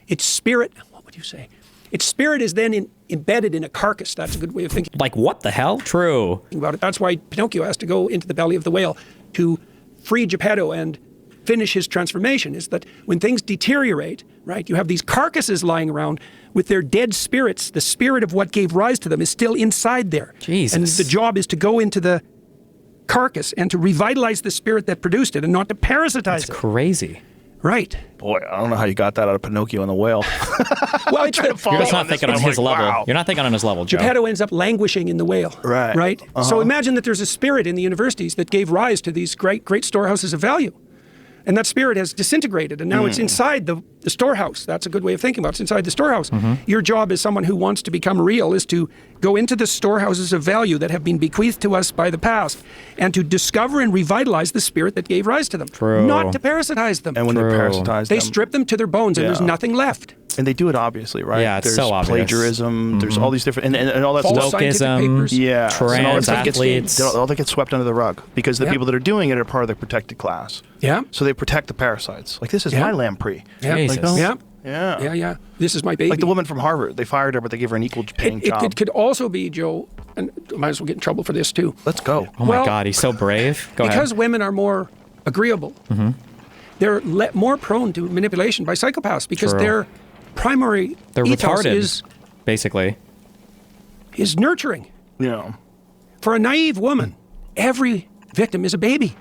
its spirit, what would you say? Its spirit is then embedded in a carcass. That's a good way of thinking. Like, what the hell? True. About it. That's why Pinocchio has to go into the belly of the whale to free Geppetto and finish his transformation. Is that when things deteriorate, right, you have these carcasses lying around with their dead spirits. The spirit of what gave rise to them is still inside there. Jesus. And the job is to go into the carcass and to revitalize the spirit that produced it and not to parasitize it. Crazy. Right. Boy, I don't know how you got that out of Pinocchio and the Whale. Well, it's You're just not thinking on his level. Wow. You're not thinking on his level, Joe. Geppetto ends up languishing in the whale. Right. Right? So imagine that there's a spirit in the universities that gave rise to these great storehouses of value. And that spirit has disintegrated, and now it's inside the storehouse. That's a good way of thinking about it. It's inside the storehouse. Your job as someone who wants to become real is to go into the storehouses of value that have been bequeathed to us by the past and to discover and revitalize the spirit that gave rise to them. True. Not to parasitize them. And when they parasitize they them, strip them to their bones, and there's nothing left. and they do it obviously, right? Yeah, it's there's so obvious. Plagiarism. There's all these different and all that False stuff. scientific papers. Yeah, trans and all that stuff athletes. all that gets swept under the rug because the Yeah. people that are doing it are part of the protected class. Yeah. So they protect the parasites. Like this is Yeah. my lamprey. Yeah. Jesus. Like, Yeah. Yeah. Yeah. This is my baby. Like the woman from Harvard, they fired her, but they gave her an equal paying It job. could also be, Joe, and I might as well get in trouble for this too. Let's go. Oh my Well, God, he's so brave. Go Because ahead. women are more agreeable, they're more prone to manipulation by psychopaths because True. their primary They're ethos retarded, basically. is nurturing. Yeah. For a naive woman, every victim is a baby.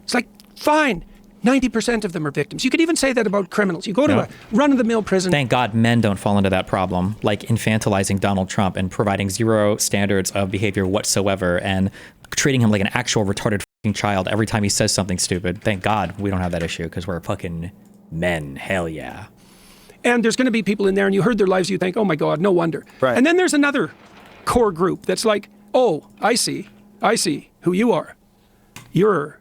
It's like, fine, 90% of them are victims. You could even say that about criminals. You go to Yeah. a run-of-the-mill prison. Thank God men don't fall into that problem, like infantilizing Donald Trump and providing zero standards of behavior whatsoever and treating him like an actual retarded fucking child every time he says something stupid. Thank God we don't have that issue because we're fucking men. Hell yeah. And there's going to be people in there, and you heard their lives, you think, oh my God, no wonder. Right. And then there's another core group that's like, oh, I see who you are. You're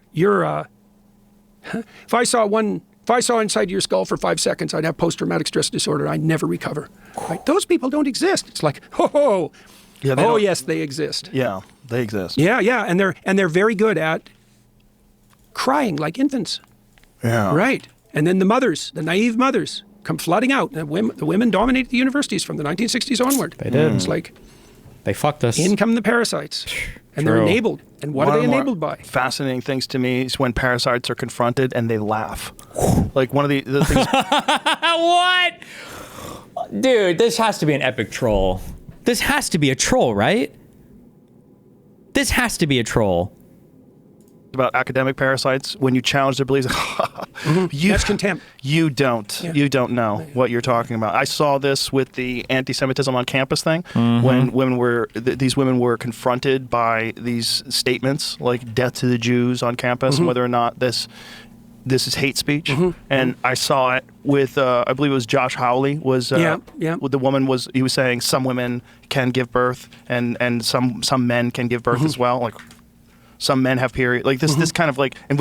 if I saw inside your skull for 5 seconds, I'd have post-traumatic stress disorder. I'd never recover. Right? Those people don't exist. It's like, Yeah, they oh don't- yes, they exist. Yeah, they exist. Yeah, and they're very good at crying like infants. Yeah. Right. And then the mothers, the naive mothers, come flooding out. The women dominated the universities from the 1960s onward. They did. It's like, They fucked us. in come the parasites. And they're True. enabled. And what One are of they the more enabled by? Fascinating things to me is when parasites are confronted and they laugh. Like one of the things. What? Dude, this has to be an epic troll. This has to be a troll, right? This has to be a troll. About academic parasites, when you challenge their beliefs, That's contempt. You don't. Yeah. You don't know what you're talking about. I saw this with the anti-Semitism on campus thing when women these women were confronted by these statements like "death to the Jews" on campus, and whether or not this is hate speech. And I saw it with I believe it was Josh Hawley was Yeah. with the woman he was saying some women can give birth and some men can give birth as well, like. Some men have period, like this kind of like, and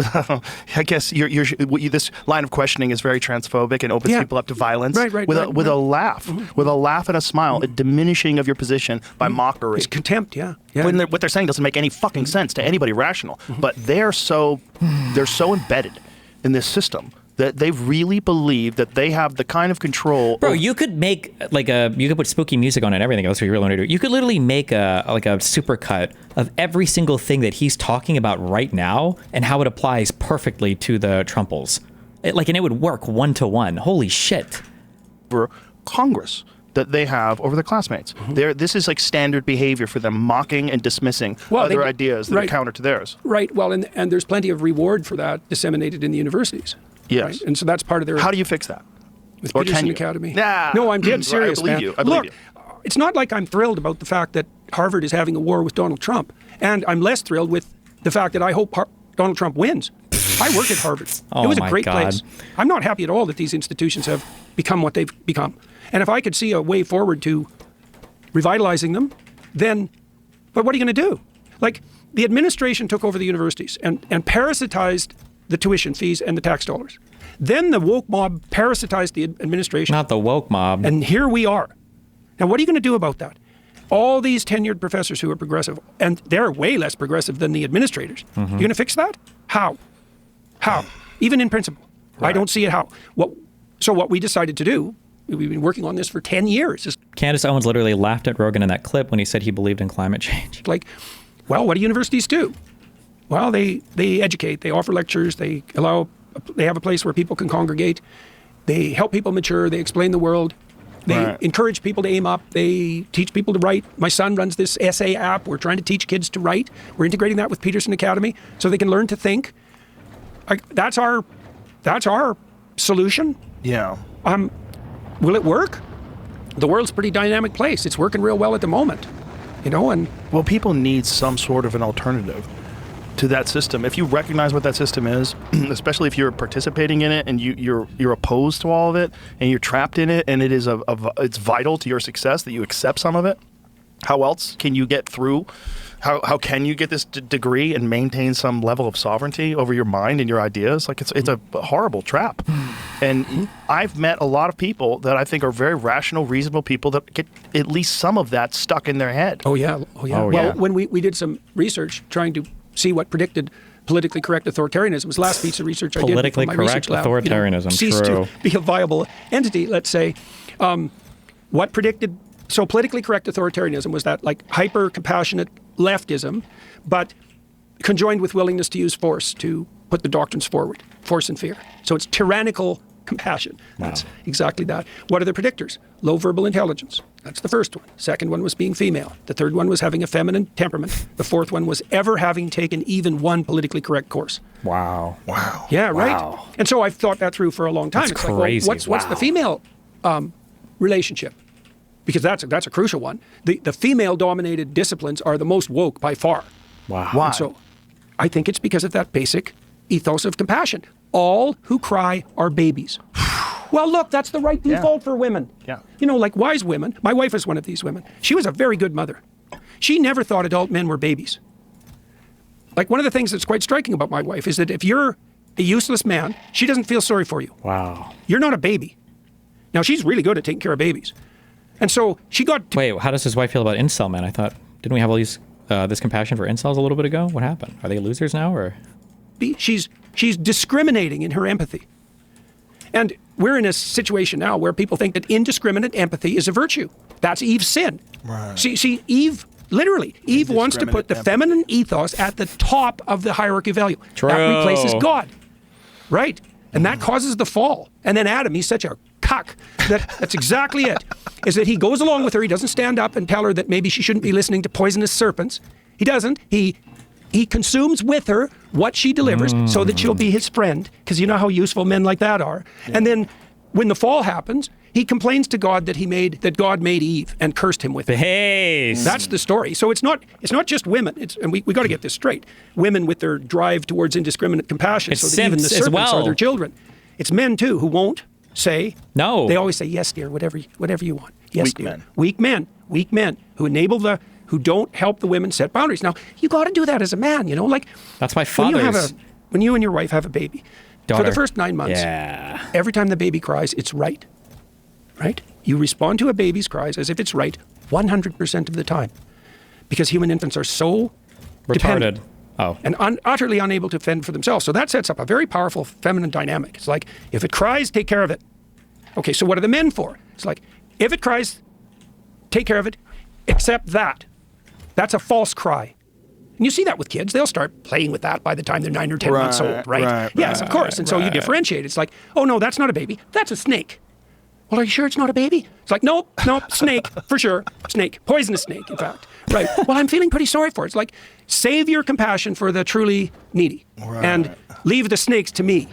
I guess this line of questioning is very transphobic and opens Yeah. people up to violence. Right, with right, a laugh, with a laugh and a smile, a diminishing of your position by mockery. It's contempt, yeah. When what they're saying doesn't make any fucking sense to anybody rational, but they're so embedded in this system that they really believe that they have the kind of control. Bro, you could make you could put spooky music on it and everything. That's what you really want to do. You could literally make a supercut of every single thing that he's talking about right now and how it applies perfectly to the Trumples. And it would work 1-to-1. Holy shit. For Congress that they have over their classmates. This is like standard behavior for them, mocking and dismissing other ideas that are counter to theirs. Right. Well, and there's plenty of reward for that disseminated in the universities. Yes. Right? And so that's part of their... How do you fix that? With Or Peterson can you? Academy. Nah. No, I'm dead serious, I believe man. you. I believe Look, you. it's not like I'm thrilled about the fact that Harvard is having a war with Donald Trump, and I'm less thrilled with the fact that I hope Donald Trump wins. I worked at Harvard. Oh, it was a my great God. place. I'm not happy at all that these institutions have become what they've become. And if I could see a way forward to revitalizing them, then, but what are you going to do? Like, the administration took over the universities and parasitized the tuition fees and the tax dollars. Then the woke mob parasitized the administration. Not the woke mob. And here we are. Now, what are you going to do about that? All these tenured professors who are progressive, and they're way less progressive than the administrators. You're going to fix that? How? Even in principle. I don't see it how. So what we decided to do, we've been working on this for 10 years, is Candace Owens literally laughed at Rogan in that clip when he said he believed in climate change. like, well, what do universities do? Well, they educate, they offer lectures, they have a place where people can congregate, they help people mature, they explain the world, They encourage people to aim up. They teach people to write. My son runs this essay app. We're trying to teach kids to write. We're integrating that with Peterson Academy so they can learn to think. That's our solution. Yeah. Will it work? The world's a pretty dynamic place. It's working real well at the moment, and Well, people need some sort of an alternative to that system. If you recognize what that system is, especially if you're participating in it and you're opposed to all of it and you're trapped in it and it is it's vital to your success that you accept some of it, how else can you get through? How can you get this degree and maintain some level of sovereignty over your mind and your ideas? Like it's a horrible trap. And I've met a lot of people that I think are very rational, reasonable people that get at least some of that stuck in their head. Oh yeah. Well, when we did some research trying to see what predicted politically correct authoritarianism, it was the last piece of research I did Politically for my correct research lab. authoritarianism, Ceased true. to be a viable entity, let's say. What predicted... So politically correct authoritarianism was that like hyper-compassionate leftism, but conjoined with willingness to use force to put the doctrines forward, force and fear. So it's tyrannical compassion. Wow. That's exactly that. What are the predictors? Low verbal intelligence. That's the first one. Second one was being female. The third one was having a feminine temperament. The fourth one was ever having taken even one politically correct course. Wow. Yeah, right? Wow. And so I've thought that through for a long time. That's it's crazy. like, well, what's the female relationship? Because that's a crucial one. The female-dominated disciplines are the most woke by far. Wow. Why? And so I think it's because of that basic ethos of compassion. All who cry are babies. Well, look, that's the right default for women. Yeah. Like wise women. My wife is one of these women. She was a very good mother. She never thought adult men were babies. Like one of the things that's quite striking about my wife is that if you're a useless man, she doesn't feel sorry for you. Wow. You're not a baby. Now, she's really good at taking care of babies. And so she got... Wait, how does his wife feel about incel men? I thought, didn't we have all these this compassion for incels a little bit ago? What happened? Are they losers now, or? She's discriminating in her empathy. And we're in a situation now where people think that indiscriminate empathy is a virtue. That's Eve's sin. Right. See, Eve, literally, Eve wants to put the feminine ethos at the top of the hierarchy of value. True. That replaces God. Right. And that causes the fall. And then Adam, he's such a cuck. That's exactly it. Is that he goes along with her. He doesn't stand up and tell her that maybe she shouldn't be listening to poisonous serpents. He doesn't. He consumes with her what she delivers so that she'll be his friend, because you know how useful men like that are. Yeah. And then when the fall happens, he complains to God that God made Eve and cursed him with it. Hey. That's the story. So it's not just women. And we got to get this straight. Women with their drive towards indiscriminate compassion, It's so that even the simps as serpents well. are their children. It's men too who won't say no. They always say yes, dear, whatever you want. Yes, Weak dear. men. Weak men who don't help the women set boundaries. Now, you got to do that as a man, Like that's my father's. When you and your wife have a baby, daughter. for the first 9 months, every time the baby cries, it's right. Right? You respond to a baby's cries as if it's right 100% of the time, because human infants are so retarded. Dependent. Oh. And utterly unable to fend for themselves. So that sets up a very powerful feminine dynamic. It's like, if it cries, take care of it. Okay, so what are the men for? It's like, if it cries, take care of it, except that. That's a false cry. And you see that with kids. They'll start playing with that by the time they're 9 or 10 months old, right? Yes, of course. And so you differentiate. It's like, oh, no, that's not a baby. That's a snake. Well, are you sure it's not a baby? It's like, nope, snake, for sure. Snake, poisonous snake, in fact. Right. Well, I'm feeling pretty sorry for it. It's like, save your compassion for the truly needy and leave the snakes to me.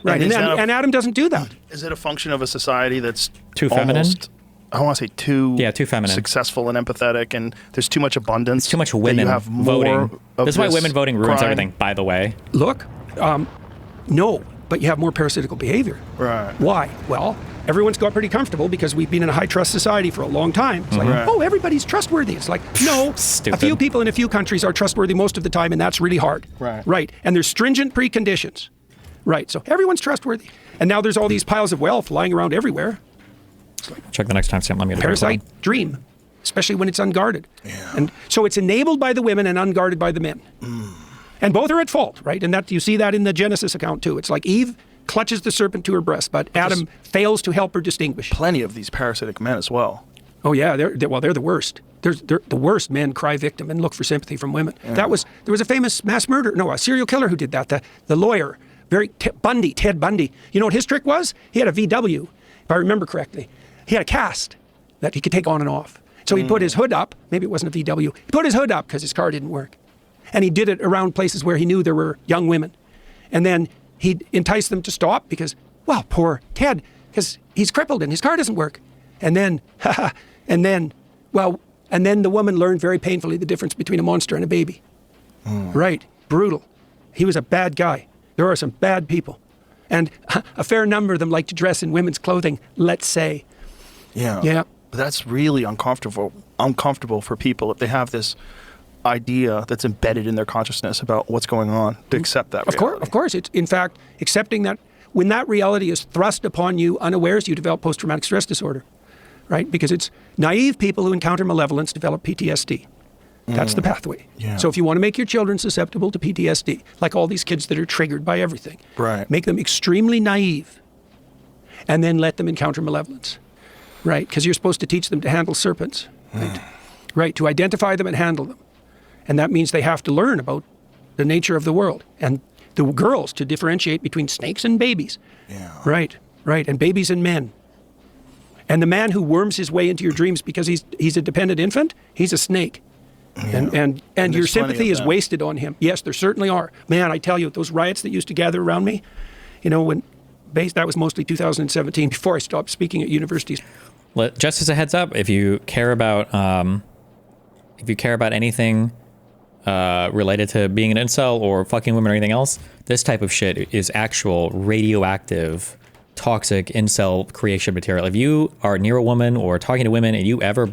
Right. And Adam doesn't do that. Is it a function of a society that's too feminine? I want to say too feminine, successful and empathetic, and there's too much abundance. It's too much women you have voting. This is why women voting ruins everything, by the way. Look, no, but you have more parasitical behavior. Right. Why? Well, everyone's got pretty comfortable because we've been in a high-trust society for a long time. It's like, oh, everybody's trustworthy. It's like, no, Stupid. A few people in a few countries are trustworthy most of the time, and that's really hard. Right. And there's stringent preconditions. Right. So everyone's trustworthy. And now there's all these piles of wealth lying around everywhere. Check the next timestamp. Let me get a parasite dream, especially when it's unguarded. Yeah. And so it's enabled by the women and unguarded by the men. And both are at fault, right? And that you see that in the Genesis account too. It's like Eve clutches the serpent to her breast, but Adam fails to help her distinguish. Plenty of these parasitic men as well. Oh yeah, they're the worst. They're the worst. Men cry victim and look for sympathy from women. Yeah. There was a famous a serial killer who did that. The lawyer, Ted Bundy. You know what his trick was? He had a VW, if I remember correctly. he had a cast that he could take on and off. So he put his hood up. Maybe it wasn't a VW. He put his hood up because his car didn't work. And he did it around places where he knew there were young women. And then he'd entice them to stop because, well, poor Ted, because he's crippled and his car doesn't work. And then, and then the woman learned very painfully the difference between a monster and a baby. Right. Brutal. He was a bad guy. There are some bad people. And a fair number of them like to dress in women's clothing, let's say. Yeah. Yeah. But that's really uncomfortable for people if they have this idea that's embedded in their consciousness about what's going on, to accept that reality. Of course. It's, in fact, accepting that when that reality is thrust upon you unawares, you develop post-traumatic stress disorder, right? Because it's naive people who encounter malevolence develop PTSD. That's the pathway. Yeah. So if you want to make your children susceptible to PTSD, like all these kids that are triggered by everything, right, make them extremely naive and then let them encounter malevolence, right? Because you're supposed to teach them to handle serpents, right? Right, to identify them and handle them. And that means they have to learn about the nature of the world. And the girls to differentiate between snakes and babies. Yeah. Right. And babies and men. And the man who worms his way into your dreams because he's a dependent infant, he's a snake. Yeah. And your sympathy is wasted on him. Yes, there certainly are. Man, I tell you, those riots that used to gather around me, that was mostly 2017, before I stopped speaking at universities. Well, just as a heads up, if you care about anything related to being an incel or fucking women or anything else, this type of shit is actual radioactive, toxic incel creation material. If you are near a woman or talking to women and you ever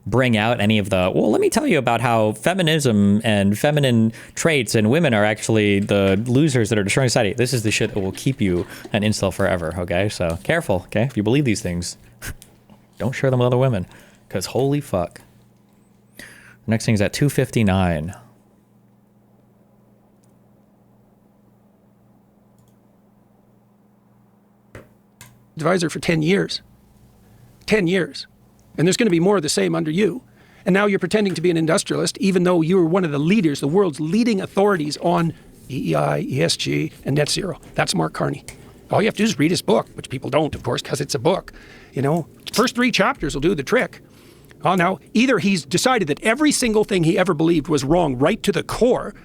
bring out any of well, let me tell you about how feminism and feminine traits and women are actually the losers that are destroying society, this is the shit that will keep you an incel forever, okay? So careful, okay? If you believe these things, don't share them with other women, because holy fuck. Next thing is at 2:59. Advisor for 10 years. 10 years. And there's going to be more of the same under you. And now you're pretending to be an industrialist, even though you were one of the leaders, the world's leading authorities on EEI, ESG, and net zero. That's Mark Carney. All you have to do is read his book, which people don't, of course, because it's a book. First 3 chapters will do the trick. Well, now, either he's decided that every single thing he ever believed was wrong right to the core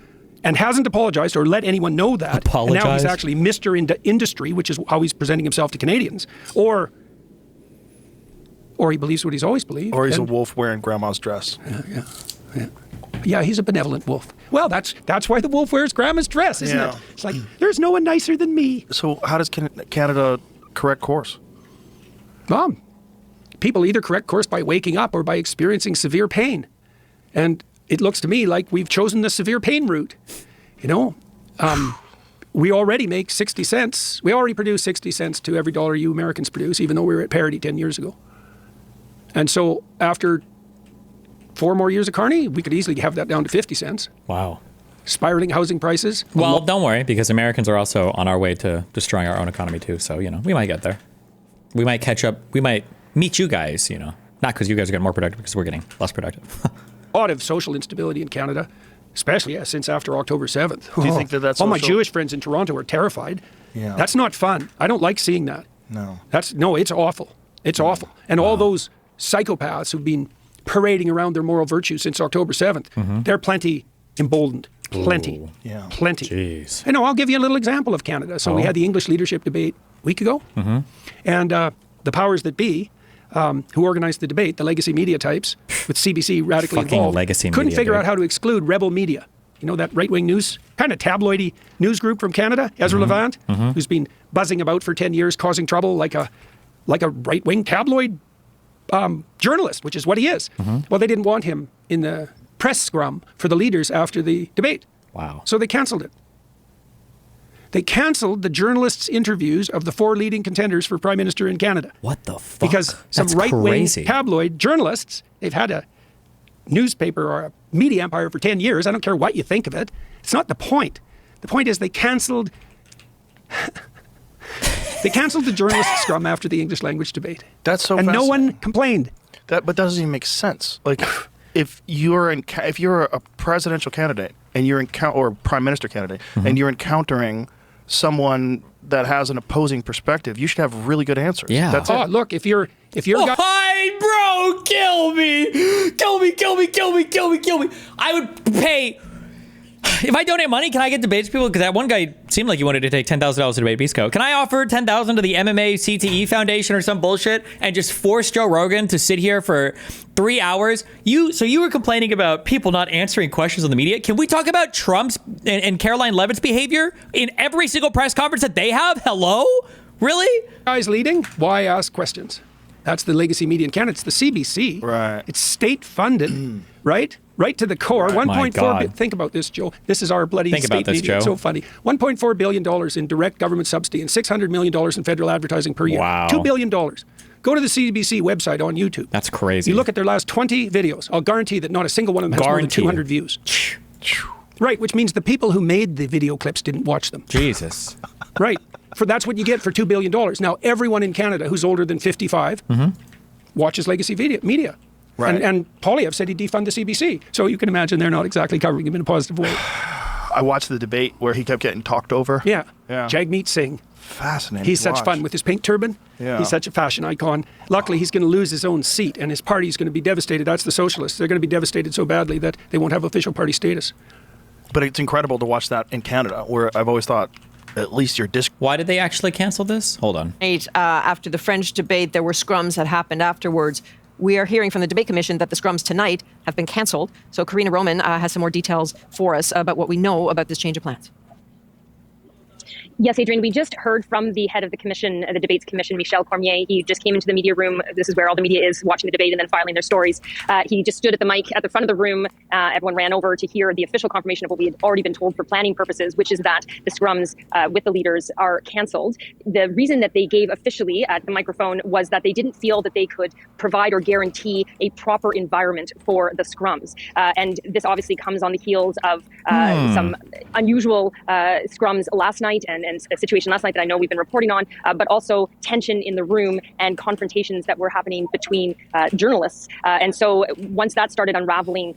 and hasn't apologized or let anyone know that. And now he's actually Mr. Industry, which is how he's presenting himself to Canadians. Or he believes what he's always believed. Or he's a wolf wearing grandma's dress. Yeah, he's a benevolent wolf. Well, that's why the wolf wears grandma's dress, isn't it? It's like, there's no one nicer than me. So how does Canada correct course? People either correct course by waking up or by experiencing severe pain. And it looks to me like we've chosen the severe pain route. We already make 60 cents. We already produce 60 cents to every dollar you Americans produce, even though we were at parity 10 years ago. And so after 4 more years of Carney, we could easily have that down to 50 cents. Wow. Spiraling housing prices. Well, don't worry, because Americans are also on our way to destroying our own economy too. So, we might get there. We might catch up. We might meet you guys, not because you guys are getting more productive, because we're getting less productive. A lot of social instability in Canada, especially since after October 7th. Do you think that's all my Jewish friends in Toronto are terrified. Yeah. That's not fun. I don't like seeing that. No. It's awful. It's awful. And all those psychopaths who've been parading around their moral virtues since October 7th, they're plenty emboldened. Plenty. Ooh. Yeah. Plenty. Jeez. I'll give you a little example of Canada. So we had the English leadership debate a week ago. And the powers that be, who organized the debate, the legacy media types, with CBC radically involved, couldn't figure out how to exclude rebel media. That right-wing news, kind of tabloidy news group from Canada, Ezra Levant, who's been buzzing about for 10 years, causing trouble like a right-wing tabloid journalist, which is what he is. Well, they didn't want him in the press scrum for the leaders after the debate. Wow. So they canceled it. They canceled the journalists' interviews of the 4 leading contenders for Prime Minister in Canada. What the fuck? Because some right-wing tabloid journalists, they've had a newspaper or a media empire for 10 years. I don't care what you think of it. It's not the point. The point is they canceled the journalist scrum after the English language debate. That's so and no one complained. But that doesn't even make sense. If you're a presidential candidate and you're or prime minister candidate and you're encountering someone that has an opposing perspective, you should have really good answers. Yeah. That's Oh, it. look, if you're Hi, bro, kill me. Kill me, kill me, kill me, kill me, kill me. I would pay. If I donate money, can I get debates people? Because that one guy seemed like he wanted to take $10,000 to debate Bisco. Can I offer $10,000 to the MMA CTE Foundation or some bullshit and just force Joe Rogan to sit here for 3 hours? So you were complaining about people not answering questions on the media. Can we talk about Trump's and Caroline Levitt's behavior in every single press conference that they have? Hello? Really? guys leading, why ask questions? That's the legacy media in Canada. It's the CBC. Right. It's state funded, right? Right to the core. Right. My 1.4 God. Think about this, Joe. This is our bloody Think state about this, media. It's Joe. so funny. $1.4 billion in direct government subsidy and $600 million in federal advertising per year. Wow. $2 billion. Go to the CBC website on YouTube. That's crazy. You look at their last 20 videos. I'll guarantee that not a single one of them has more than Guarantee. 200 views. Right, which means the people who made the video clips didn't watch them. Jesus. Right. That's what you get for $2 billion. Now, everyone in Canada who's older than 55 watches legacy media. Right. And Poilievre said he'd defund the CBC. So you can imagine they're not exactly covering him in a positive way. I watched the debate where he kept getting talked over. Yeah. Yeah. Jagmeet Singh. Fascinating. He's to such watch. fun with his pink turban. Yeah. He's such a fashion icon. Luckily, he's going to lose his own seat, and his party's going to be devastated. That's the Socialists. They're going to be devastated so badly that they won't have official party status. But it's incredible to watch that in Canada, where I've always thought at least your disc. Why did they actually cancel this? Hold on. After the French debate, there were scrums that happened afterwards. We are hearing from the Debate Commission that the scrums tonight have been canceled. So Karina Roman has some more details for us about what we know about this change of plans. Yes, Adrian, we just heard from the head of the commission, the debates commission, Michel Cormier. He just came into the media room. This is where all the media is, watching the debate and then filing their stories. He just stood at the mic at the front of the room. Everyone ran over to hear the official confirmation of what we had already been told for planning purposes, which is that the scrums with the leaders are canceled. The reason that they gave officially at the microphone was that they didn't feel that they could provide or guarantee a proper environment for the scrums. And this obviously comes on the heels of some unusual scrums last night and a situation last night that I know we've been reporting on, but also tension in the room and confrontations that were happening between journalists. And so once that started unraveling,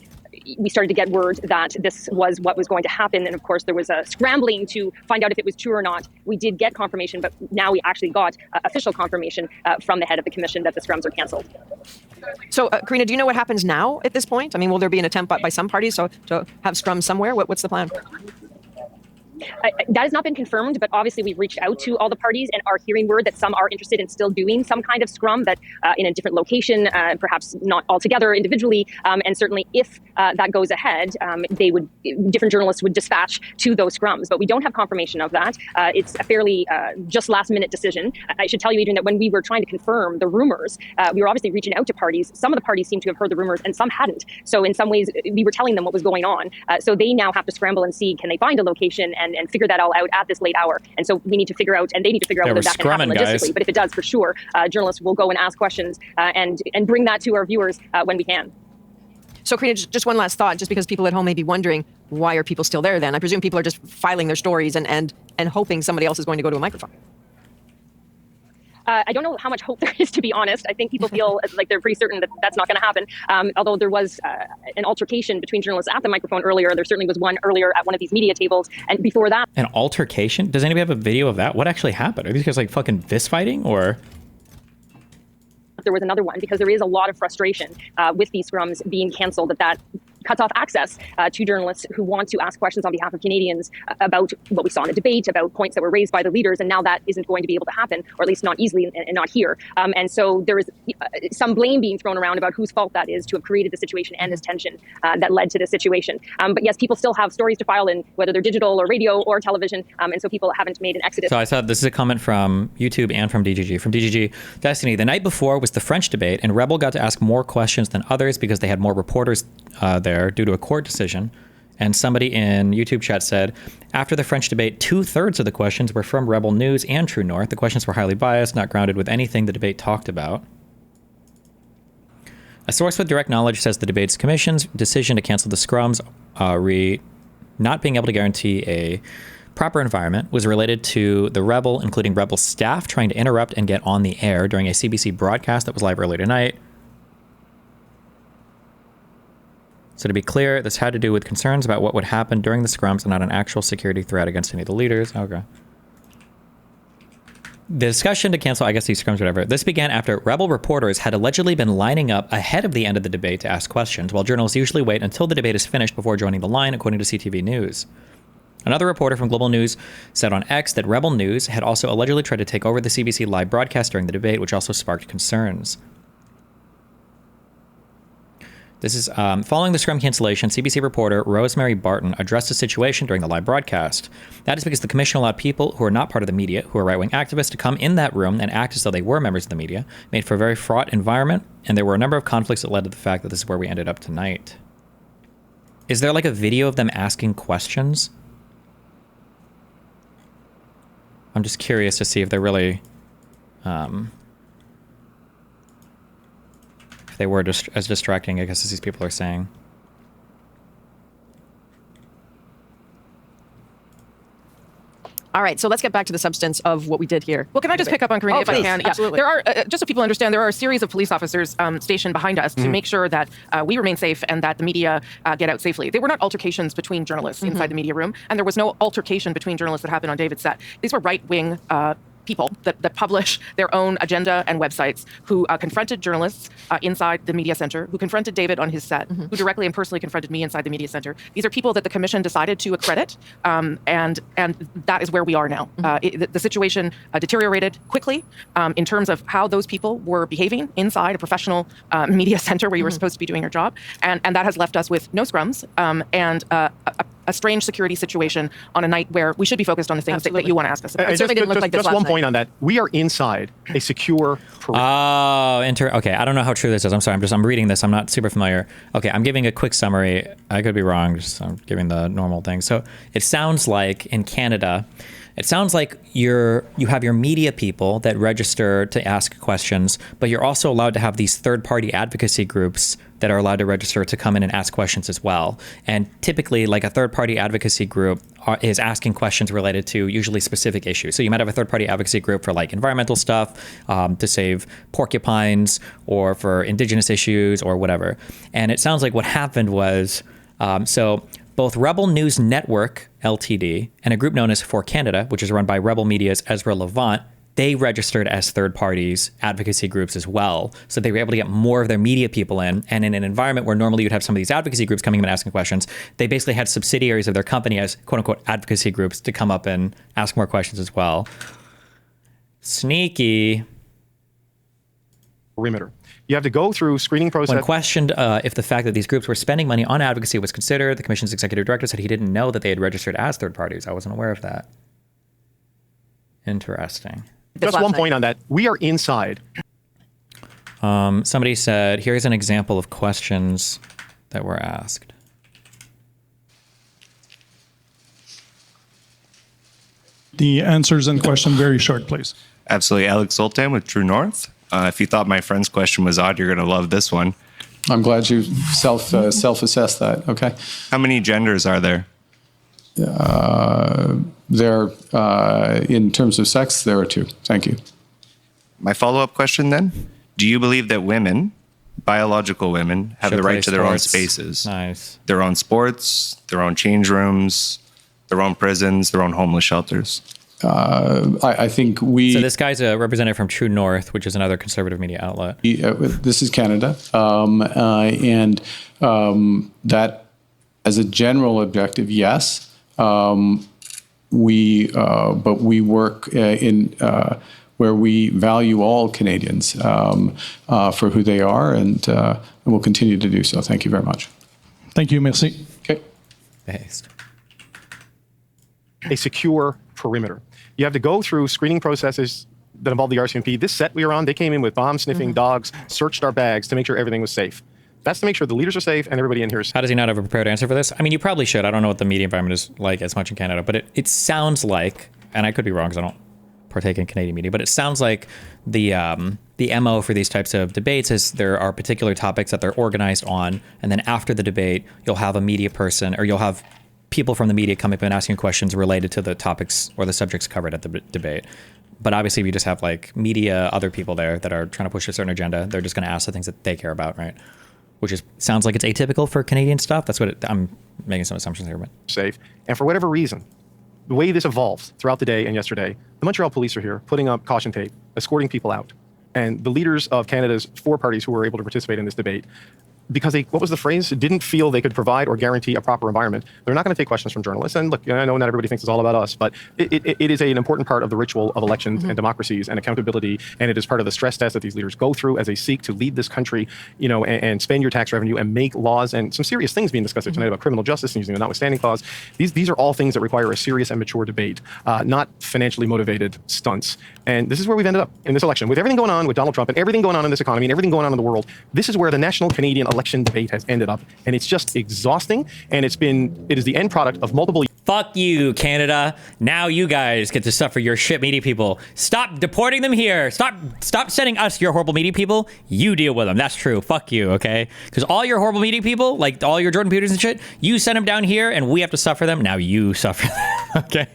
we started to get word that this was what was going to happen. And of course, there was a scrambling to find out if it was true or not. We did get confirmation, but now we actually got official confirmation from the head of the commission that the scrums are canceled. So, Karina, do you know what happens now at this point? I mean, will there be an attempt by some parties to have scrums somewhere? What's the plan? That has not been confirmed, but obviously we've reached out to all the parties and are hearing word that some are interested in still doing some kind of scrum, but in a different location, perhaps not all together individually. And certainly if that goes ahead, different journalists would dispatch to those scrums, but we don't have confirmation of that. It's a fairly just last minute decision. I should tell you, Adrian, that when we were trying to confirm the rumors, we were obviously reaching out to parties. Some of the parties seemed to have heard the rumors and some hadn't. So in some ways, we were telling them what was going on. So they now have to scramble and see, can they find a location and figure that all out at this late hour. And so we need to figure out, and they need to figure out whether that can happen logistically. But if it does, for sure, journalists will go and ask questions and bring that to our viewers when we can. So, Karina, just one last thought, just because people at home may be wondering, why are people still there then? I presume people are just filing their stories and hoping somebody else is going to go to a microphone. I don't know how much hope there is, to be honest. I think people feel like they're pretty certain that that's not going to happen. Although there was an altercation between journalists at the microphone earlier. There certainly was one earlier at one of these media tables. And before that... An altercation? Does anybody have a video of that? What actually happened? Are these guys like fucking fist fighting or... There was another one because there is a lot of frustration with these scrums being canceled that cuts off access to journalists who want to ask questions on behalf of Canadians about what we saw in the debate, about points that were raised by the leaders, and now that isn't going to be able to happen, or at least not easily and not here. And so there is some blame being thrown around about whose fault that is to have created the situation and this tension that led to this situation. But yes, people still have stories to file in, whether they're digital or radio or television, and so people haven't made an exodus. So I saw this is a comment from YouTube and from DGG. From DGG, Destiny, the night before was the French debate, and Rebel got to ask more questions than others because they had more reporters there due to a court decision. And somebody in YouTube chat said, after the French debate, 2/3 of the questions were from Rebel News and True North. The questions were highly biased, not grounded with anything the debate talked about. A source with direct knowledge says the debate's commission's decision to cancel the scrums, not being able to guarantee a proper environment, was related to the Rebel, including Rebel staff, trying to interrupt and get on the air during a CBC broadcast that was live earlier tonight. So to be clear, this had to do with concerns about what would happen during the scrums and not an actual security threat against any of the leaders. Okay. The discussion to cancel, I guess, these scrums, whatever. This began after rebel reporters had allegedly been lining up ahead of the end of the debate to ask questions, while journalists usually wait until the debate is finished before joining the line, according to CTV News. Another reporter from Global News said on X that Rebel News had also allegedly tried to take over the CBC live broadcast during the debate, which also sparked concerns. This is following the scrum cancellation. CBC reporter Rosemary Barton addressed the situation during the live broadcast. That is because the commission allowed people who are not part of the media, who are right-wing activists, to come in that room and act as though they were members of the media, made for a very fraught environment, and there were a number of conflicts that led to the fact that this is where we ended up tonight. Is there like a video of them asking questions? I'm just curious to see if they're really, if they were just as distracting, I guess, as these people are saying. All right, so let's get back to the substance of what we did here. Well, can I just pick up on Karina, if I can? Absolutely. There are, just so people understand, there are a series of police officers stationed behind us to make sure that we remain safe and that the media get out safely. They were not altercations between journalists inside the media room, and there was no altercation between journalists that happened on David's set. These were right-wing people that publish their own agenda and websites who confronted journalists inside the media center, who confronted David on his set, who directly and personally confronted me inside the media center. These are people that the commission decided to accredit, and that is where we are now. The situation deteriorated quickly in terms of how those people were behaving inside a professional media center where you were supposed to be doing your job, and that has left us with no scrums and a strange security situation on a night where we should be focused on the things that you want to ask us about. It certainly didn't look like this last night. Point on that. We are inside a secure perimeter. Oh, okay. I don't know how true this is. I'm sorry. I'm reading this. I'm not super familiar. Okay, I'm giving a quick summary. I could be wrong. I'm giving the normal thing. So it sounds like in Canada, it sounds like you have your media people that register to ask questions, but you're also allowed to have these third-party advocacy groups that are allowed to register to come in and ask questions as well. And typically, like a third-party advocacy group is asking questions related to usually specific issues. So you might have a third-party advocacy group for like environmental stuff, to save porcupines, or for indigenous issues or whatever. And it sounds like what happened was, so both Rebel News Network, LTD, and a group known as For Canada, which is run by Rebel Media's Ezra Levant, they registered as third parties, advocacy groups as well. So they were able to get more of their media people in. And in an environment where normally you'd have some of these advocacy groups coming in and asking questions, they basically had subsidiaries of their company as quote unquote advocacy groups to come up and ask more questions as well. Sneaky. Perimeter. You have to go through screening process. When questioned if the fact that these groups were spending money on advocacy was considered, the commission's executive director said he didn't know that they had registered as third parties. I wasn't aware of that. Interesting. Just one point on that. We are inside. Somebody said, here's an example of questions that were asked. The answers in question very short, please. Absolutely. Alex Zoltan with True North. If you thought my friend's question was odd, you're going to love this one. I'm glad you self-assessed that. Okay. How many genders are there? There, in terms of sex, there are two. Thank you. My follow-up question then, do you believe that women, biological women, have the right to their own spaces? Nice. Their own sports, their own change rooms, their own prisons, their own homeless shelters? I think we... So this guy's a representative from True North, which is another conservative media outlet. This is Canada. And that, as a general objective, yes. But we work in where we value all Canadians for who they are, and we'll continue to do so. Thank you very much. Thank you. Merci. Okay. Based. A secure perimeter. You have to go through screening processes that involve the RCMP. This set we were on, they came in with bomb-sniffing dogs, searched our bags to make sure everything was safe. That's to make sure the leaders are safe and everybody in here is safe. How does he not have a prepared answer for this? I mean, you probably should. I don't know what the media environment is like as much in Canada, but it sounds like, and I could be wrong because I don't partake in Canadian media, but it sounds like the MO for these types of debates is there are particular topics that they're organized on, and then after the debate, you'll have a media person, or you'll have people from the media come up and asking questions related to the topics or the subjects covered at the debate. But obviously, if you just have like media, other people there that are trying to push a certain agenda, they're just going to ask the things that they care about, right? Which sounds like it's atypical for Canadian stuff. That's what I'm making some assumptions here, but safe. And for whatever reason, the way this evolved throughout the day and yesterday, The Montreal police are here, putting up caution tape, escorting people out. And the leaders of Canada's 4 parties who were able to participate in this debate, because they, what was the phrase? Didn't feel they could provide or guarantee a proper environment. They're not going to take questions from journalists. And look, I know not everybody thinks it's all about us, but it is an important part of the ritual of elections and democracies and accountability. And it is part of the stress test that these leaders go through as they seek to lead this country, and spend your tax revenue and make laws, and some serious things being discussed here tonight about criminal justice and using the notwithstanding clause. These are all things that require a serious and mature debate, not financially motivated stunts. And this is where we've ended up in this election. With everything going on with Donald Trump and everything going on in this economy and everything going on in the world, this is where the national Canadian election debate has ended up. And it's just exhausting. And it is the end product of multiple. Fuck you, Canada. Now you guys get to suffer your shit media people. Stop deporting them here. Stop sending us your horrible media people. You deal with them. That's true. Fuck you, okay? Because all your horrible media people, like all your Jordan Peterson shit, you send them down here and we have to suffer them. Now you suffer them, okay?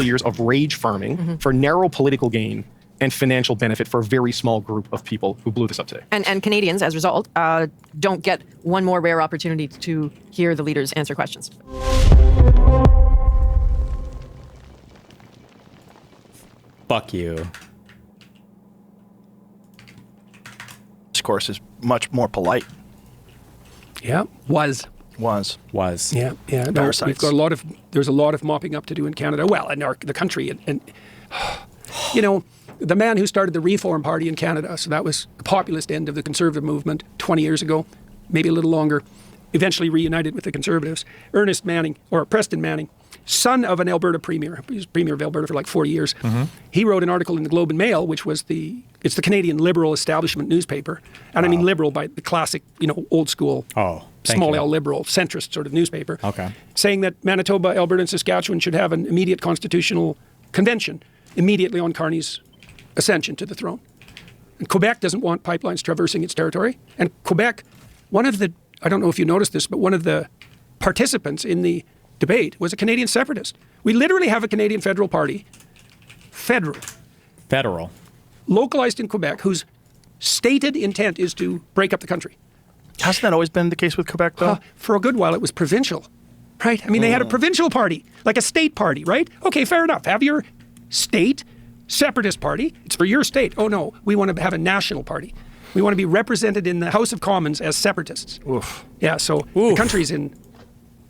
Years of rage farming for narrow political gain and financial benefit for a very small group of people who blew this up today. And Canadians, as a result, don't get one more rare opportunity to hear the leaders answer questions. Fuck you. Discourse is much more polite. Yeah, was. Yeah. No, we've got there's a lot of mopping up to do in Canada. Well, in the country, and the man who started the Reform Party in Canada, so that was the populist end of the Conservative movement 20 years ago, maybe a little longer, eventually reunited with the Conservatives. Preston Manning, son of an Alberta premier. He was premier of Alberta for like 40 years. He wrote an article in the Globe and Mail, which was it's the Canadian liberal establishment newspaper. And I mean liberal by the classic, old school, small L liberal, centrist sort of newspaper. Okay. Saying that Manitoba, Alberta, and Saskatchewan should have an immediate constitutional convention immediately on Carney's ascension to the throne. And Quebec doesn't want pipelines traversing its territory. And Quebec, I don't know if you noticed this, but one of the participants in the debate was a Canadian separatist. We literally have a Canadian federal party, federal, localized in Quebec, whose stated intent is to break up the country. Hasn't that always been the case with Quebec, though? For a good while, it was provincial, right? I mean, they had a provincial party, like a state party, right? Okay, fair enough. Have your state separatist party. It's for your state. Oh, no, we want to have a national party. We want to be represented in the House of Commons as separatists. Oof. Yeah, so the country's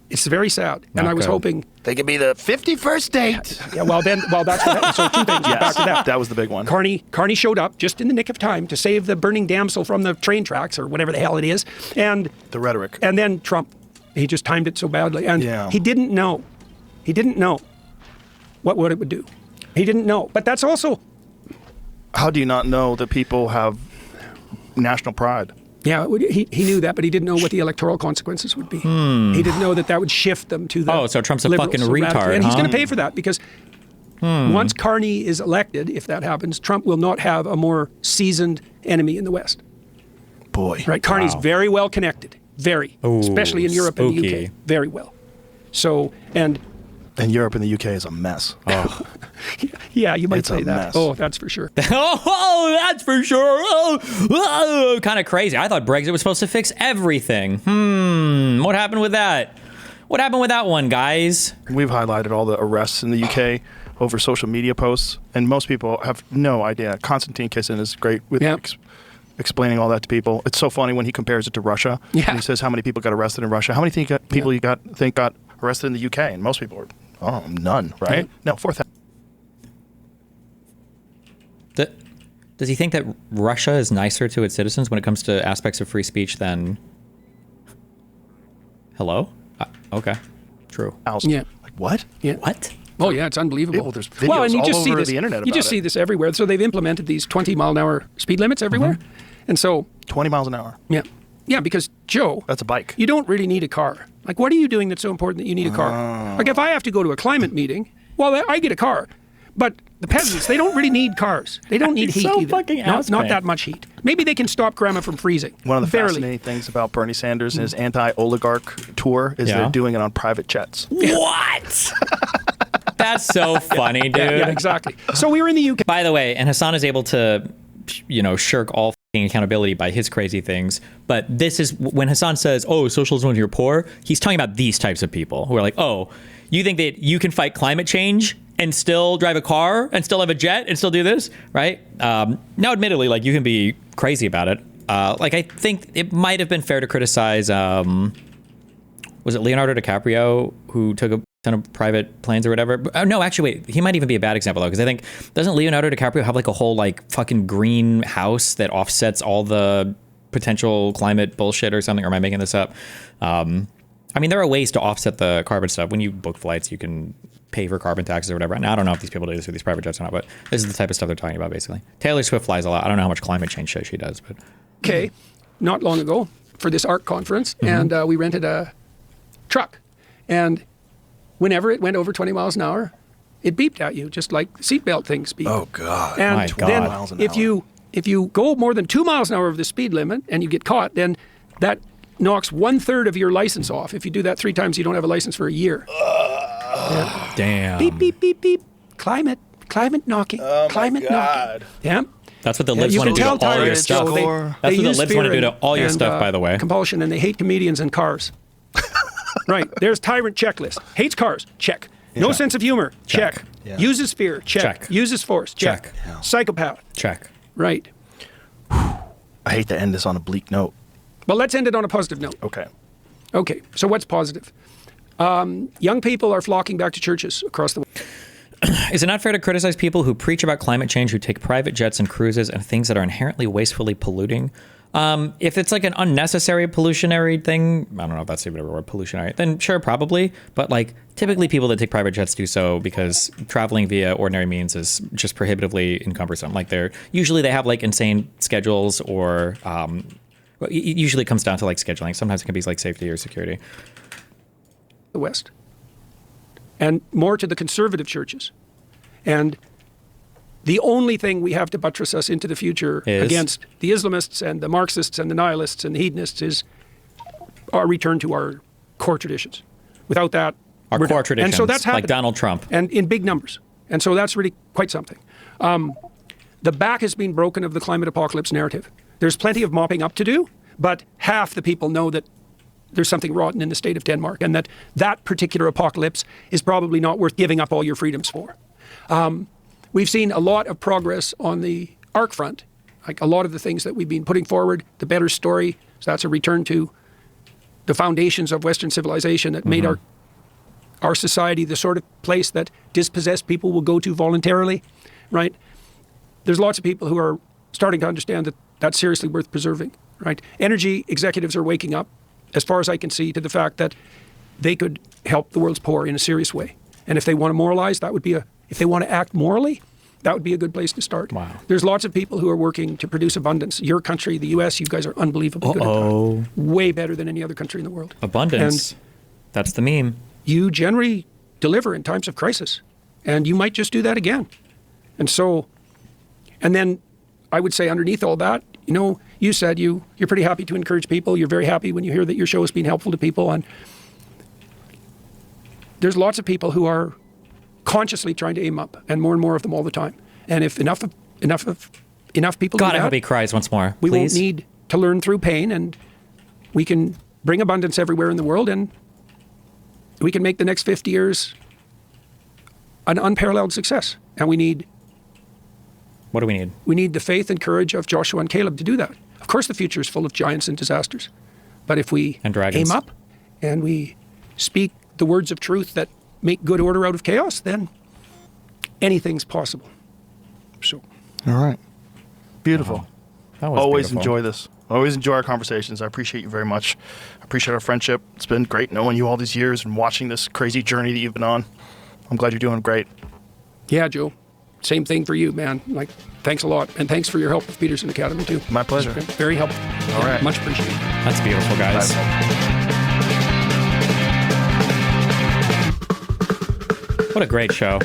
it's very sad. Not and I was good. hoping they could be the 51st state. Yeah, well, that's what happened. So 2 things. Yes, Back to that. that was the big one. Carney showed up just in the nick of time to save the burning damsel from the train tracks or whatever the hell it is. And the rhetoric. And then Trump, he just timed it so badly. And he didn't know. He didn't know what it would do. He didn't know. But that's also... How do you not know that people have national pride? Yeah, he knew that, but he didn't know what the electoral consequences would be. He didn't know that would shift them to the so Trump's a liberals fucking so radically. retard, And he's huh? going to pay for that because once Carney is elected, if that happens, Trump will not have a more seasoned enemy in the West. Boy. Right, Carney's very well connected. Very. Ooh, especially in Europe and the spooky. UK. Very well. So, and Europe and the UK is a mess. Oh. yeah, you might It's say a that. mess. Oh, that's for sure. That's for sure. Kind of crazy. I thought Brexit was supposed to fix everything. What happened with that? What happened with that one, guys? We've highlighted all the arrests in the UK over social media posts, and most people have no idea. Constantine Kissin is great with explaining all that to people. It's so funny when he compares it to Russia. Yeah. And he says how many people got arrested in Russia. How many people you think got arrested in the UK? And most people are, none, right? Yeah. No, 4,000. Does he think that Russia is nicer to its citizens when it comes to aspects of free speech than... Hello? Okay. True. Yeah. Like, what? Yeah. What? Oh, yeah, it's unbelievable. Well, there's videos you all just see over this, the internet You about just it. see this everywhere. So they've implemented these 20-mile-an-hour speed limits everywhere. And so... 20 miles an hour. Yeah. Yeah, because, Joe... That's a bike. You don't really need a car. Like, what are you doing that's so important that you need a car? Like, if I have to go to a climate meeting, well, I get a car. But the peasants, they don't really need cars. They don't need heat so either. fucking Not ass-bang. that much heat. Maybe they can stop grandma from freezing. One of the Barely. fascinating things about Bernie Sanders and his anti-oligarch tour is Yeah. they're doing it on private jets. What? That's so funny, dude. Yeah, exactly. So we were in the UK. By the way, and Hassan is able to, shirk all f***ing accountability by his crazy things. But this is when Hassan says, "Oh, socialism when you're poor," he's talking about these types of people who are like, "Oh, you think that you can fight climate change and still drive a car and still have a jet and still do this, right? Now, admittedly, like, you can be crazy about it. Like, I think it might have been fair to criticize, was it Leonardo DiCaprio who took a ton of private planes or whatever? No, actually, wait, he might even be a bad example though, because I think, doesn't Leonardo DiCaprio have like a whole like fucking green house that offsets all the potential climate bullshit or something? Or am I making this up? I mean, there are ways to offset the carbon stuff. When you book flights, you can pay for carbon taxes or whatever. And I don't know if these people do this with these private jets or not, but this is the type of stuff they're talking about, basically. Taylor Swift flies a lot. I don't know how much climate change shit she does, but... Okay, not long ago for this ARC conference, and we rented a truck. And whenever it went over 20 miles an hour, it beeped at you, just like seatbelt things beep. Oh, God. And My God. then Miles an if hour. you go more than 2 miles an hour over the speed limit and you get caught, then that knocks 1/3 of your license off. If you do that 3 times, you don't have a license for a year. Yeah. Damn. Beep, beep, beep, beep. Climate knocking. Oh, climate my God. knocking. Yeah. That's what the libs you want to can do to tell all your tyrants, stuff. so That's what the use libs want to fear do to all your and, stuff, by the way. Compulsion, and they hate comedians and cars. Right. There's tyrant checklist. Hates cars. Check. No sense of humor. Check. Yeah. Uses fear. Check. Uses force. Check. Yeah. Psychopath. Check. Right. I hate to end this on a bleak note. Well, let's end it on a positive note. Okay. Okay. So what's positive? Young people are flocking back to churches across the world. Is it not fair to criticize people who preach about climate change, who take private jets and cruises and things that are inherently wastefully polluting? If it's like an unnecessary pollutionary thing, I don't know if that's even a word, pollutionary, then sure, probably. But like typically people that take private jets do so because traveling via ordinary means is just prohibitively encumbersome. Like usually they have like insane schedules or it usually comes down to like scheduling. Sometimes it can be like safety or security. The West. And more to the conservative churches. And the only thing we have to buttress us into the future against the Islamists and the Marxists and the nihilists and the hedonists is our return to our core traditions. Without that, our core traditions, and so that's happening, like Donald Trump. And in big numbers. And so that's really quite something. The back has been broken of the climate apocalypse narrative. There's plenty of mopping up to do, but half the people know that there's something rotten in the state of Denmark, and that particular apocalypse is probably not worth giving up all your freedoms for. We've seen a lot of progress on the ARC front, like a lot of the things that we've been putting forward, the better story, so that's a return to the foundations of Western civilization that made our society the sort of place that dispossessed people will go to voluntarily, right? There's lots of people who are starting to understand that that's seriously worth preserving, right? Energy executives are waking up, as far as I can see, to the fact that they could help the world's poor in a serious way. And if they want to moralize, if they want to act morally, that would be a good place to start. Wow. There's lots of people who are working to produce abundance. Your country, the U.S., you guys are unbelievably good at that. Way better than any other country in the world. Abundance. And that's the meme. You generally deliver in times of crisis. And you might just do that again. And then I would say underneath all that, you said you're pretty happy to encourage people. You're very happy when you hear that your show has been helpful to people. And there's lots of people who are consciously trying to aim up, and more of them all the time. And if enough people God, do that, I hope he cries once more. We please. won't need to learn through pain, and we can bring abundance everywhere in the world, and we can make the next 50 years an unparalleled success. And we need... What do we need? We need the faith and courage of Joshua and Caleb to do that. Of course, the future is full of giants and disasters. But if we aim up and we speak the words of truth that make good order out of chaos, then anything's possible. So, all right. Beautiful. Wow. That was always beautiful. Enjoy this. Always enjoy our conversations. I appreciate you very much. I appreciate our friendship. It's been great knowing you all these years and watching this crazy journey that you've been on. I'm glad you're doing great. Yeah, Joe. Same thing for you, man. Thanks a lot. And thanks for your help with Peterson Academy, too. My pleasure. It's been very helpful. All right. Much appreciated. That's beautiful, guys. What a great show.